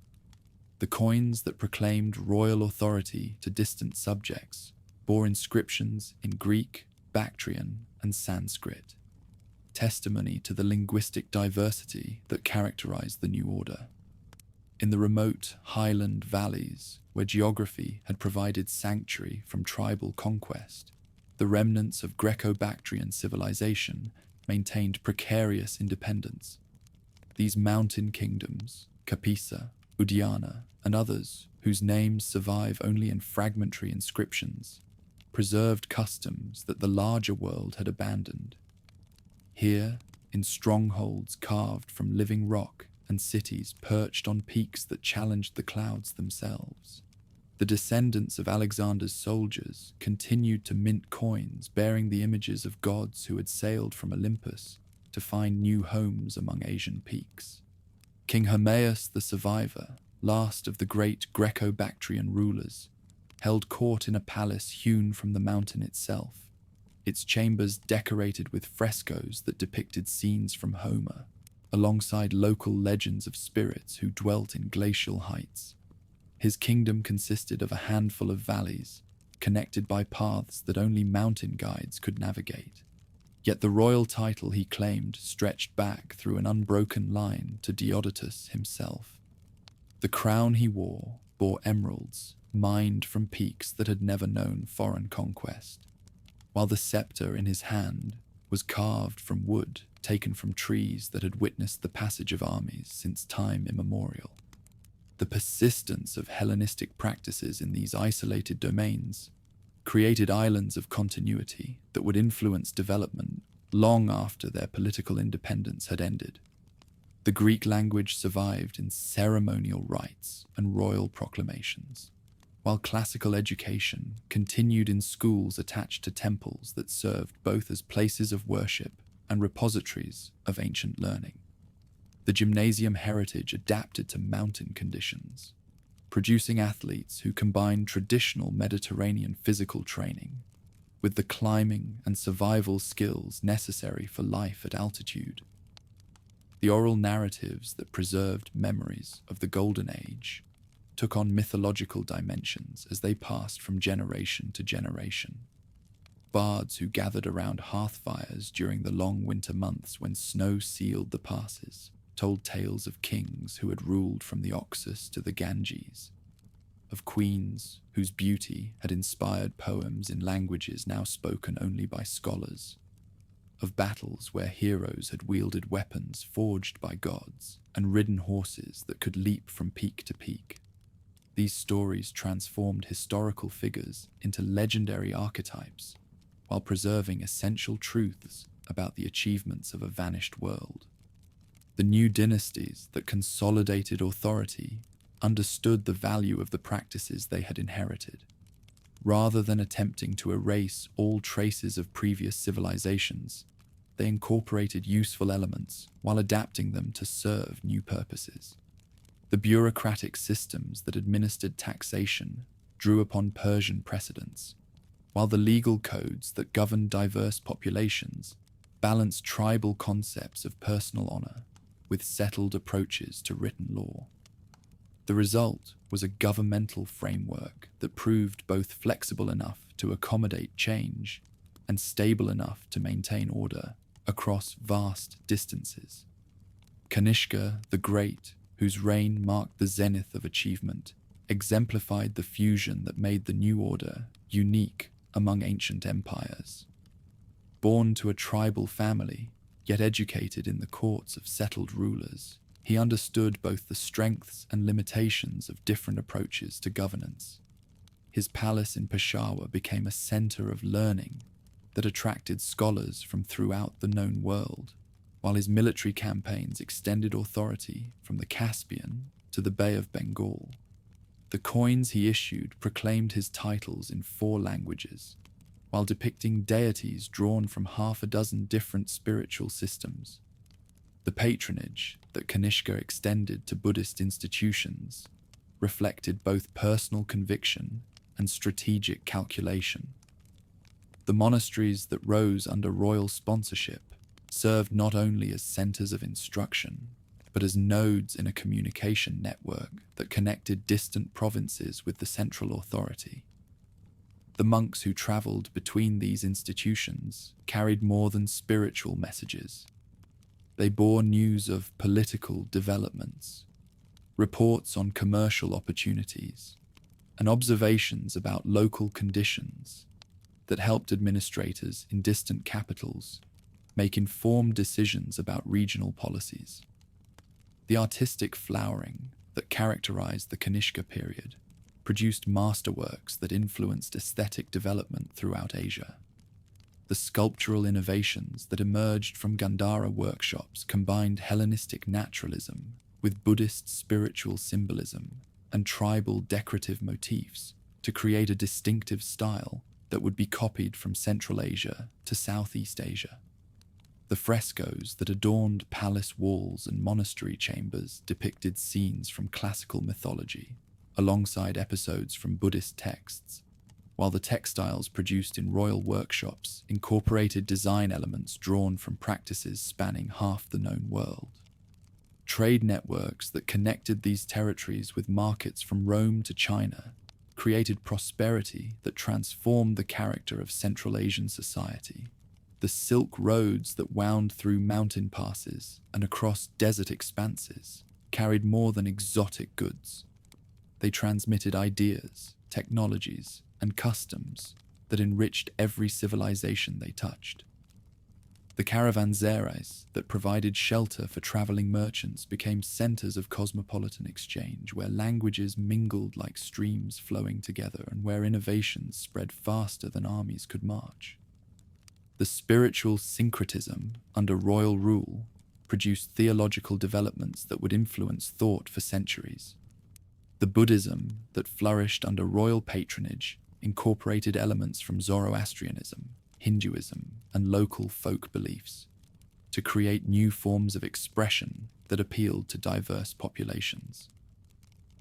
The coins that proclaimed royal authority to distant subjects bore inscriptions in Greek, Bactrian, and Sanskrit, testimony to the linguistic diversity that characterized the new order. In the remote highland valleys, where geography had provided sanctuary from tribal conquest, the remnants of Greco-Bactrian civilization maintained precarious independence. These mountain kingdoms, Kapisa, Udiana, and others, whose names survive only in fragmentary inscriptions, preserved customs that the larger world had abandoned. Here, in strongholds carved from living rock and cities perched on peaks that challenged the clouds themselves, The descendants of Alexander's soldiers continued to mint coins bearing the images of gods who had sailed from Olympus to find new homes among Asian peaks. King Hermaeus the Survivor, last of the great Greco-Bactrian rulers, held court in a palace hewn from the mountain itself, its chambers decorated with frescoes that depicted scenes from Homer, alongside local legends of spirits who dwelt in glacial heights. His kingdom consisted of a handful of valleys, connected by paths that only mountain guides could navigate. Yet the royal title he claimed stretched back through an unbroken line to Diodotus himself. The crown he wore bore emeralds, mined from peaks that had never known foreign conquest, while the scepter in his hand was carved from wood taken from trees that had witnessed the passage of armies since time immemorial. The persistence of Hellenistic practices in these isolated domains created islands of continuity that would influence development long after their political independence had ended. The Greek language survived in ceremonial rites and royal proclamations, while classical education continued in schools attached to temples that served both as places of worship and repositories of ancient learning. The gymnasium heritage adapted to mountain conditions, producing athletes who combined traditional Mediterranean physical training with the climbing and survival skills necessary for life at altitude. The oral narratives that preserved memories of the Golden Age took on mythological dimensions as they passed from generation to generation. Bards who gathered around hearth fires during the long winter months when snow sealed the passes told tales of kings who had ruled from the Oxus to the Ganges, of queens whose beauty had inspired poems in languages now spoken only by scholars, of battles where heroes had wielded weapons forged by gods and ridden horses that could leap from peak to peak. These stories transformed historical figures into legendary archetypes while preserving essential truths about the achievements of a vanished world. The new dynasties that consolidated authority understood the value of the practices they had inherited. Rather than attempting to erase all traces of previous civilizations, they incorporated useful elements while adapting them to serve new purposes. The bureaucratic systems that administered taxation drew upon Persian precedents, while the legal codes that governed diverse populations balanced tribal concepts of personal honor with settled approaches to written law. The result was a governmental framework that proved both flexible enough to accommodate change and stable enough to maintain order across vast distances. Kanishka the Great, whose reign marked the zenith of achievement, exemplified the fusion that made the new order unique among ancient empires. Born to a tribal family, yet educated in the courts of settled rulers, he understood both the strengths and limitations of different approaches to governance. His palace in Peshawar became a center of learning that attracted scholars from throughout the known world, while his military campaigns extended authority from the Caspian to the Bay of Bengal. The coins he issued proclaimed his titles in 4 languages, while depicting deities drawn from half a dozen different spiritual systems. The patronage that Kanishka extended to Buddhist institutions reflected both personal conviction and strategic calculation. The monasteries that rose under royal sponsorship served not only as centers of instruction, but as nodes in a communication network that connected distant provinces with the central authority. The monks who traveled between these institutions carried more than spiritual messages. They bore news of political developments, reports on commercial opportunities, and observations about local conditions that helped administrators in distant capitals make informed decisions about regional policies. The artistic flowering that characterized the Kanishka period produced masterworks that influenced aesthetic development throughout Asia. The sculptural innovations that emerged from Gandhara workshops combined Hellenistic naturalism with Buddhist spiritual symbolism, and tribal decorative motifs to create a distinctive style that would be copied from Central Asia to Southeast Asia. The frescoes that adorned palace walls and monastery chambers depicted scenes from classical mythology, alongside episodes from Buddhist texts, while the textiles produced in royal workshops incorporated design elements drawn from practices spanning half the known world. Trade networks that connected these territories with markets from Rome to China created prosperity that transformed the character of Central Asian society. The silk roads that wound through mountain passes and across desert expanses carried more than exotic goods. They transmitted ideas, technologies, and customs that enriched every civilization they touched. The caravanserais that provided shelter for traveling merchants became centers of cosmopolitan exchange, where languages mingled like streams flowing together and where innovations spread faster than armies could march. The spiritual syncretism under royal rule produced theological developments that would influence thought for centuries. The Buddhism that flourished under royal patronage incorporated elements from Zoroastrianism, Hinduism, and local folk beliefs to create new forms of expression that appealed to diverse populations.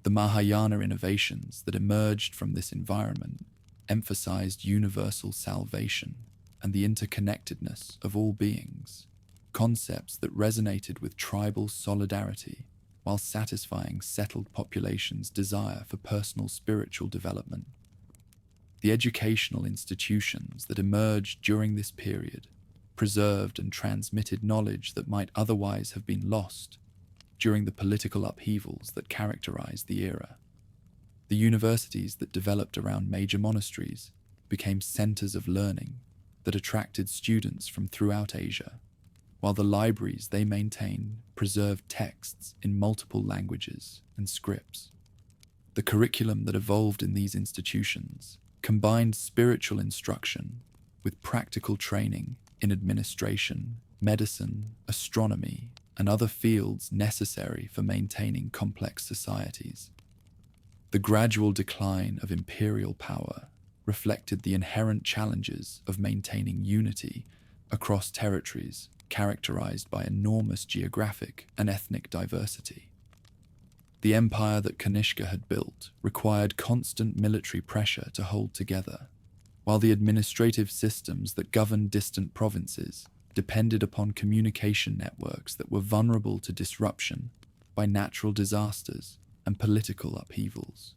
The Mahayana innovations that emerged from this environment emphasized universal salvation and the interconnectedness of all beings, concepts that resonated with tribal solidarity while satisfying settled populations' desire for personal spiritual development. The educational institutions that emerged during this period preserved and transmitted knowledge that might otherwise have been lost during the political upheavals that characterized the era. The universities that developed around major monasteries became centers of learning that attracted students from throughout Asia, while the libraries they maintained preserved texts in multiple languages and scripts. The curriculum that evolved in these institutions combined spiritual instruction with practical training in administration, medicine, astronomy, and other fields necessary for maintaining complex societies. The gradual decline of imperial power reflected the inherent challenges of maintaining unity across territories characterized by enormous geographic and ethnic diversity. The empire that Kanishka had built required constant military pressure to hold together, while the administrative systems that governed distant provinces depended upon communication networks that were vulnerable to disruption by natural disasters and political upheavals.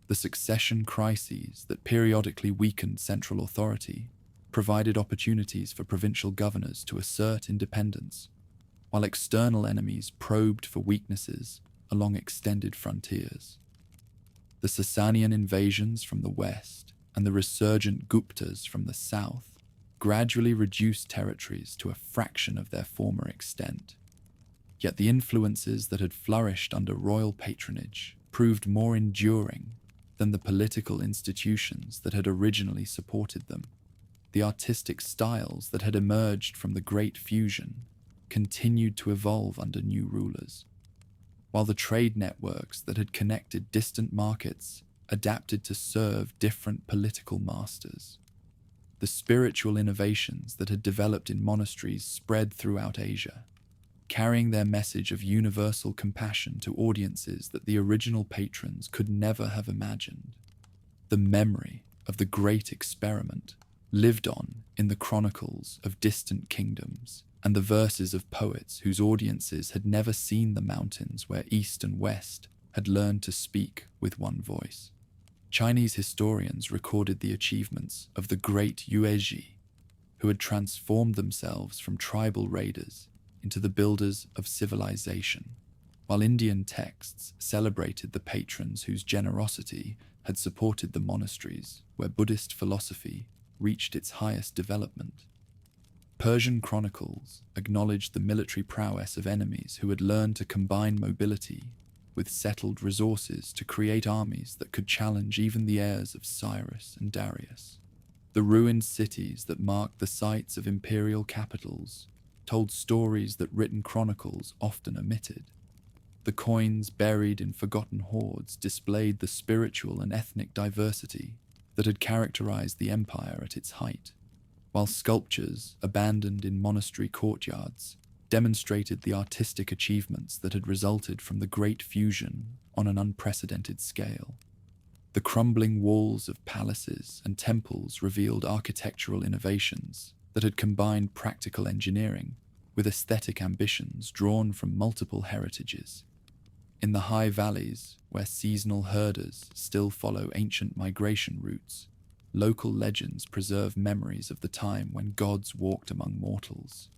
The succession crises that periodically weakened central authority provided opportunities for provincial governors to assert independence, while external enemies probed for weaknesses along extended frontiers. The Sasanian invasions from the west and the resurgent Guptas from the south gradually reduced territories to a fraction of their former extent. Yet the influences that had flourished under royal patronage proved more enduring than the political institutions that had originally supported them. The artistic styles that had emerged from the Great Fusion continued to evolve under new rulers, while the trade networks that had connected distant markets adapted to serve different political masters. The spiritual innovations that had developed in monasteries spread throughout Asia, carrying their message of universal compassion to audiences that the original patrons could never have imagined. The memory of the Great Experiment lived on in the chronicles of distant kingdoms and the verses of poets whose audiences had never seen the mountains where East and West had learned to speak with one voice. Chinese historians recorded the achievements of the great Yuezhi, who had transformed themselves from tribal raiders into the builders of civilization, while Indian texts celebrated the patrons whose generosity had supported the monasteries where Buddhist philosophy reached its highest development. Persian chronicles acknowledged the military prowess of enemies who had learned to combine mobility with settled resources to create armies that could challenge even the heirs of Cyrus and Darius. The ruined cities that marked the sites of imperial capitals told stories that written chronicles often omitted. The coins buried in forgotten hoards displayed the spiritual and ethnic diversity that had characterized the empire at its height, while sculptures abandoned in monastery courtyards demonstrated the artistic achievements that had resulted from the Great Fusion on an unprecedented scale. The crumbling walls of palaces and temples revealed architectural innovations that had combined practical engineering with aesthetic ambitions drawn from multiple heritages. In the high valleys, where seasonal herders still follow ancient migration routes, local legends preserve memories of the time when gods walked among mortals,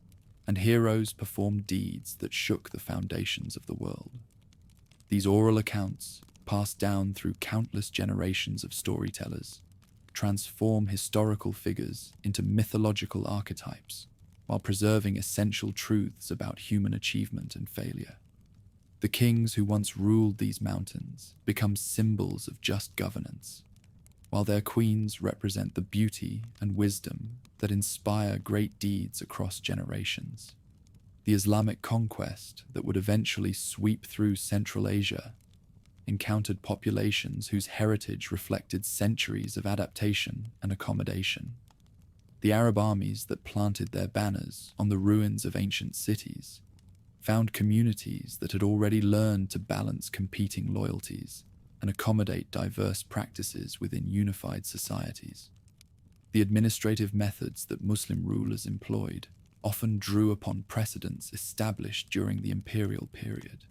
and heroes performed deeds that shook the foundations of the world. These oral accounts, passed down through countless generations of storytellers, transform historical figures into mythological archetypes while preserving essential truths about human achievement and failure. The kings who once ruled these mountains become symbols of just governance, while their queens represent the beauty and wisdom that inspire great deeds across generations. The Islamic conquest that would eventually sweep through Central Asia encountered populations whose heritage reflected centuries of adaptation and accommodation. The Arab armies that planted their banners on the ruins of ancient cities found communities that had already learned to balance competing loyalties and accommodate diverse practices within unified societies. The administrative methods that Muslim rulers employed often drew upon precedents established during the imperial period,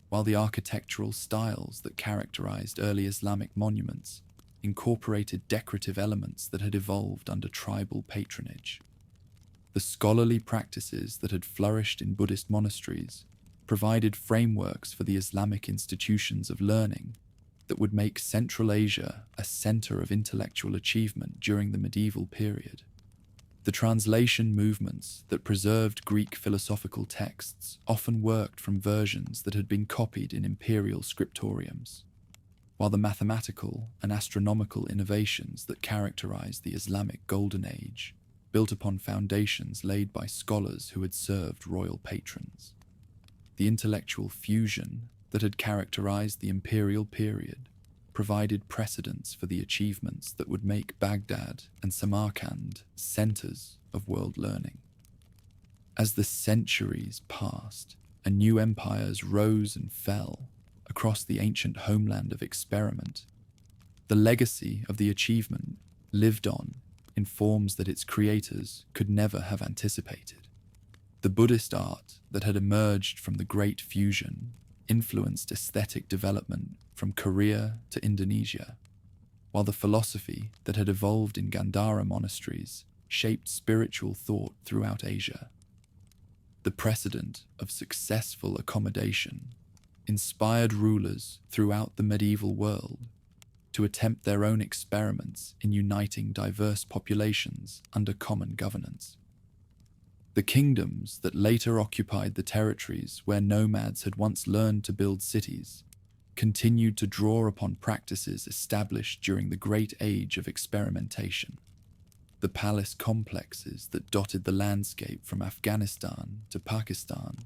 while the architectural styles that characterized early Islamic monuments incorporated decorative elements that had evolved under tribal patronage. The scholarly practices that had flourished in Buddhist monasteries provided frameworks for the Islamic institutions of learning that would make Central Asia a center of intellectual achievement during the medieval period. The translation movements that preserved Greek philosophical texts often worked from versions that had been copied in imperial scriptoriums, while the mathematical and astronomical innovations that characterized the Islamic Golden Age built upon foundations laid by scholars who had served royal patrons. The intellectual fusion that had characterized the imperial period provided precedents for the achievements that would make Baghdad and Samarkand centers of world learning. As the centuries passed and new empires rose and fell across the ancient homeland of experiment, the legacy of the achievement lived on in forms that its creators could never have anticipated. The Buddhist art that had emerged from the Great Fusion influenced aesthetic development from Korea to Indonesia, while the philosophy that had evolved in Gandhara monasteries shaped spiritual thought throughout Asia. The precedent of successful accommodation inspired rulers throughout the medieval world to attempt their own experiments in uniting diverse populations under common governance. The kingdoms that later occupied the territories where nomads had once learned to build cities continued to draw upon practices established during the Great Age of experimentation. The palace complexes that dotted the landscape from Afghanistan to Pakistan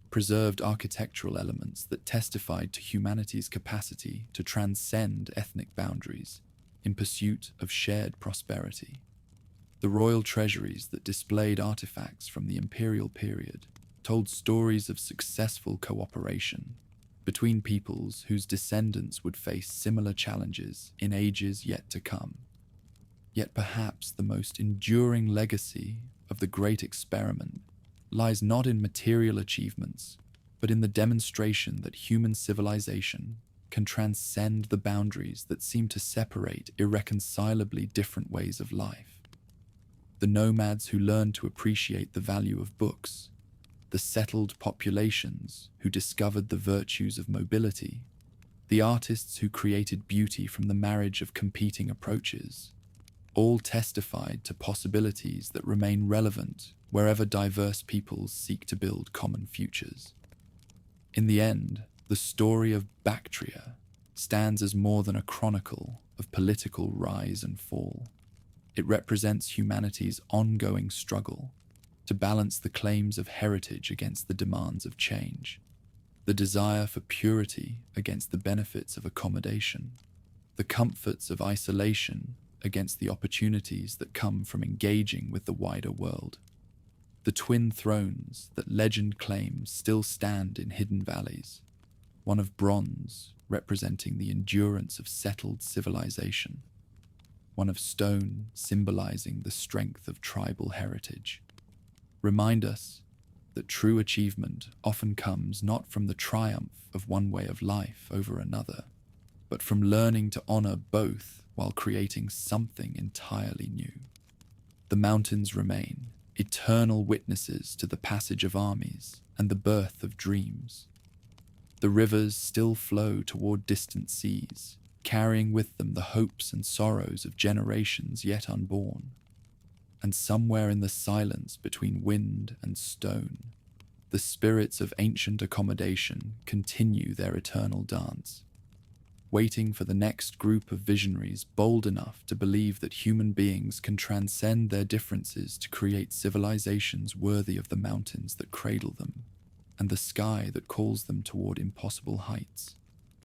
preserved architectural elements that testified to humanity's capacity to transcend ethnic boundaries in pursuit of shared prosperity. The royal treasuries that displayed artifacts from the imperial period told stories of successful cooperation between peoples whose descendants would face similar challenges in ages yet to come. Yet perhaps the most enduring legacy of the Great Experiment lies not in material achievements, but in the demonstration that human civilization can transcend the boundaries that seem to separate irreconcilably different ways of life. The nomads who learned to appreciate the value of books, the settled populations who discovered the virtues of mobility, the artists who created beauty from the marriage of competing approaches, all testified to possibilities that remain relevant wherever diverse peoples seek to build common futures. In the end, the story of Bactria stands as more than a chronicle of political rise and fall. It represents humanity's ongoing struggle to balance the claims of heritage against the demands of change. the desire for purity against the benefits of accommodation, the comforts of isolation against the opportunities that come from engaging with the wider world. The twin thrones that legend claims still stand in hidden valleys, one of bronze representing the endurance of settled civilization, one of stone symbolizing the strength of tribal heritage, remind us that true achievement often comes not from the triumph of one way of life over another, but from learning to honor both while creating something entirely new. The mountains remain, eternal witnesses to the passage of armies and the birth of dreams. The rivers still flow toward distant seas, carrying with them the hopes and sorrows of generations yet unborn. And somewhere in the silence between wind and stone, the spirits of ancient accommodation continue their eternal dance, waiting for the next group of visionaries bold enough to believe that human beings can transcend their differences to create civilizations worthy of the mountains that cradle them and the sky that calls them toward impossible heights.